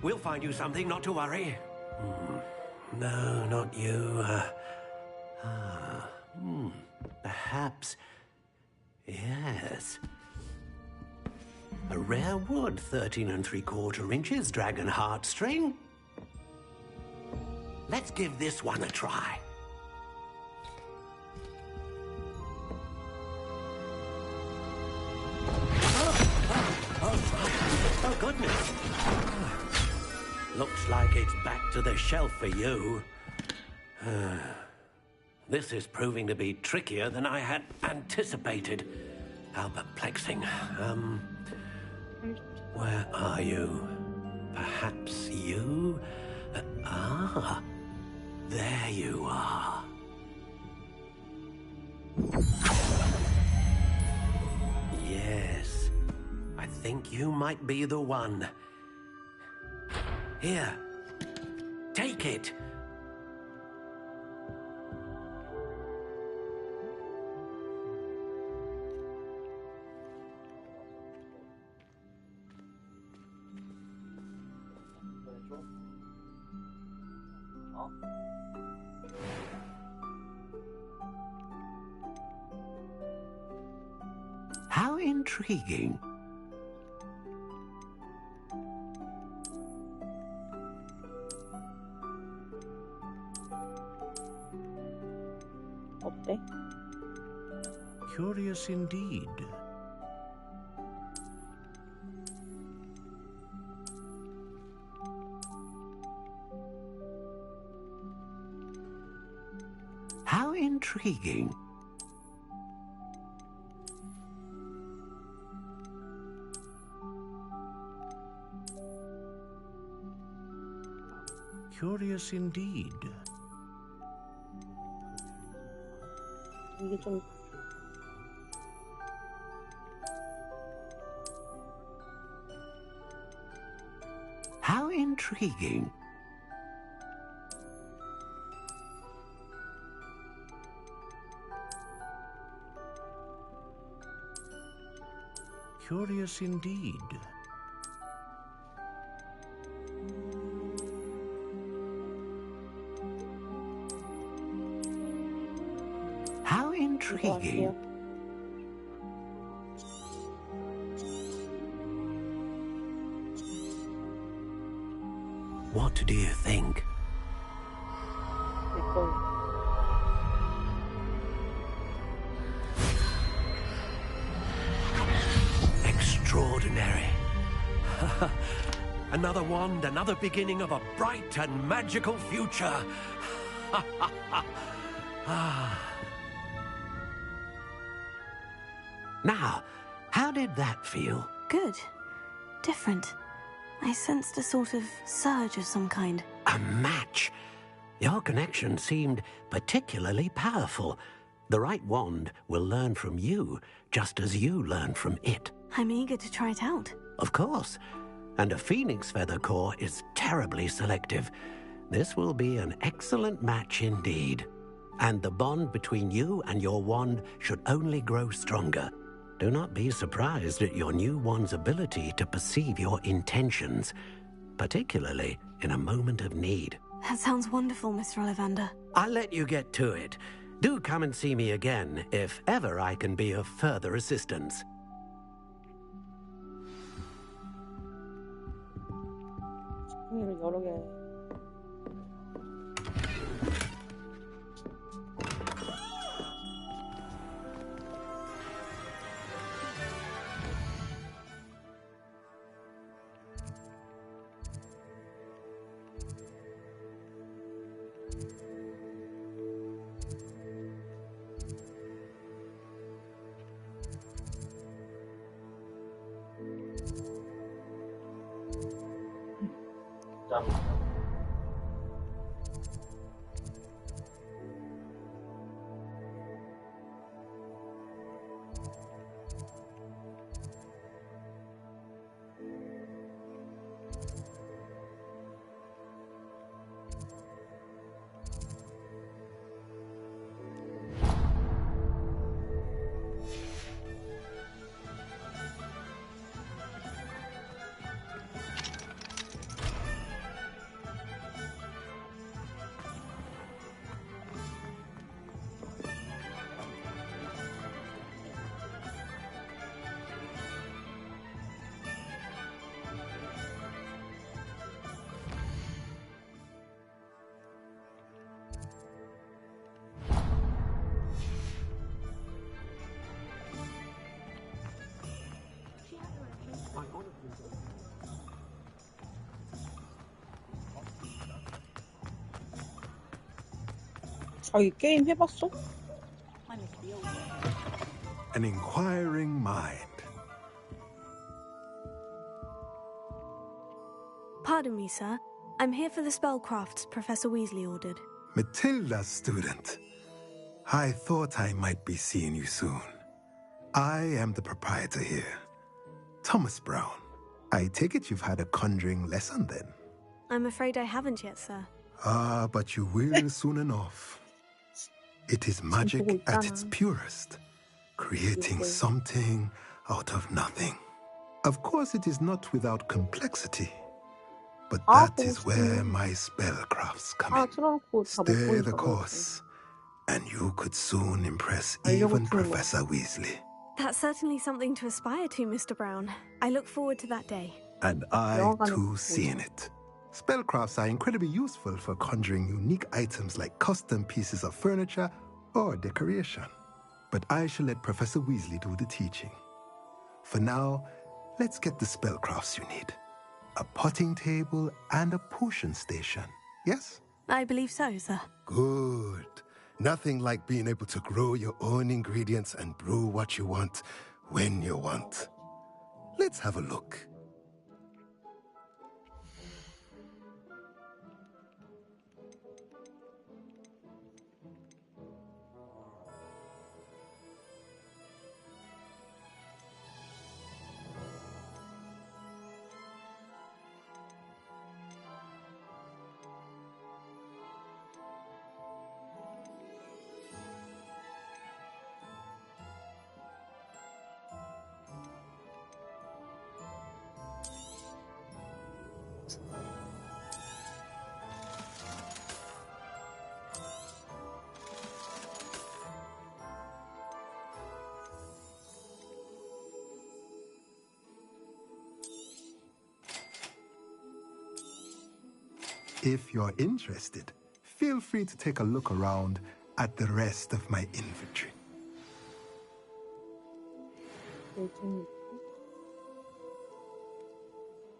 We'll find you something, not to worry. No, not you. Perhaps. Yes. A rare wood, 13 3/4 inches, dragon heartstring. Let's give this one a try. Oh, goodness. Looks like it's back to the shelf for you. This is proving to be trickier than I had anticipated. How perplexing. Where are you? Perhaps you? There you are. Yes, I think you might be the one. Here, take it. How intriguing. 어때? Curious indeed. How intriguing. Curious indeed. 이게 좀 How intriguing. Curious indeed. How intriguing. What do you think? Extraordinary. Another wand, another beginning of a bright and magical future. Now, how did that feel? Good. Different. I sensed a sort of surge of some kind. A match. Your connection seemed particularly powerful. The right wand will learn from you, just as you learn from it. I'm eager to try it out. Of course. And a phoenix feather core is terribly selective. This will be an excellent match indeed. And the bond between you and your wand should only grow stronger. Do not be surprised at your new wand's ability to perceive your intentions, particularly in a moment of need. That sounds wonderful, Mr. Ollivander. I'll let you get to it. Do come and see me again if ever I can be of further assistance. 여러 개. 자기 게임 해봤어? An inquiring mind. Pardon me, sir. I'm here for the spellcrafts Professor Weasley ordered. Matilda's student. I thought I might be seeing you soon. I am the proprietor here, Thomas Brown. I take it you've had a conjuring lesson then? I'm afraid I haven't yet, sir. Ah, but you will soon enough. It is magic at its purest, creating something out of nothing. Of course, it is not without complexity. But that is where my spellcrafts come in. 틀어놓고 다 못 Stay the 보니까 course, and you could soon impress even Professor Weasley. That's certainly something to aspire to, Mr. Brown. I look forward to that day. And I, too, seeing it. Spellcrafts are incredibly useful for conjuring unique items like custom pieces of furniture or decoration. But I shall let Professor Weasley do the teaching. For now, let's get the spellcrafts you need. A potting table and a potion station, yes? I believe so, sir. Good. Nothing like being able to grow your own ingredients and brew what you want when you want. Let's have a look. If you're interested, feel free to take a look around at the rest of my inventory.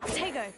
Tego!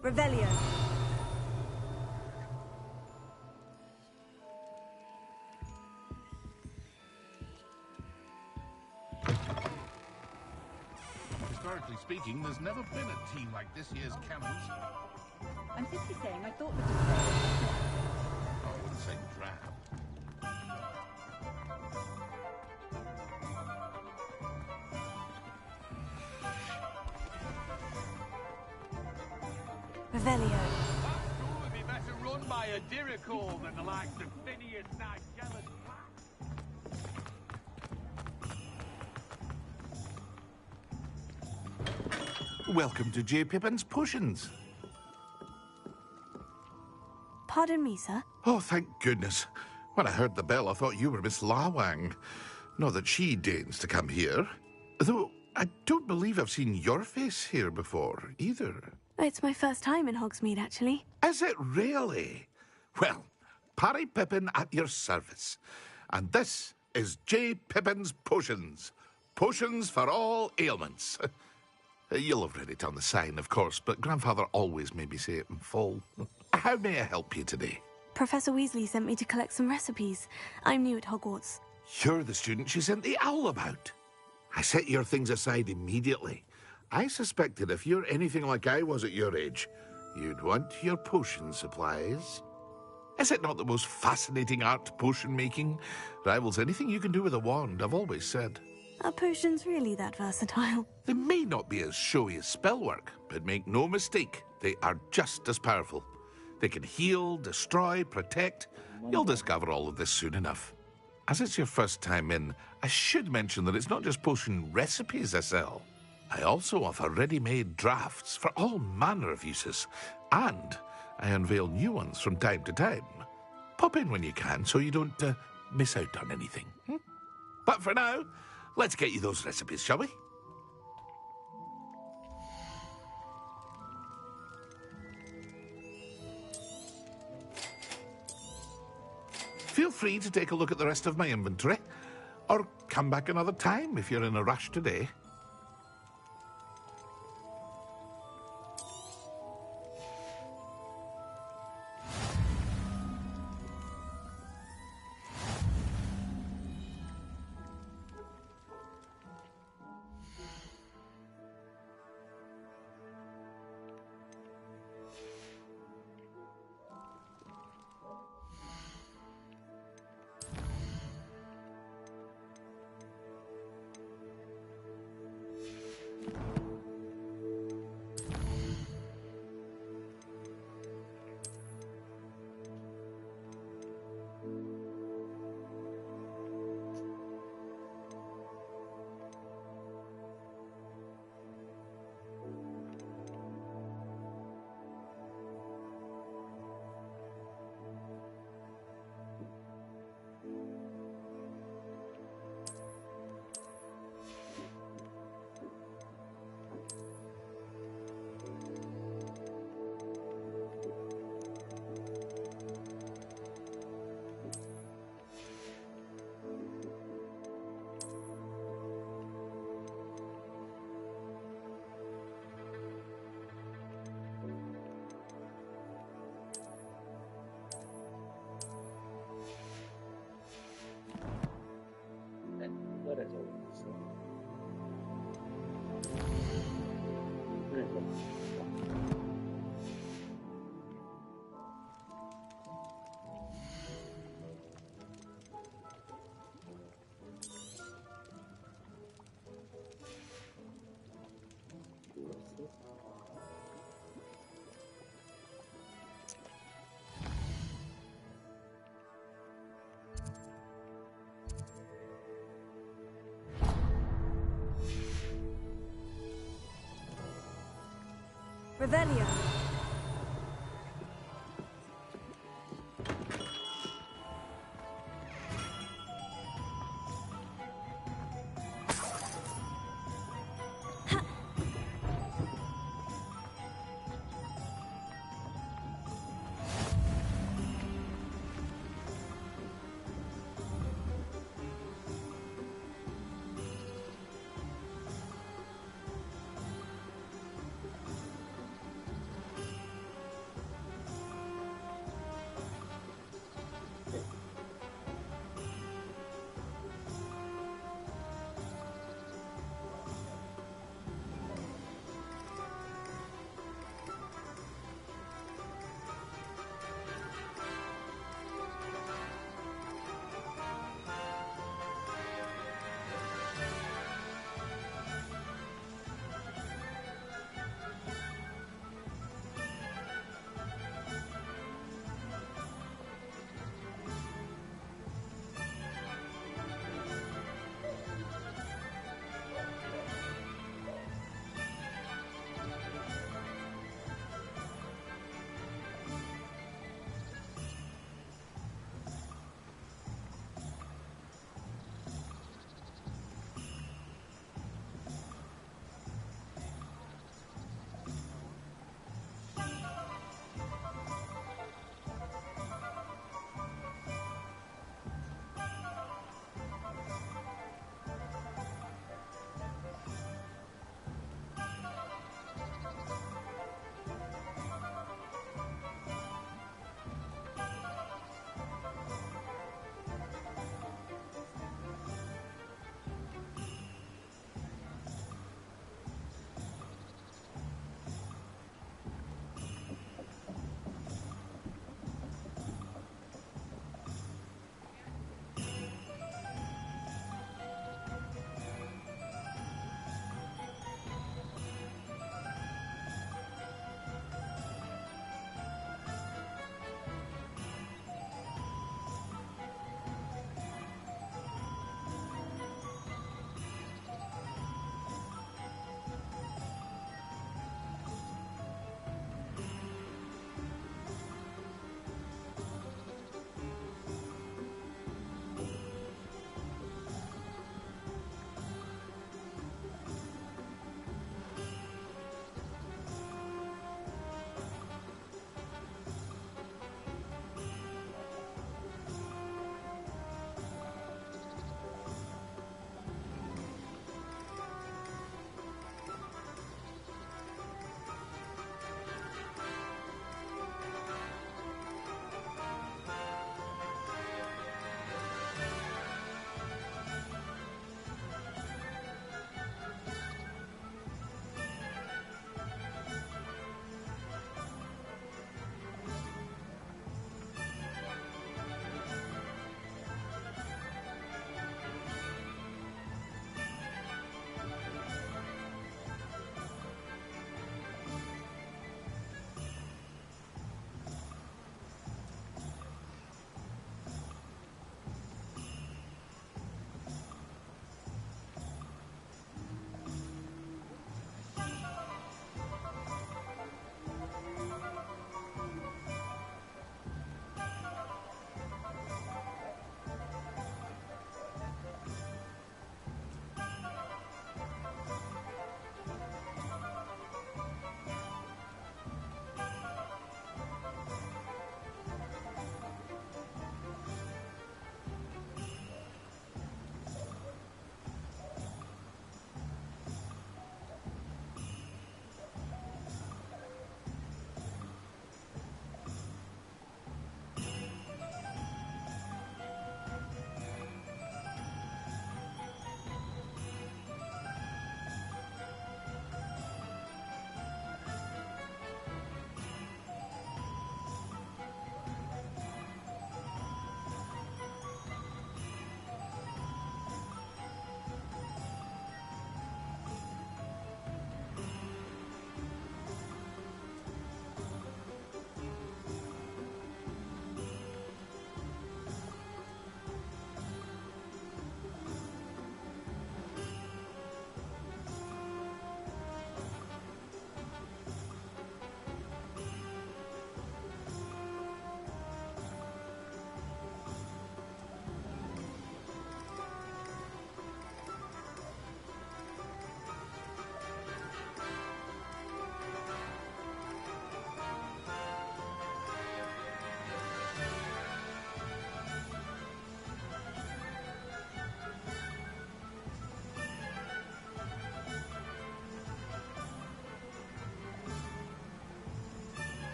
Revelio. Historically speaking, there's never been a team like this year's Camels. I'm simply saying I thought I wouldn't say drab. Revelio. School would be better run by a Dirical than the likes of Phineas Nigel and Welcome to J. Pippin's Potions. Pardon me, sir. Oh, thank goodness. When I heard the bell, I thought you were Miss Lawang. Not that she deigns to come here. Though I don't believe I've seen your face here before, either. It's my first time in Hogsmeade, actually. Is it really? Well, Parry Pippin at your service. And this is J. Pippin's Potions. Potions for all ailments. You'll have read it on the sign, of course, but Grandfather always made me say it in full. How may I help you today? Professor Weasley sent me to collect some recipes. I'm new at Hogwarts. You're the student she sent the owl about. I set your things aside immediately. I suspected if you're anything like I was at your age, you'd want your potion supplies. Is it not the most fascinating art, potion making? Rivals anything you can do with a wand, I've always said. Are potions really that versatile? They may not be as showy as spellwork, but make no mistake, they are just as powerful. They can heal, destroy, protect. You'll discover all of this soon enough. As it's your first time in, I should mention that it's not just potion recipes I sell. I also offer ready-made drafts for all manner of uses, and I unveil new ones from time to time. Pop in when you can so you don't miss out on anything. But for now, let's get you those recipes, shall we? Feel free to take a look at the rest of my inventory, or come back another time if you're in a rush today. Revelio.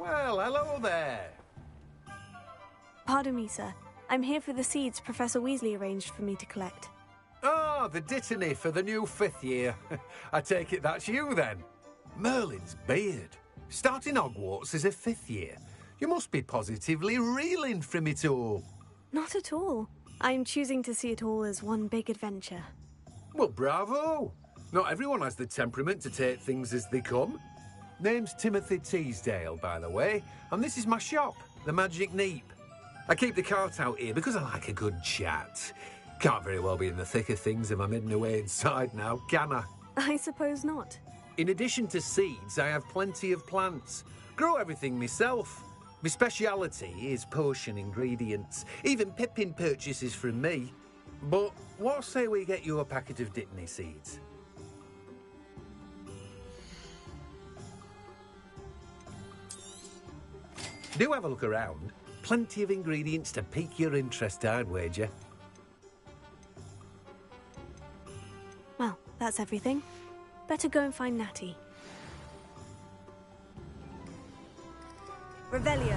Well, hello there. Pardon me, sir. I'm here for the seeds Professor Weasley arranged for me to collect. Oh, the dittany for the new 5th year. I take it that's you, then. Merlin's beard. Starting Hogwarts as a 5th year. You must be positively reeling from it all. Not at all. I'm choosing to see it all as one big adventure. Well, bravo. Not everyone has the temperament to take things as they come. Name's Timothy Teasdale, by the way, and this is my shop, the Magic Neep. I keep the cart out here because I like a good chat. Can't very well be in the thick of things if I'm hidden away inside now, can I? I suppose not. In addition to seeds, I have plenty of plants. Grow everything myself. My speciality is potion ingredients. Even Pippin purchases from me. But what say we get you a packet of dittany seeds? Do have a look around. Plenty of ingredients to pique your interest, I'd wager. Well, that's everything. Better go and find Natty. Revelio.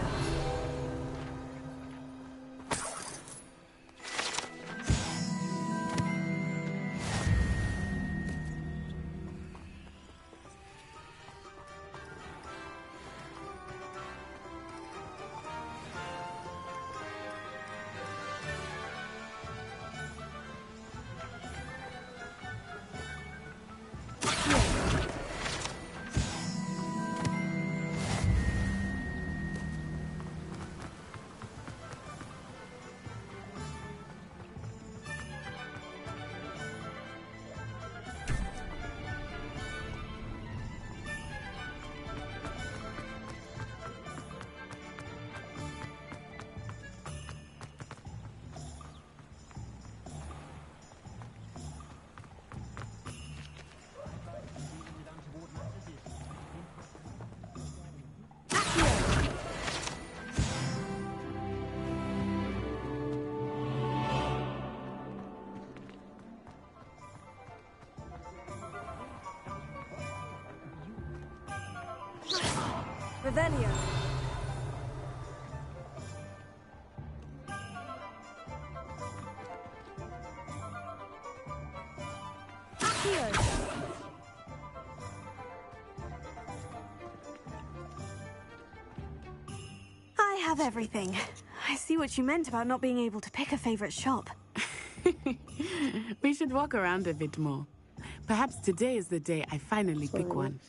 Revelio. Accio. I have everything. I see what you meant about not being able to pick a favorite shop. We should walk around a bit more. Perhaps today is the day I finally pick one.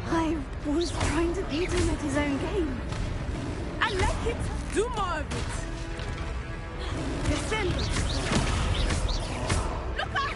I was trying to beat him at his own game. I like it. Do more of it. Descend. Look out!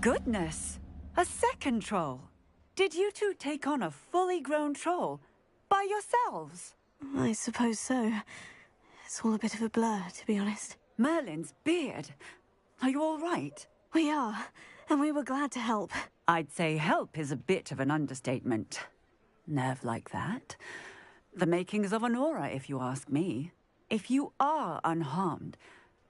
Goodness! A second troll! Did you two take on a fully grown troll by yourselves? I suppose so. It's all a bit of a blur, to be honest. Merlin's beard. Are you all right? We are, and we were glad to help. I'd say help is a bit of an understatement. Nerve like that. The makings of an aura, if you ask me. If you are unharmed,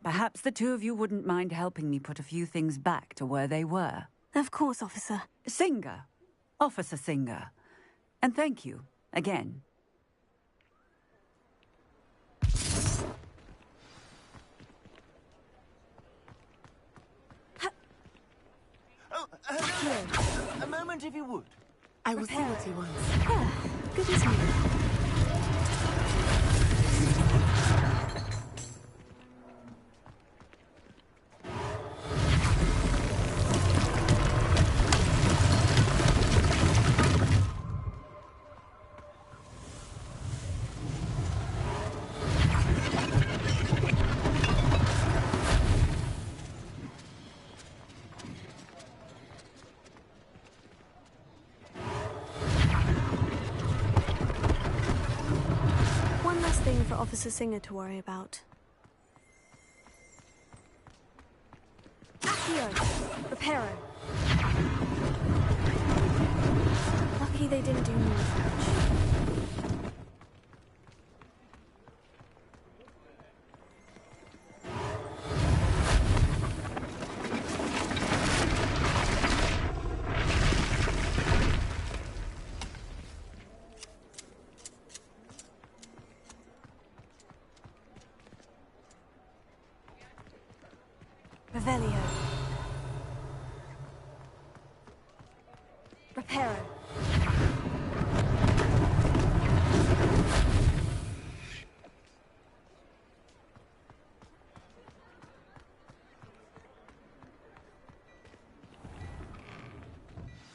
perhaps the two of you wouldn't mind helping me put a few things back to where they were. Of course, officer. Singer. Officer Singer. And thank you, again. Hello. A moment, if you would. I will see what he wants. Ah, good to see you. For Officer Singer to worry about. Accio! Reparo! Lucky they didn't do more damage. Revelio. Reparo.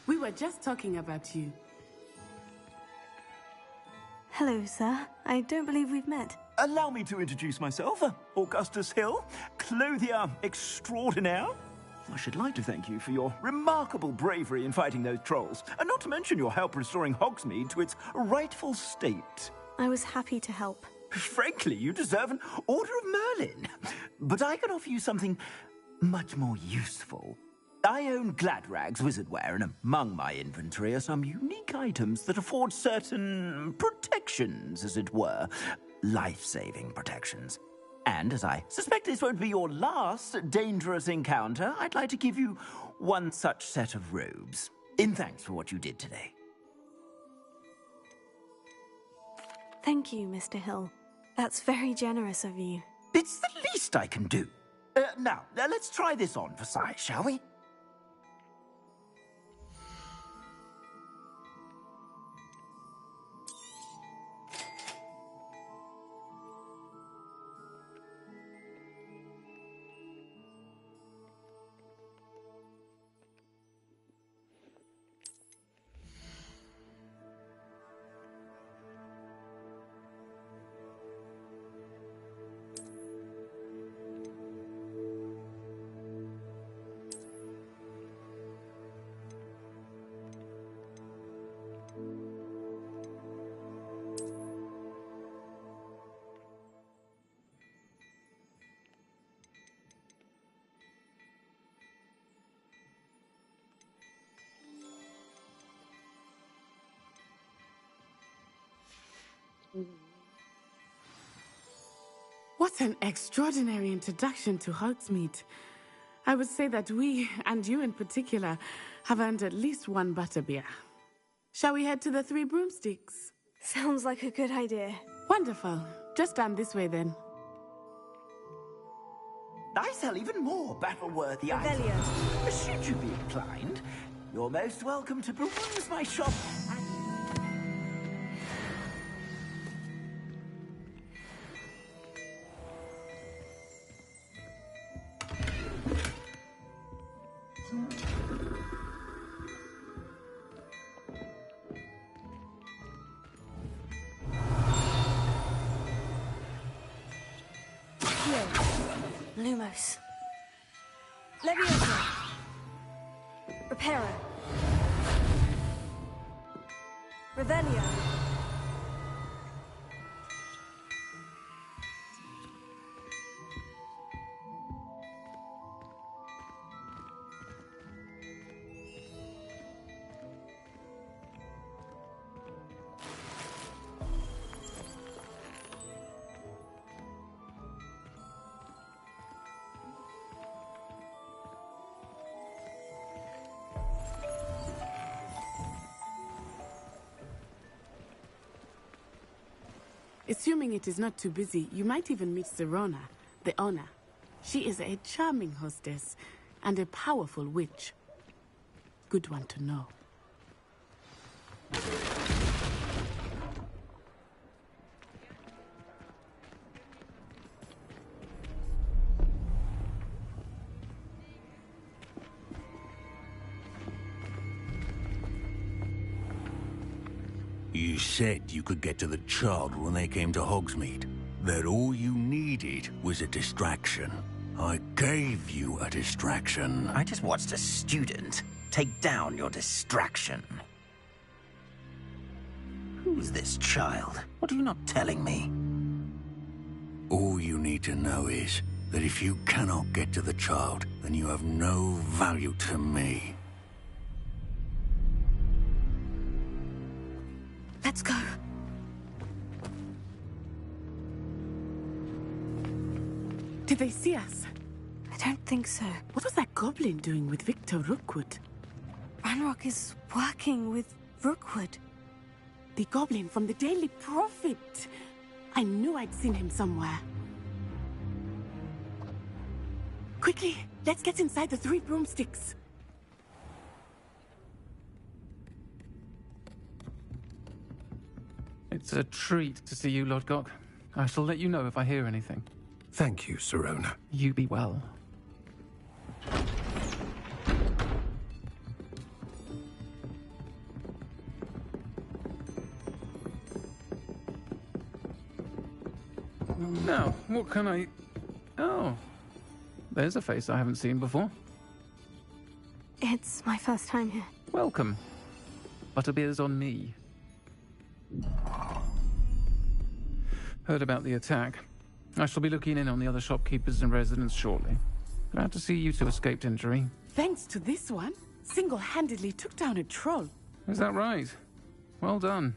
We were just talking about you. Hello, sir. I don't believe we've met. Allow me to introduce myself, Augustus Hill, clothier extraordinaire. I should like to thank you for your remarkable bravery in fighting those trolls, and not to mention your help restoring Hogsmeade to its rightful state. I was happy to help. Frankly, you deserve an Order of Merlin. But I can offer you something much more useful. I own Gladrag's wizardware, and among my inventory are some unique items that afford certain protections, as it were. Life-saving protections. And as I suspect this won't be your last dangerous encounter, I'd like to give you one such set of robes, in thanks for what you did today. Thank you, Mr. Hill. That's very generous of you. It's the least I can do. Now, let's try this on for size, shall we? What an extraordinary introduction to Hogsmeade. I would say that we, and you in particular, have earned at least one butterbeer. Shall we head to the Three Broomsticks? Sounds like a good idea. Wonderful. Just down this way then. I sell even more battle-worthy items. Should you be inclined, you're most welcome to peruse my shop. Lumos. Leviosa. Reparo. Revelio. Assuming it is not too busy, you might even meet Sirona, the owner. She is a charming hostess and a powerful witch. Good one to know. You said you could get to the child when they came to Hogsmeade. That all you needed was a distraction. I gave you a distraction. I just watched a student take down your distraction. Who's this child? What are you not telling me? All you need to know is that if you cannot get to the child, then you have no value to me. Let's go. Did they see us? I don't think so. What was that goblin doing with Victor Rookwood? Ranrock is working with Rookwood. The goblin from the Daily Prophet. I knew I'd seen him somewhere. Quickly, let's get inside the Three Broomsticks. It's a treat to see you, Lodgok. I shall let you know if I hear anything. Thank you, Sirona. You be well. Now, what can I... Oh, there's a face I haven't seen before. It's my first time here. Welcome. Butterbeer's on me. Heard about the attack. I shall be looking in on the other shopkeepers and residents shortly. Glad to see you two escaped injury. Thanks to this one, single-handedly took down a troll. Is that right? Well done.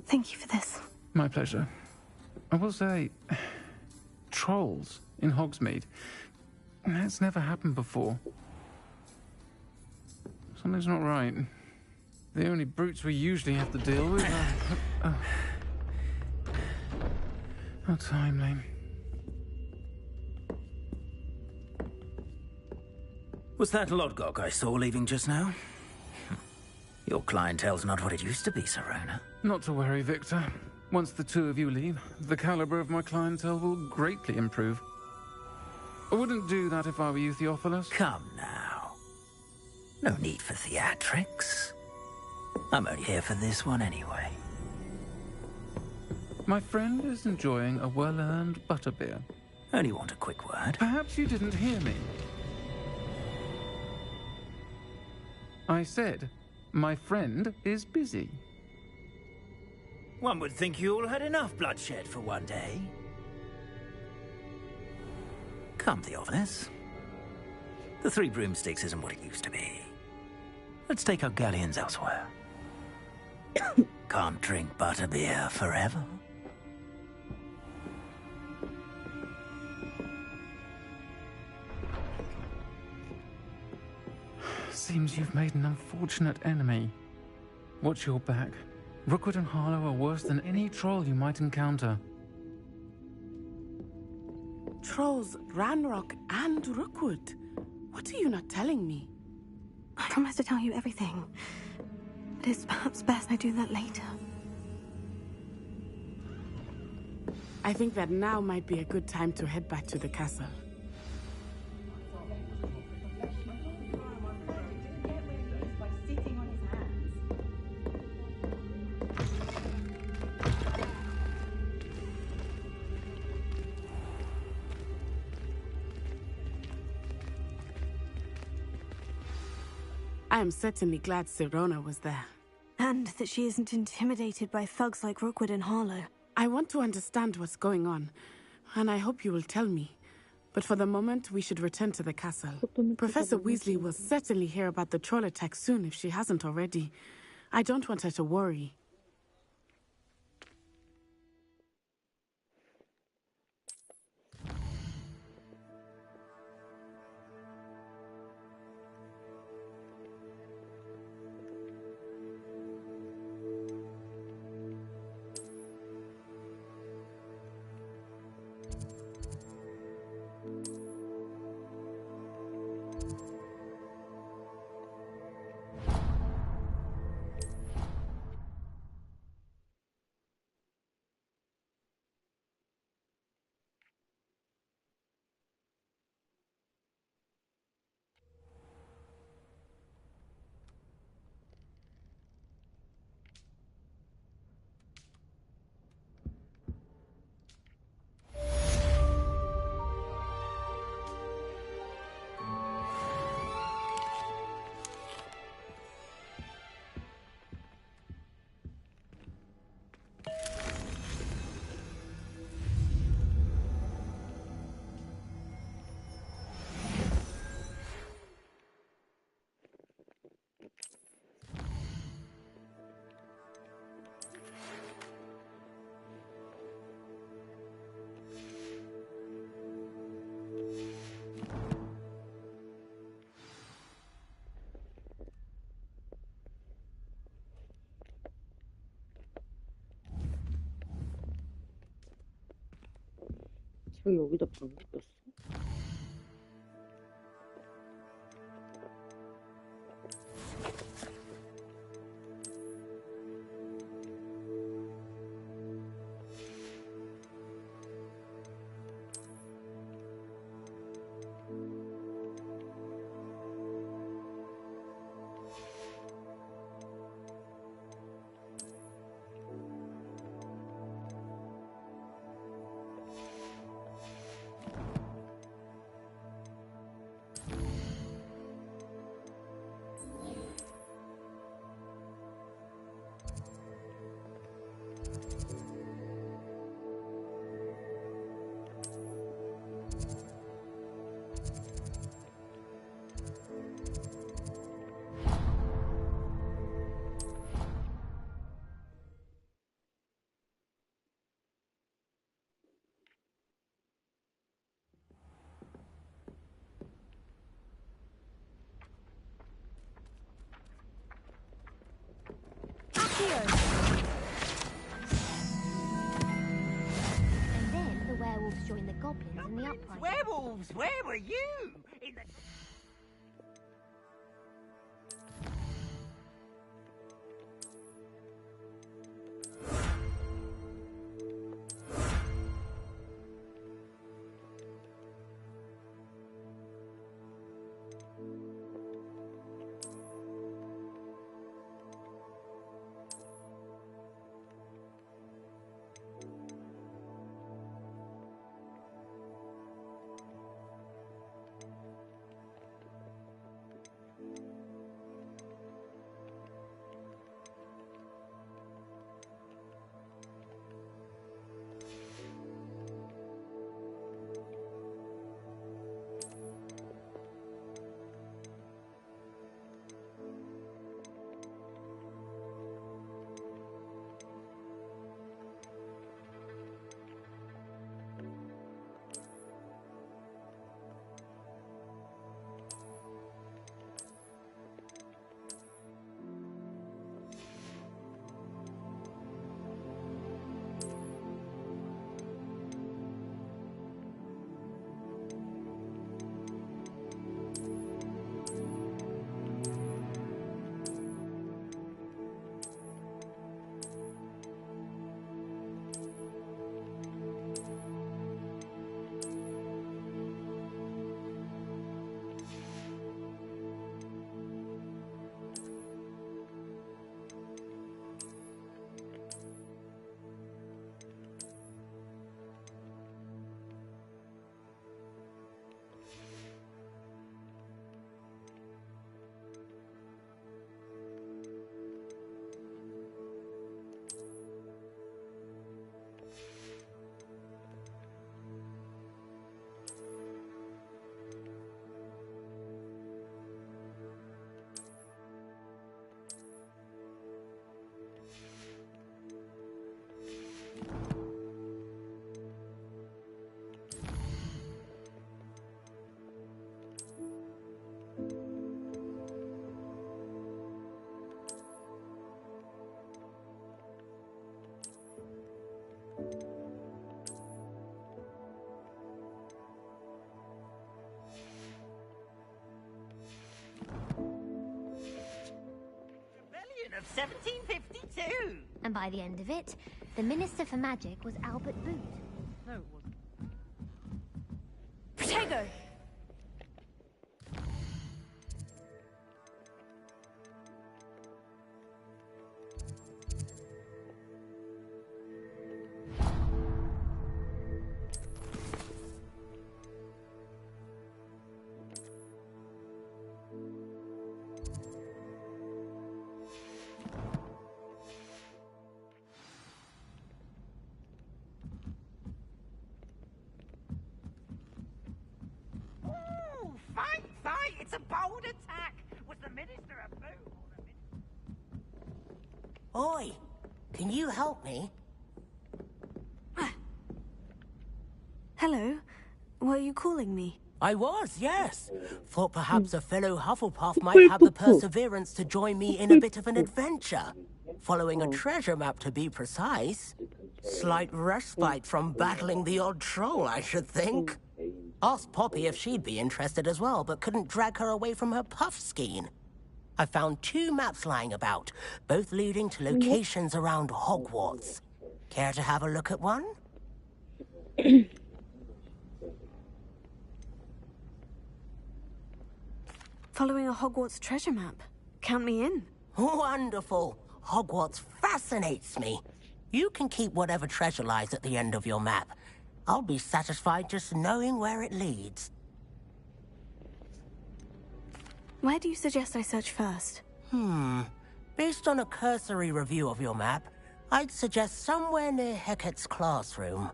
Thank you for this. My pleasure. I will say, trolls in Hogsmeade. That's never happened before. Something's not right. The only brutes we usually have to deal with are... How timely. Was that Lodgok I saw leaving just now? Your clientele's not what it used to be, Sirona. Not to worry, Victor. Once the two of you leave, the caliber of my clientele will greatly improve. I wouldn't do that if I were you, Theophilus. Come now. No need for theatrics. I'm only here for this one anyway. My friend is enjoying a well-earned butterbeer. Only want a quick word. Perhaps you didn't hear me. I said, my friend is busy. One would think you all had enough bloodshed for one day. Come, Theophilus. The Three Broomsticks isn't what it used to be. Let's take our galleons elsewhere. can't drink butterbeer forever. Seems you've made an unfortunate enemy. Watch your back. Rookwood and Harlow are worse than any troll you might encounter. Trolls, Ranrock, and Rookwood. What are you not telling me? I promised to tell you everything. But it's perhaps best I do that later. I think that now might be a good time to head back to the castle. I am certainly glad Sirona was there. And that she isn't intimidated by thugs like Rookwood and Harlow. I want to understand what's going on, and I hope you will tell me. But for the moment, we should return to the castle. Professor Weasley will certainly hear about the troll attack soon if she hasn't already. I don't want her to worry. 저 여기다 방귀 꼈어? And then the werewolves joined the goblins in the uprising. Werewolves, where were you? In the... of 1752. And by the end of it, the Minister for Magic was Albert Boot. No, it wasn't. Protego! Fight, fight! It's a bold attack! Was the Minister a boo? Oi, can you help me? Hello. Were you calling me? I was, yes. Thought perhaps a fellow Hufflepuff might have the perseverance to join me in a bit of an adventure. Following a treasure map, to be precise. Slight respite from battling the odd troll, I should think. Asked Poppy if she'd be interested as well, but couldn't drag her away from her puff skein. I found 2 maps lying about, both leading to locations around Hogwarts. Care to have a look at one? Following a Hogwarts treasure map. Count me in. Wonderful. Hogwarts fascinates me. You can keep whatever treasure lies at the end of your map. I'll be satisfied just knowing where it leads. Where do you suggest I search first? Based on a cursory review of your map, I'd suggest somewhere near Hecat's classroom.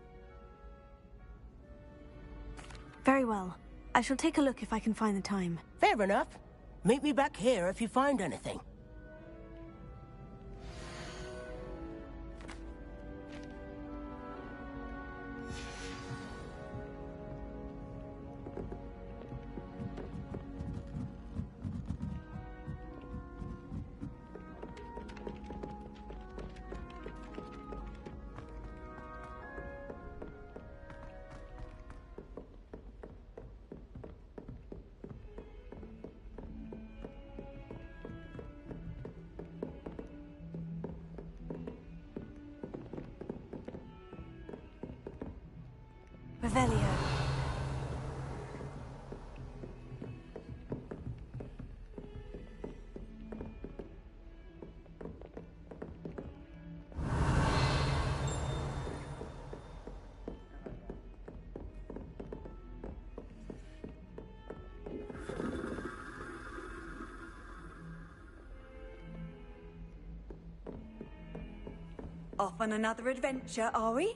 Very well. I shall take a look if I can find the time. Fair enough. Meet me back here if you find anything. Revelio. Off on another adventure, are we?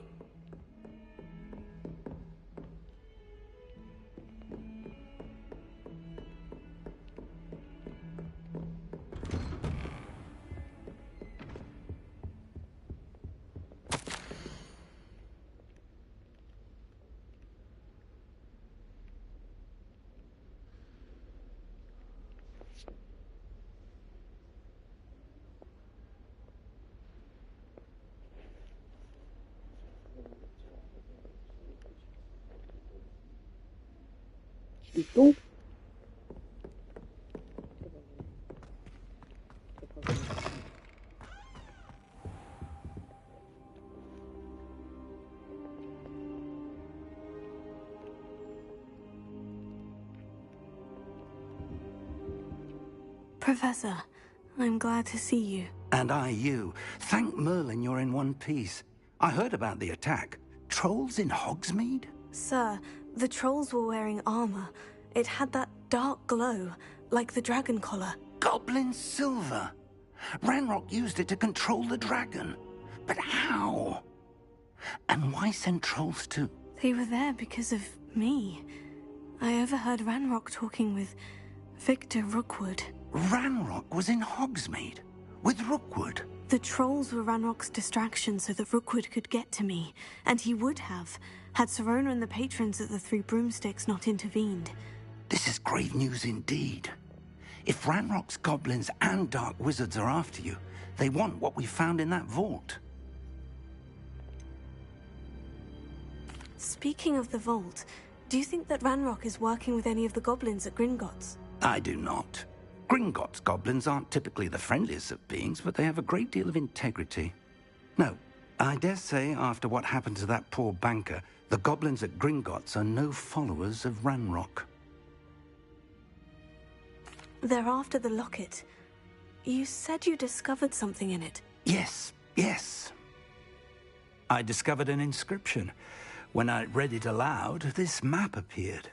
또? Professor, I'm glad to see you. And I you. Thank Merlin you're in one piece. I heard about the attack. Trolls in Hogsmeade? Sir, the trolls were wearing armor. It had that dark glow, like the dragon collar. Goblin silver. Ranrock used it to control the dragon. But how? And why send trolls too? They were there because of me. I overheard Ranrock talking with Victor Rookwood. Ranrock was in Hogsmeade with Rookwood. The trolls were Ranrock's distraction so that Rookwood could get to me, and he would have, had Sirona and the patrons at the Three Broomsticks not intervened. This is grave news indeed. If Ranrock's goblins and dark wizards are after you, they want what we found in that vault. Speaking of the vault, do you think that Ranrock is working with any of the goblins at Gringotts? I do not. Gringotts goblins aren't typically the friendliest of beings, but they have a great deal of integrity. No, I dare say after what happened to that poor banker, the goblins at Gringotts are no followers of Ranrock. They're after the locket. You said you discovered something in it. Yes, yes. I discovered an inscription. When I read it aloud, this map appeared.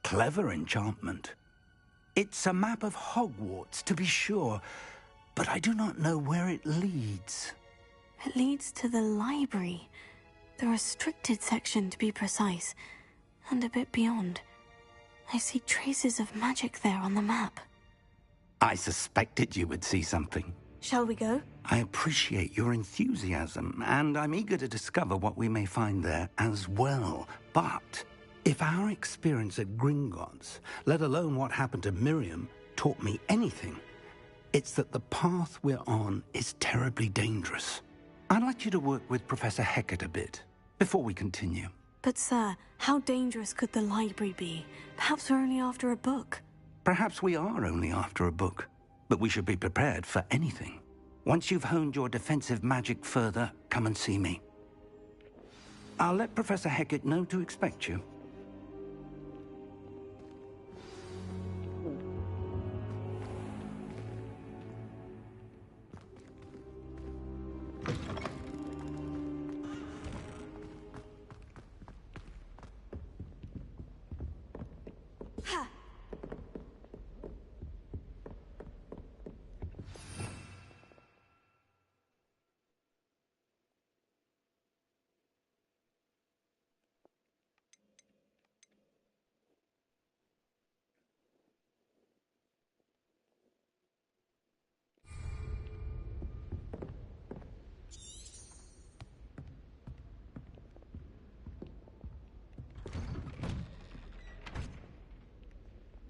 Clever enchantment. It's a map of Hogwarts, to be sure, but I do not know where it leads. It leads to the library. The restricted section, to be precise. And a bit beyond. I see traces of magic there on the map. I suspected you would see something. Shall we go? I appreciate your enthusiasm, and I'm eager to discover what we may find there as well. But if our experience at Gringotts, let alone what happened to Miriam, taught me anything, it's that the path we're on is terribly dangerous. I'd like you to work with Professor Hecat a bit before we continue. But sir, how dangerous could the library be? Perhaps we're only after a book. Perhaps we are only after a book, but we should be prepared for anything. Once you've honed your defensive magic further, come and see me. I'll let Professor Hecat know to expect you.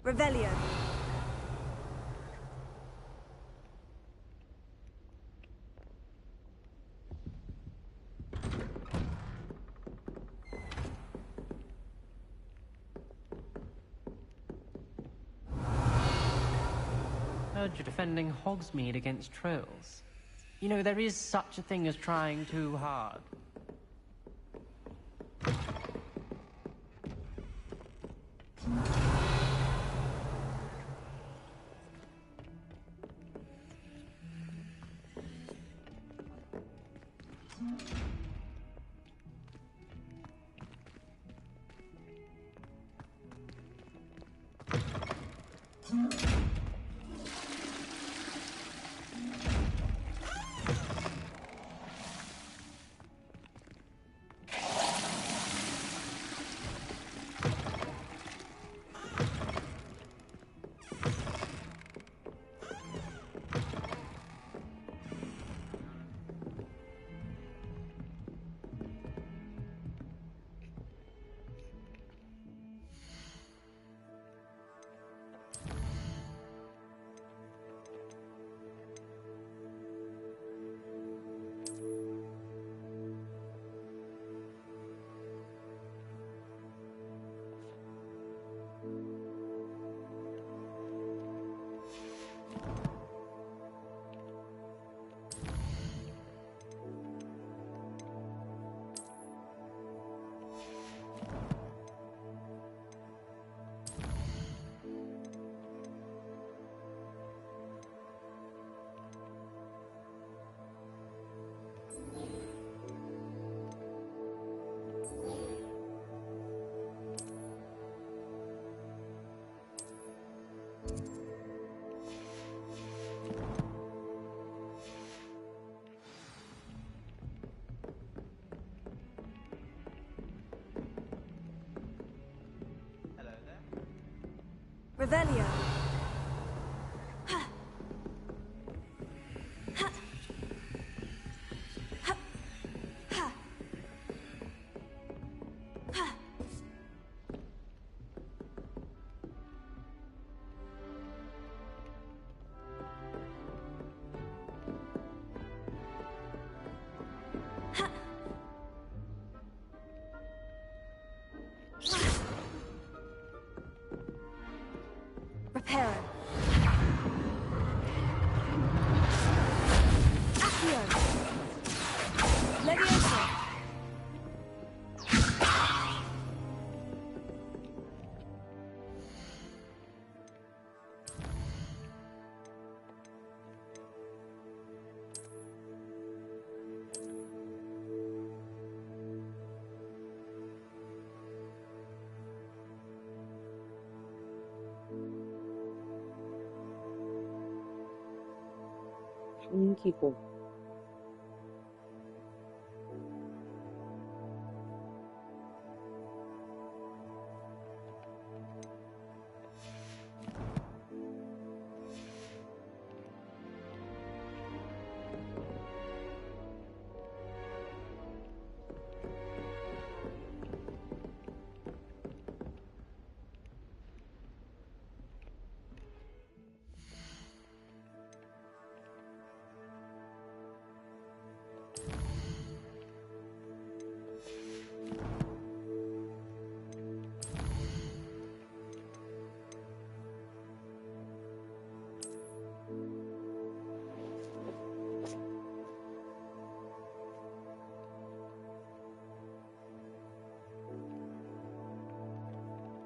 Revelio. Heard you're defending Hogsmeade against trolls. You know, there is such a thing as trying too hard. Revelio. 옮기고.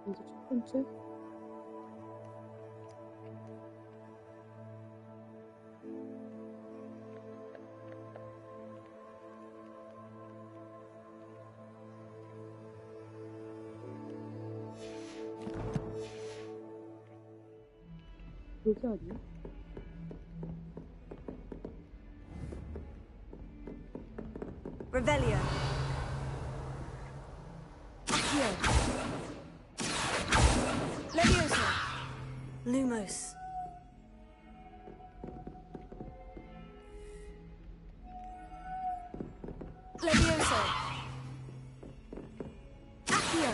이제 첫 번째. 여기 아니야? Revelio. Accio. Leviosa. Lumos. Leviosa. Accio.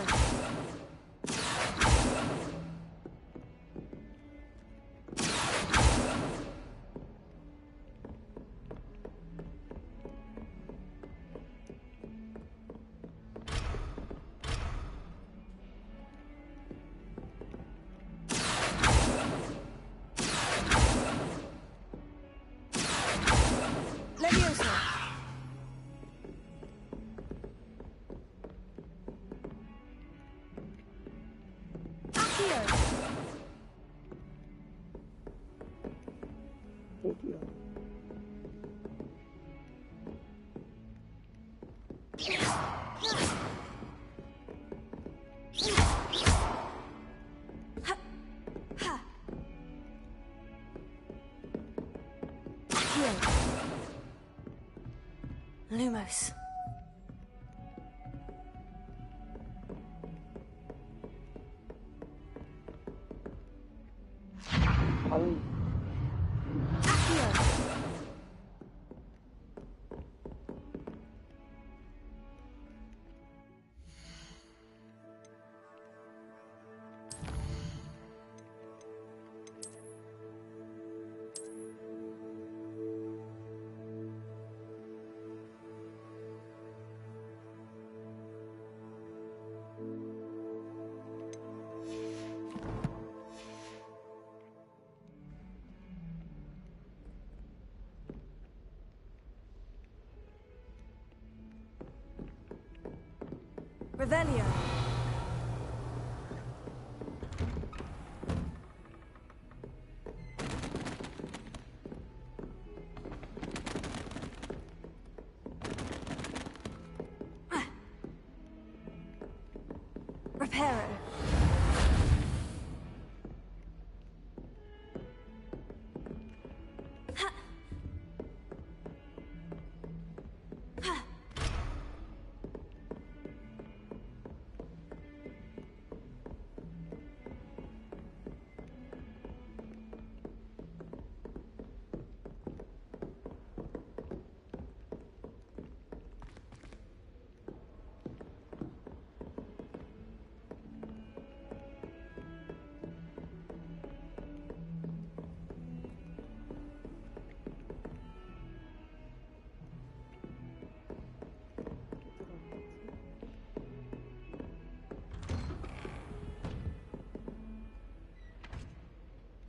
Leviosa. Accio. 어디야? Lumos. Revelio. Reparo.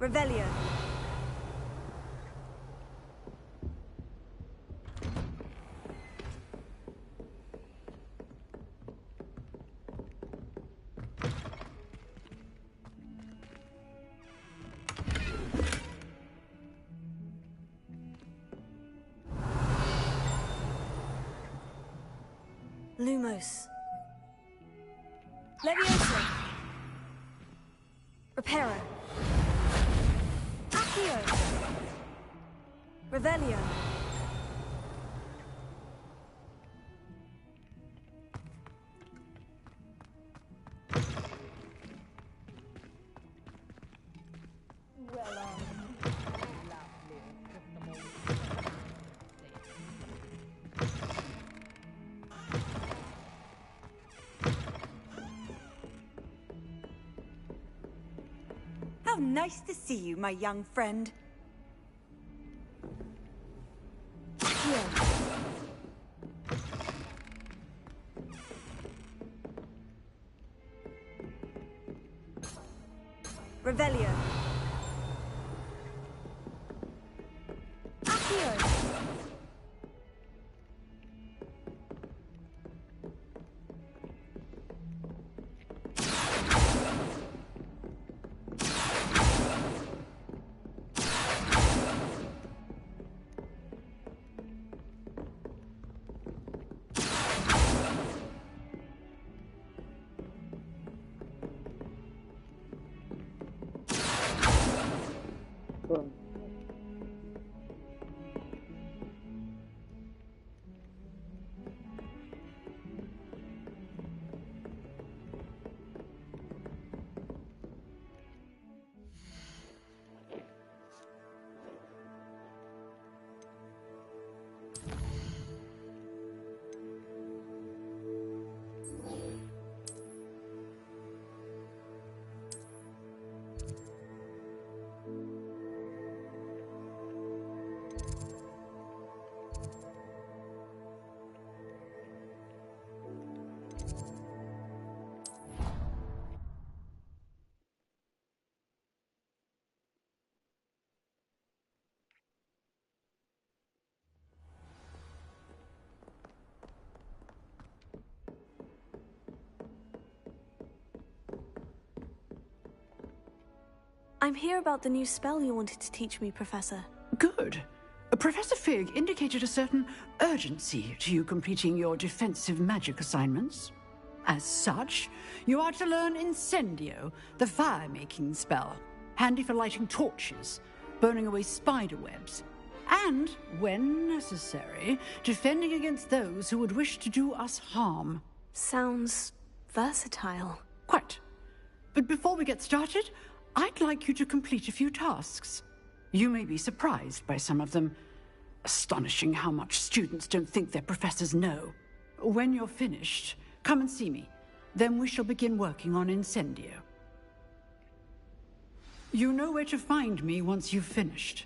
Revelio. Lumos. Leviosa. Reparo. Accio. Revelio. How nice to see you, my young friend. Revelio. Accio. I'm here about the new spell you wanted to teach me, Professor. Good. Professor Fig indicated a certain urgency to you completing your defensive magic assignments. As such, you are to learn Incendio, the fire-making spell, handy for lighting torches, burning away spider webs, and, when necessary, defending against those who would wish to do us harm. Sounds versatile. Quite. But before we get started, I'd like you to complete a few tasks. You may be surprised by some of them. Astonishing how much students don't think their professors know. When you're finished, come and see me. Then we shall begin working on Incendio. You know where to find me once you've finished.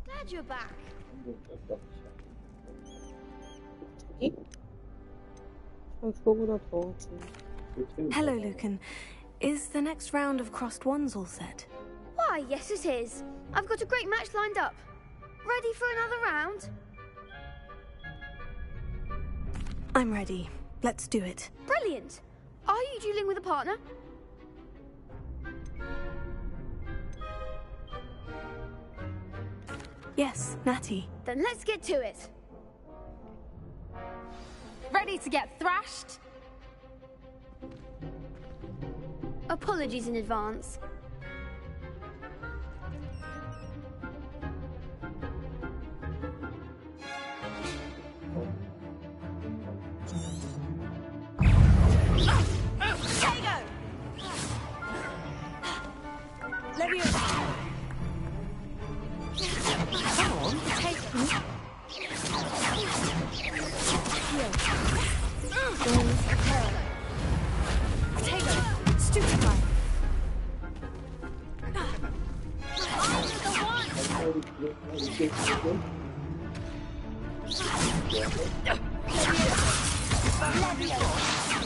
Glad you're back. Hello, Lucan. Is the next round of crossed ones all set? Why, yes it is. I've got a great match lined up. Ready for another round? I'm ready. Let's do it. Brilliant. Are you dueling with a partner? Yes, Natty. Then let's get to it. Ready to get thrashed? Apologies in advance. Let me Come on, take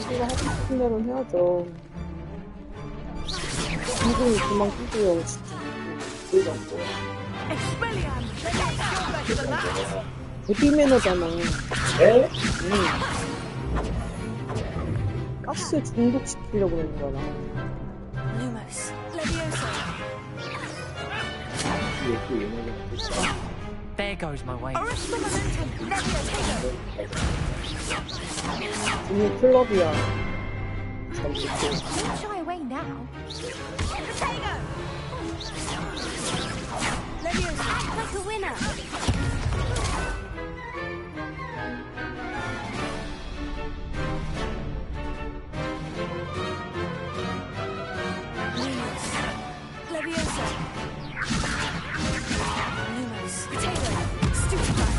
우리가 하고 싶은 대로 해야죠. 이분이 그만 끼고요, 진짜. 데뷔 매너잖아. 가스 중독시키려고 그러는 거야. Lumos. There goes my way. 이미 클럽이야. Don't shy away now. Act like a winner. Leviosa. Lumos. Potato. Stupefy.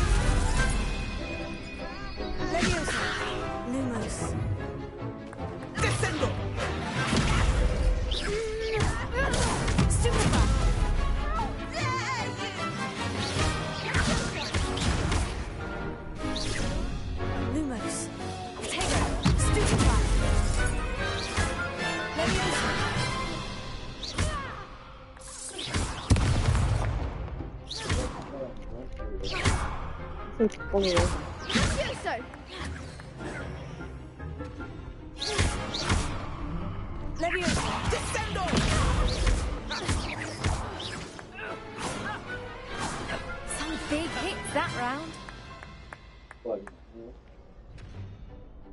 Leviosa. Lumos. Descendo! Stupefy. Lumos. Potato. Stupefy. Leviosa. 무슨 작품이야. Levioso. Leviosa. Descendo! Some big hits that round.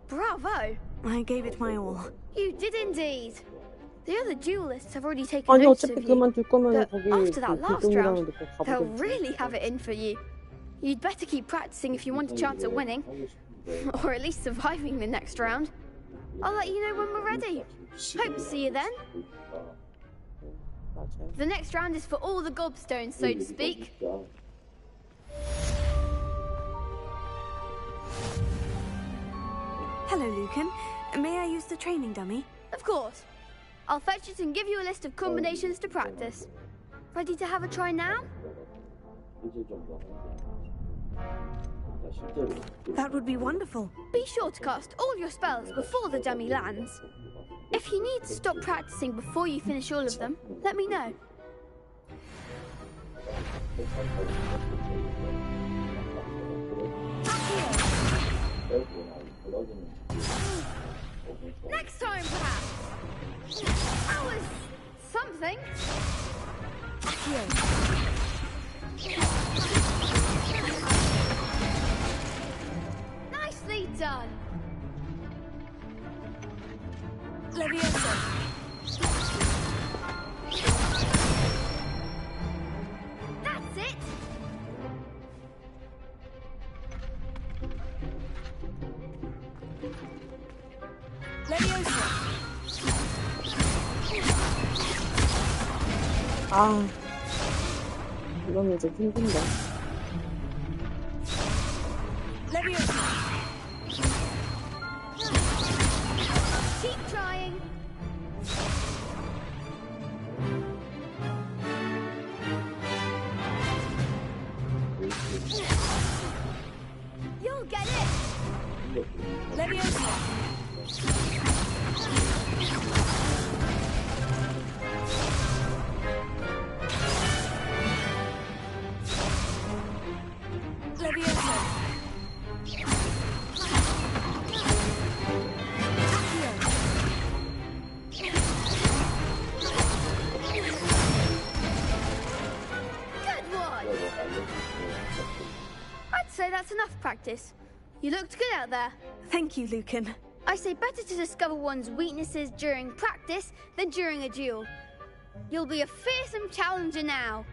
Bravo! I gave it my all. You did indeed. The other duelists have already taken 아니 notice of 어차피 you. 그만둘 거면 But 거기 after that last round, 불똥이라는데 꼭 they'll 가보든지. really have it in for you. You'd better keep practicing if you want a chance at winning, or at least surviving the next round. I'll let you know when we're ready. Hope to see you then. The next round is for all the gobstones, so to speak. Hello, Lucan. May I use the training dummy? Of course. I'll fetch it and give you a list of combinations to practice. Ready to have a try now? That would be wonderful. Be sure to cast all your spells before the dummy lands. If you need to stop practicing before you finish all of them, let me know. Next time, perhaps. That was something. Nicely done. Leviosa. That's it. Leviosa. 아, 이건 이제 힘든다. Leviosa. Keep trying. You'll get it. Leviosa. Leviosa. Good one. I'd say that's enough practice. You looked good out there. Thank you, Lucan. I say better to discover one's weaknesses during practice than during a duel. You'll be a fearsome challenger now.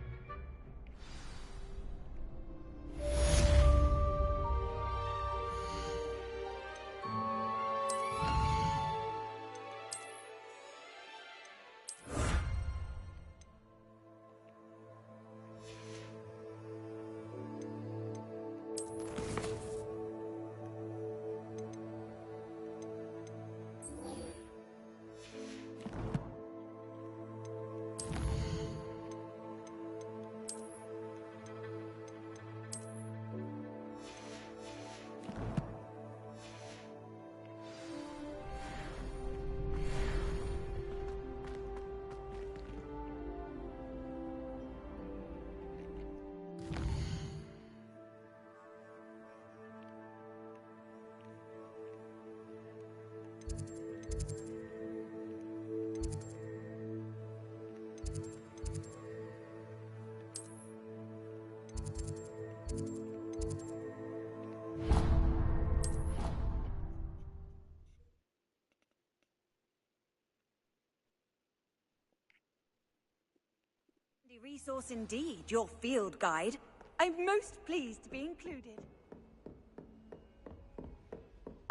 Resource indeed, your field guide. I'm most pleased to be included.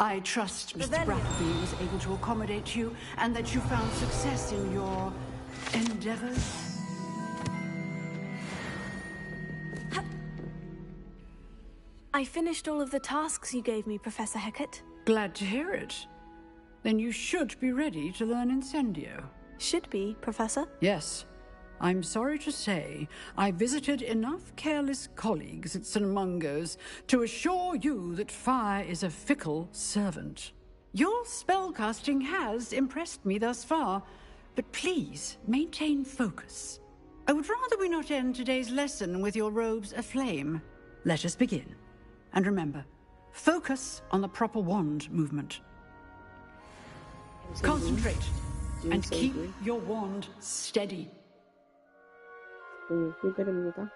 I trust Mr. Brathby was able to accommodate you and that you found success in your endeavors. I finished all of the tasks you gave me, Professor Hecat. Glad to hear it. Then you should be ready to learn Incendio. Should be, Professor? Yes. I'm sorry to say, I visited enough careless colleagues at St. Mungo's to assure you that fire is a fickle servant. Your spellcasting has impressed me thus far, but please maintain focus. I would rather we not end today's lesson with your robes aflame. Let us begin. And remember, focus on the proper wand movement. Concentrate, and keep your wand steady. 이별입니다.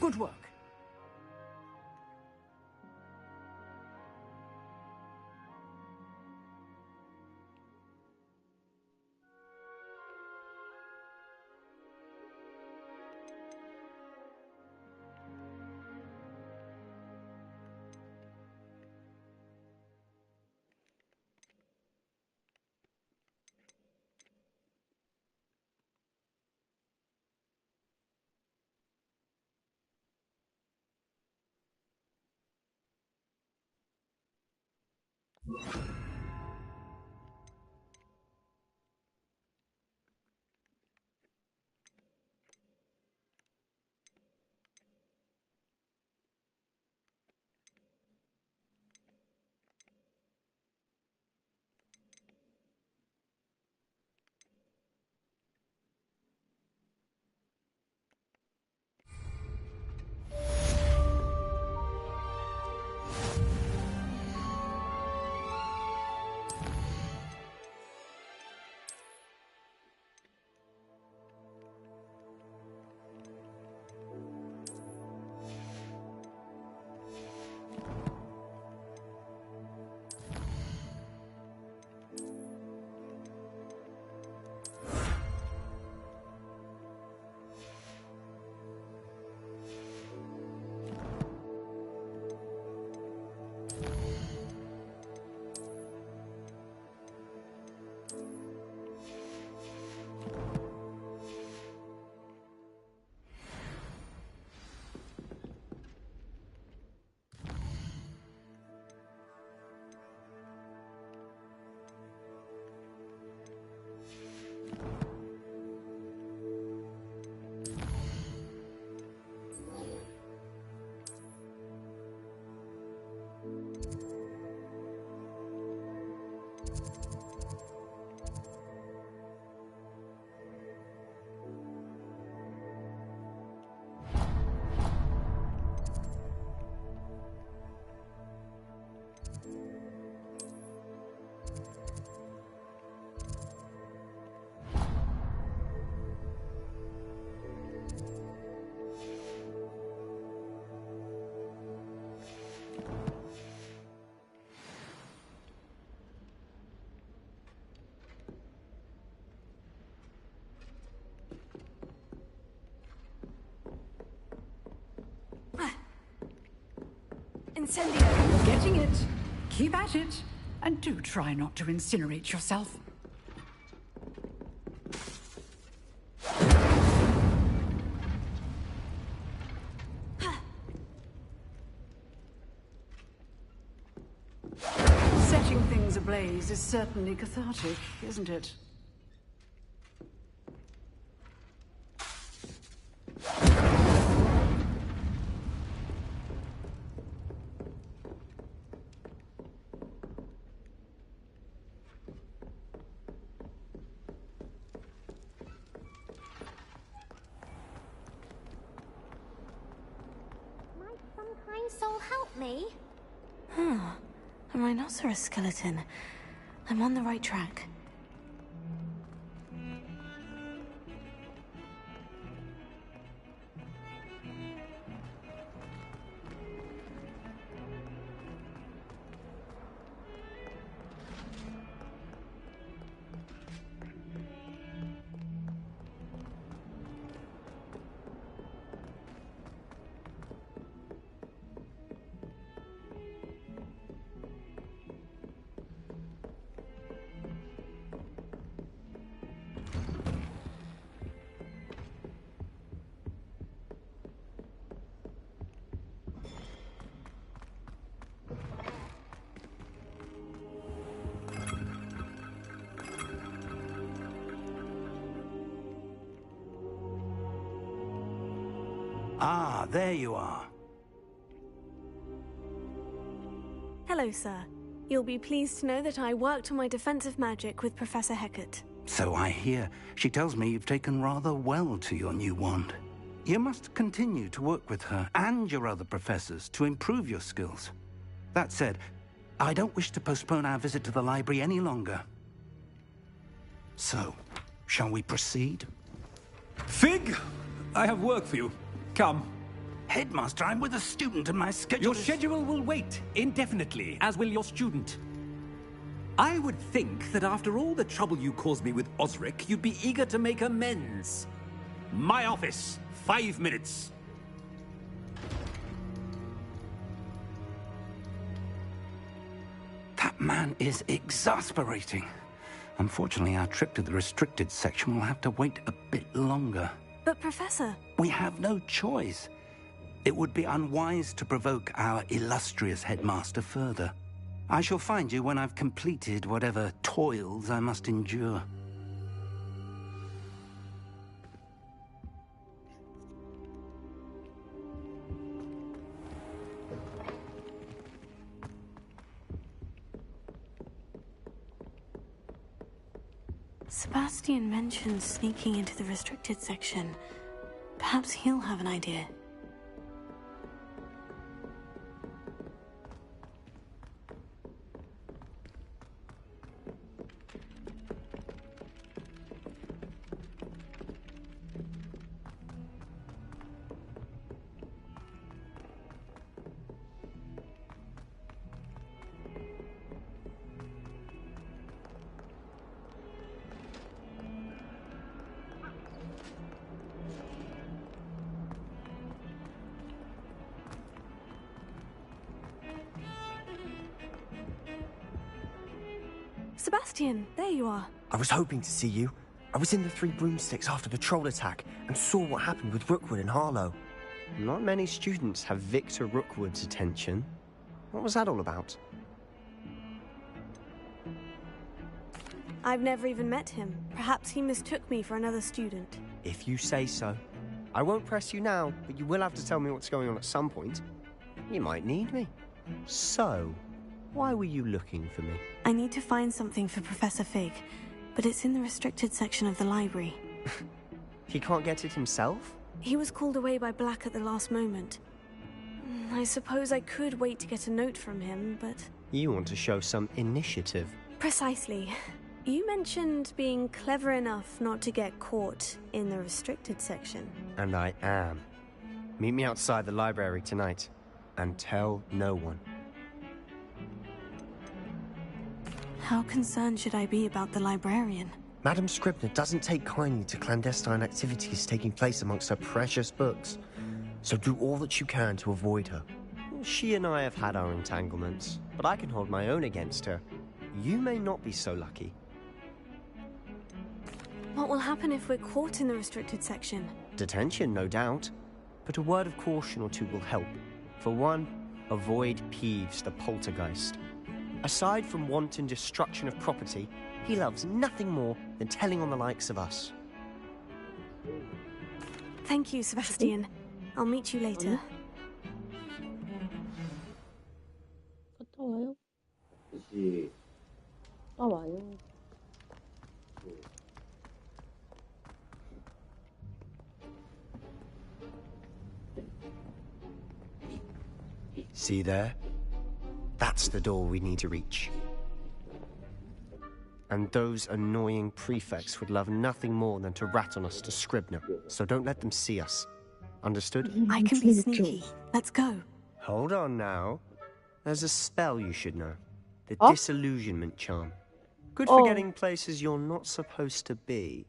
Good work. Incendio! You're getting it. Keep at it. And do try not to incinerate yourself. Setting things ablaze is certainly cathartic, isn't it? Might some kind soul help me? Huh. A rhinoceros skeleton. I'm on the right track. Ah, there you are. Hello, sir. You'll be pleased to know that I worked on my defensive magic with Professor Hecat. So I hear. She tells me you've taken rather well to your new wand. You must continue to work with her and your other professors to improve your skills. That said, I don't wish to postpone our visit to the library any longer. So, shall we proceed? Fig! I have work for you. Come. Headmaster, I'm with a student and my schedule Your schedule will wait indefinitely, as will your student. I would think that after all the trouble you caused me with Osric, you'd be eager to make amends. My office. 5 minutes. That man is exasperating. Unfortunately, our trip to the restricted section will have to wait a bit longer. But, Professor... We have no choice. It would be unwise to provoke our illustrious headmaster further. I shall find you when I've completed whatever toils I must endure. Sebastian mentioned sneaking into the restricted section. Perhaps he'll have an idea. Sebastian, there you are. I was hoping to see you. I was in the Three Broomsticks after the troll attack and saw what happened with Rookwood and Harlow. Not many students have Victor Rookwood's attention. What was that all about? I've never even met him. Perhaps he mistook me for another student. If you say so. I won't press you now, but you will have to tell me what's going on at some point. You might need me. So, why were you looking for me? I need to find something for Professor Fig, but it's in the restricted section of the library. He can't get it himself? He was called away by Black at the last moment. I suppose I could wait to get a note from him, but... You want to show some initiative. Precisely. You mentioned being clever enough not to get caught in the restricted section. And I am. Meet me outside the library tonight, and tell no one. How concerned should I be about the librarian? Madam Scribner doesn't take kindly to clandestine activities taking place amongst her precious books. So do all that you can to avoid her. She and I have had our entanglements, but I can hold my own against her. You may not be so lucky. What will happen if we're caught in the restricted section? Detention, no doubt. But a word of caution or two will help. For one, avoid Peeves, the poltergeist. Aside from wanton destruction of property, he loves nothing more than telling on the likes of us. Thank you, Sebastian. I'll meet you later. 갔다 와요. 와요. See there? That's the door we need to reach. And those annoying prefects would love nothing more than to rat on us to Scribner, so don't let them see us. Understood? I can be sneaky. Let's go. Hold on now. There's a spell you should know. The disillusionment charm. Good for getting places you're not supposed to be.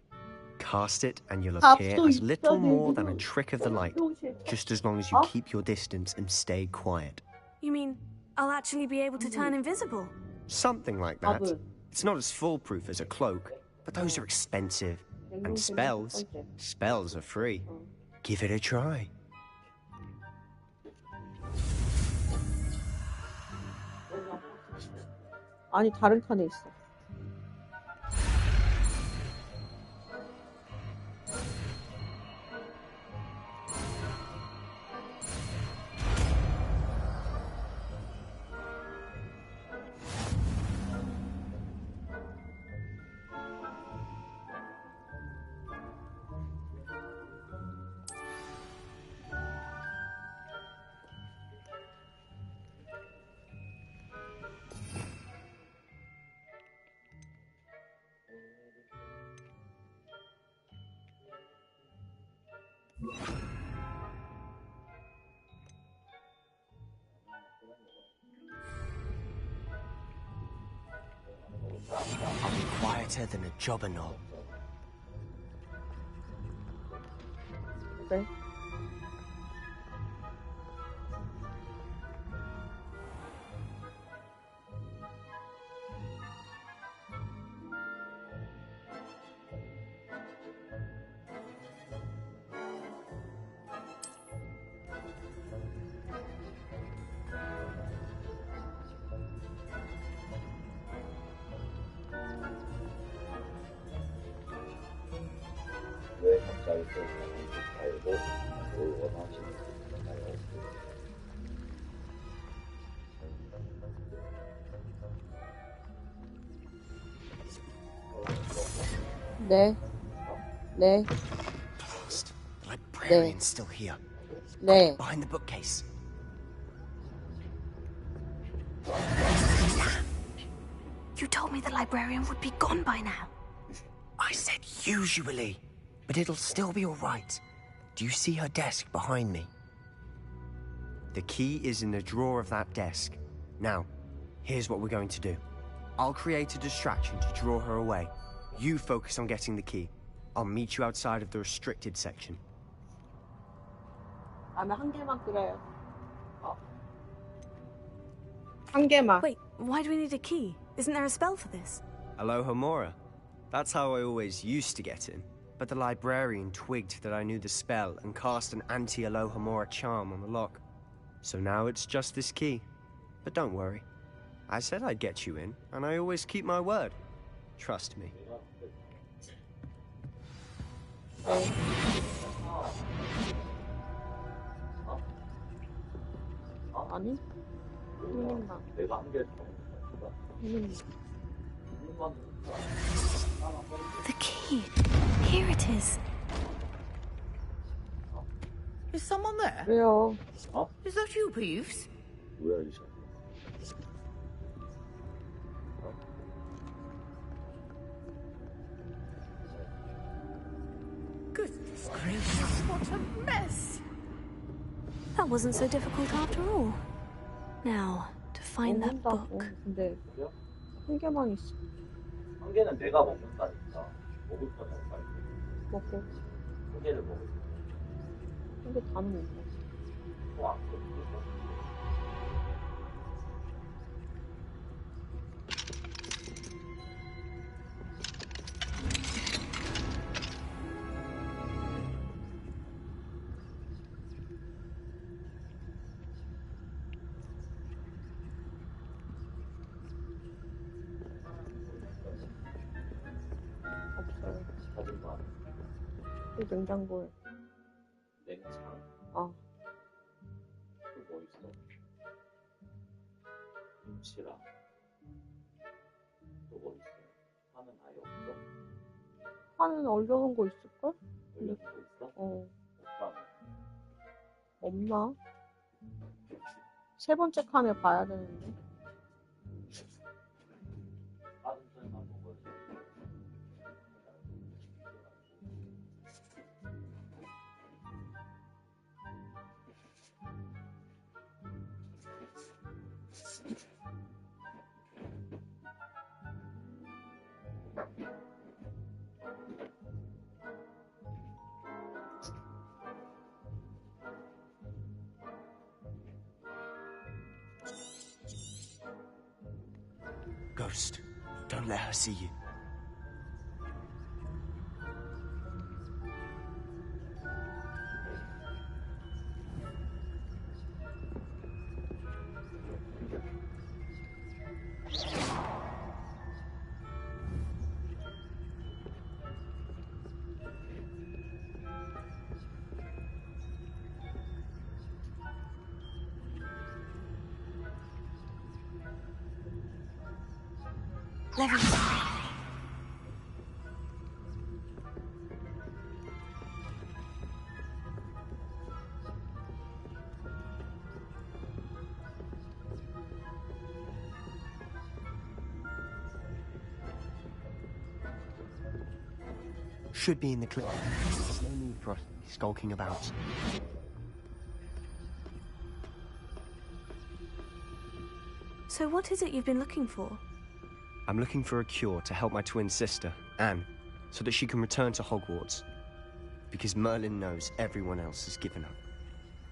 Cast it and you'll appear as little more than a trick of the light, just as long as you keep your distance and stay quiet. You mean I'll actually be able to turn invisible? Something like that. It's not as foolproof as a cloak, but those are expensive. And spells are free. Give it a try. 아니, 다른 칸에 있어. I'll be quieter than a jobberknoll. Okay. 왜 갑자기 또 알고 뭘 원하시는 건가요? 네. 네. Blast. The librarian's still here. 네. Behind the bookcase. You told me the librarian would be gone by now. I said usually, but it'll still be all right. Do you see her desk behind me? The key is in the drawer of that desk. Now, here's what we're going to do. I'll create a distraction to draw her away. You focus on getting the key. I'll meet you outside of the restricted section. 라면 한 개만 끓여요. 한 개만. Wait, why do we need a key? Isn't there a spell for this? Alohomora. That's how I always used to get in. But the librarian twigged that I knew the spell and cast an anti-Alohomora charm on the lock. So now it's just this key. But don't worry. I said I'd get you in, and I always keep my word. Trust me. 아니? 힘낸다. 내가 한 개. The key. Here it is. Is someone there? 왜요? Is that you, Peeves? 뭐야 이 사람? Goodness gracious, what a mess! That wasn't so difficult after all. Now, to find that book. 근데 한 개만 있어. 한 개는 내가 먹는다니까. 먹을 거잖아 빨리. 먹고. 한 개를 먹을 거야. 한 개 다는 못 먹어. 또안 먹을 거야. 이 냉장고에. 냉장? 아. 또 뭐 있어? 김치랑. 또 뭐 있어? 파는 아예 없어? 파는 얼려놓은 거 있을걸? 얼려놓은 거 있어? 없다네. 없나? 세 번째 칸에 봐야 되는데. Ghost, don't let her see you. Levy. Should be in the clip. There's no need for us to be skulking about. So what is it you've been looking for? I'm looking for a cure to help my twin sister, Anne, so that she can return to Hogwarts. Because Merlin knows everyone else has given up.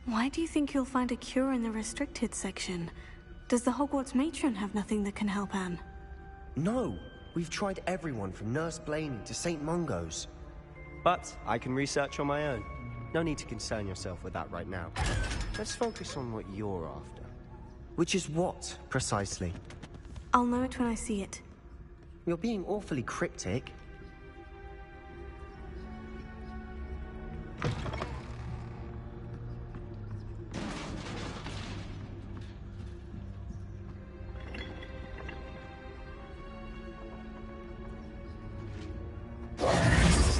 Why do you think you'll find a cure in the restricted section? Does the Hogwarts matron have nothing that can help Anne? No! We've tried everyone from Nurse Blaney to St. Mungo's. But I can research on my own. No need to concern yourself with that right now. Let's focus on what you're after. Which is what, precisely? I'll know it when I see it. You're being awfully cryptic.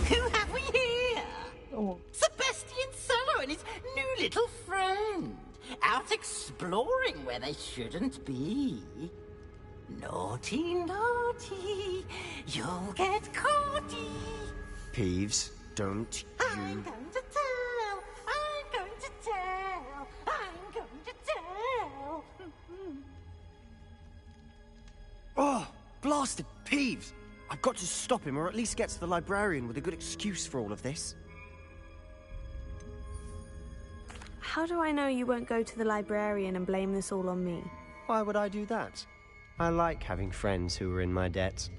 Who have we here? Sebastian Cello and his new little friend. Out exploring where they shouldn't be. Naughty, naughty, you'll get caughty. Peeves, don't I'm going to tell, I'm going to tell, I'm going to tell. Oh, blasted Peeves! I've got to stop him, or at least get to the librarian with a good excuse for all of this. How do I know you won't go to the librarian and blame this all on me? Why would I do that? I like having friends who are in my debt.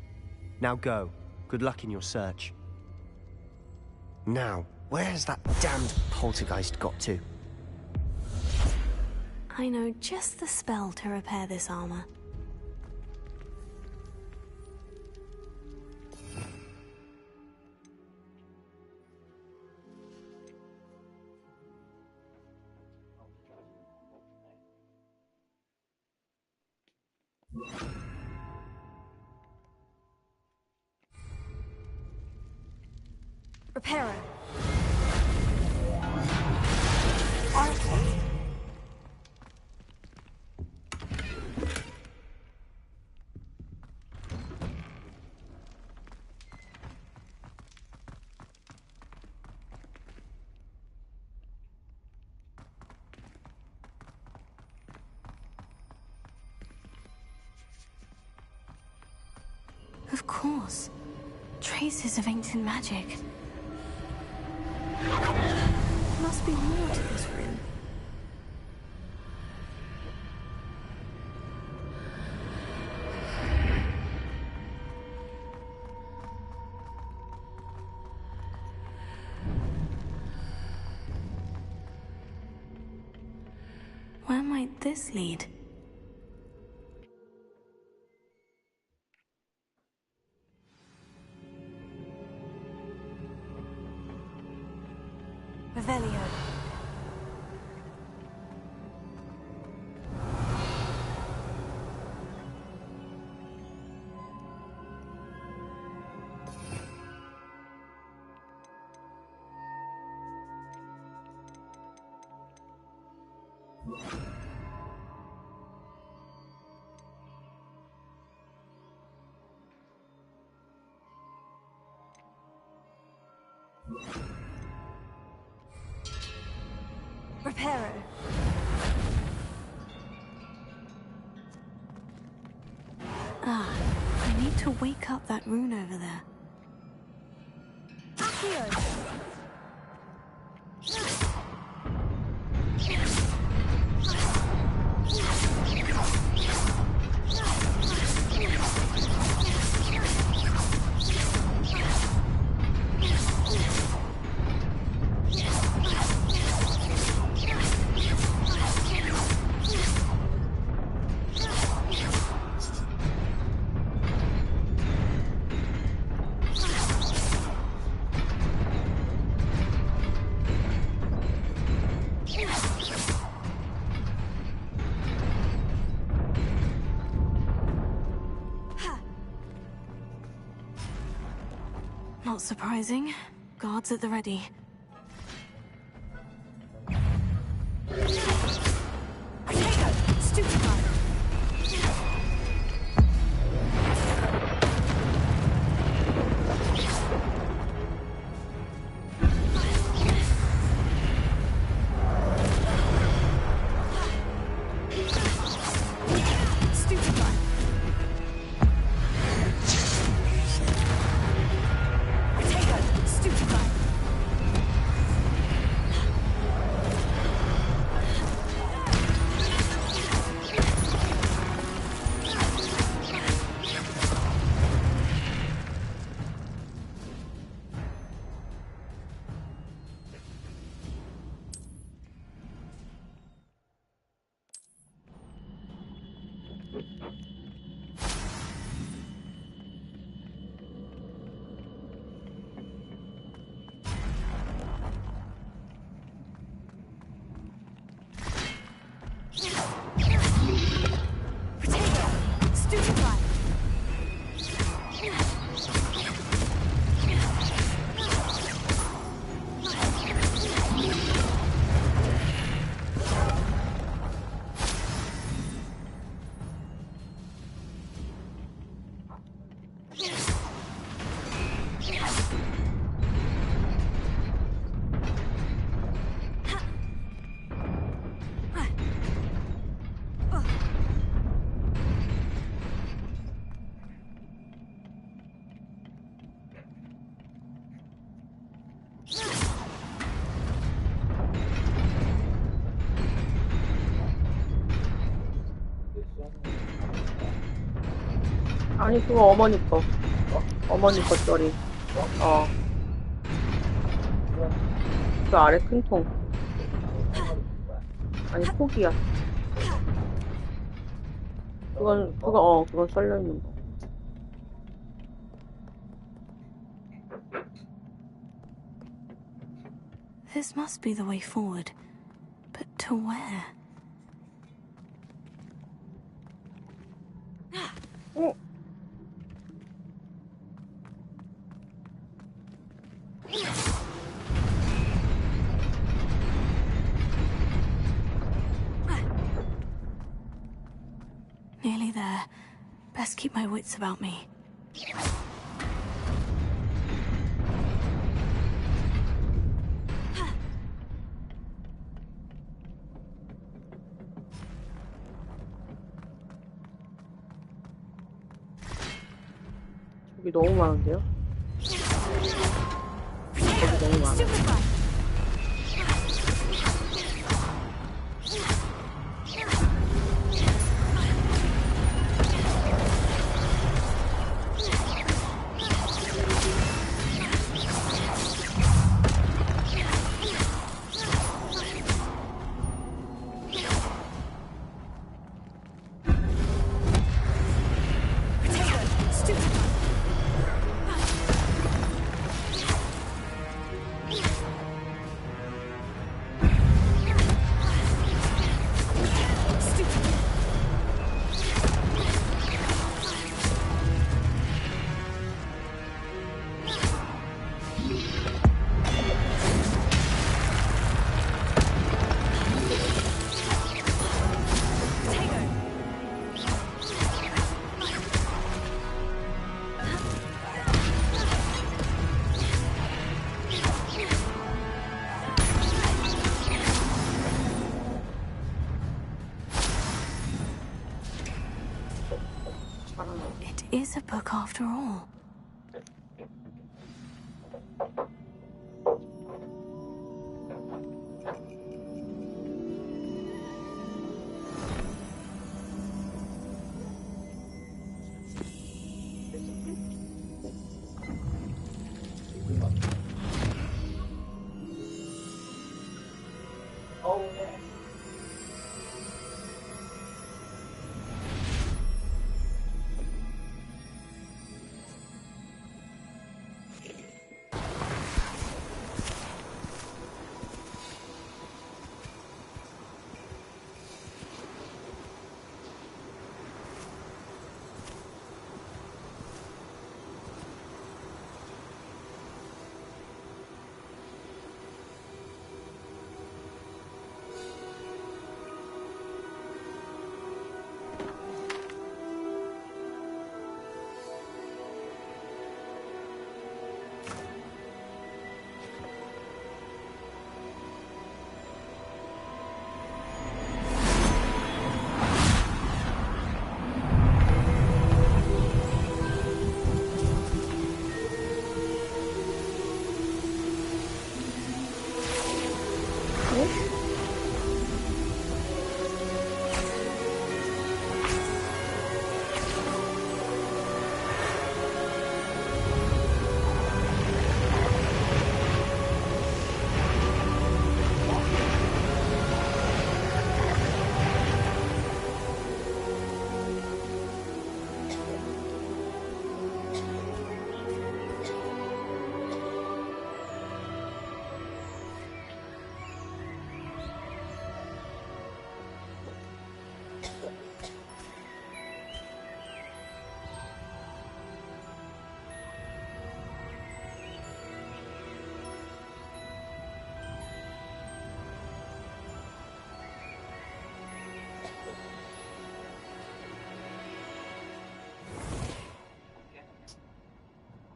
Now go. Good luck in your search. Now, where's that damned poltergeist got to? I know just the spell to repair this armor. Repairer. Of course. Traces of ancient magic. There must be more to this room. Where might this lead? Revelio. Repairer. Ah, I need to wake up that rune over there. Accio. Not surprising. Guards at the ready. Stupefied. 아니 그거 어머니 거. 어머니 겉절이. 그 아래 큰 통. 아니 포기야. 그건 썰려 있는 거. This must be the way forward. But to where? Nearly there. Best keep my wits about me. 여기 너무 많은데요? 여기 너무 많아. It is a book after all.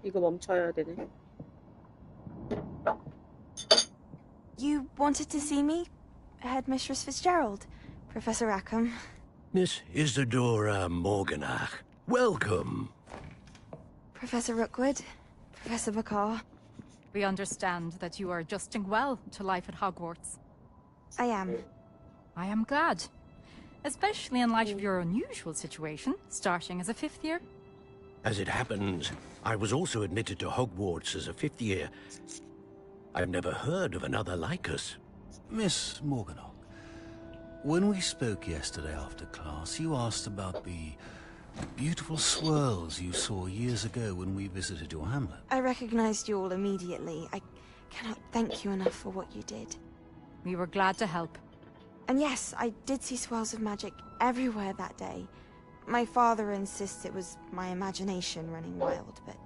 이거 멈춰야 되네. You wanted to see me? Headmistress Fitzgerald, Professor Rackham. Miss Isadora Morganach, welcome. Professor Rookwood, Professor Bakar. We understand that you are adjusting well to life at Hogwarts. I am. I am glad. Especially in light of your unusual situation, starting as a 5th year. As it happens, I was also admitted to Hogwarts as a 5th year. I've never heard of another like us. Miss Morganach, when we spoke yesterday after class, you asked about the beautiful swirls you saw years ago when we visited your hamlet. I recognized you all immediately. I cannot thank you enough for what you did. We were glad to help. And yes, I did see swirls of magic everywhere that day. My father insists it was my imagination running wild, but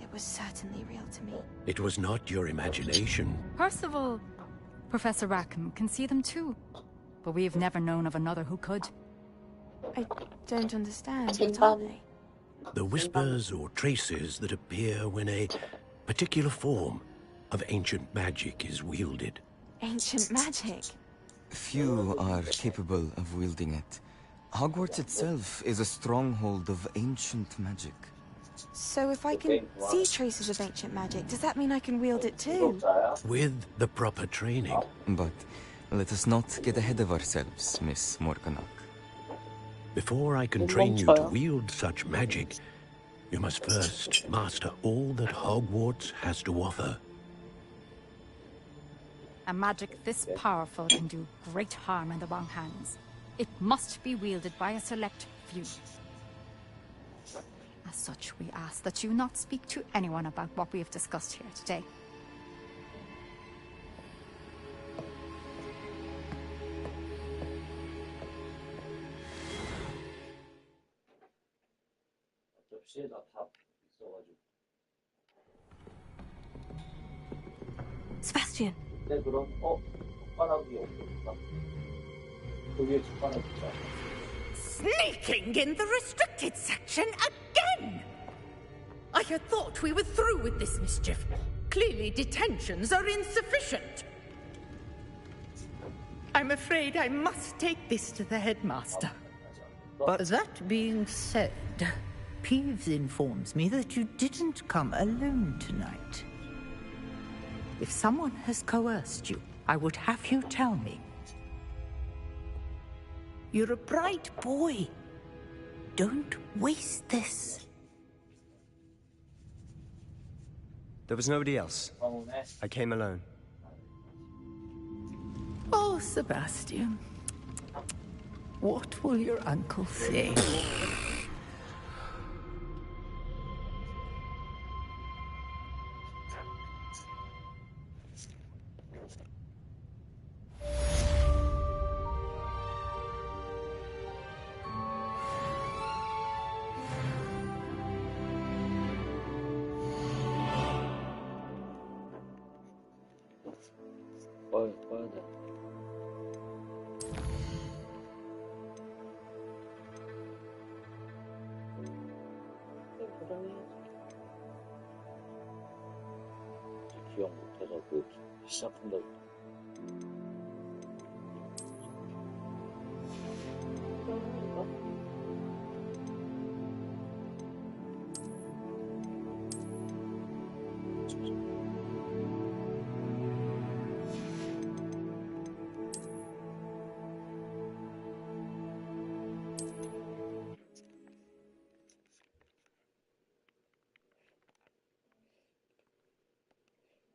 it was certainly real to me. It was not your imagination. Percival, Professor Rackham can see them too. But we've never known of another who could. I don't understand. What are they? The whispers or traces that appear when a particular form of ancient magic is wielded. Ancient magic? Few are capable of wielding it. Hogwarts itself is a stronghold of ancient magic. So if I can see traces of ancient magic, does that mean I can wield it too? With the proper training. But let us not get ahead of ourselves, Miss Morganach. Before I can train you to wield such magic, you must first master all that Hogwarts has to offer. A magic this powerful can do great harm in the wrong hands. It must be wielded by a select few. As such, we ask that you not speak to anyone about what we have discussed here today. Sebastian. 근데 그럼 젓가락이 없으니까 그 위에 젓가락 있잖아. Sneaking in the restricted section again! I had thought we were through with this mischief. Clearly detentions are insufficient. I'm afraid I must take this to the headmaster. But that being said, Peeves informs me that you didn't come alone tonight. If someone has coerced you, I would have you tell me. You're a bright boy. Don't waste this. There was nobody else. I came alone. Oh, Sebastian. What will your uncle say? 꺼야 돼. 기억 못해서 그 시작한다고.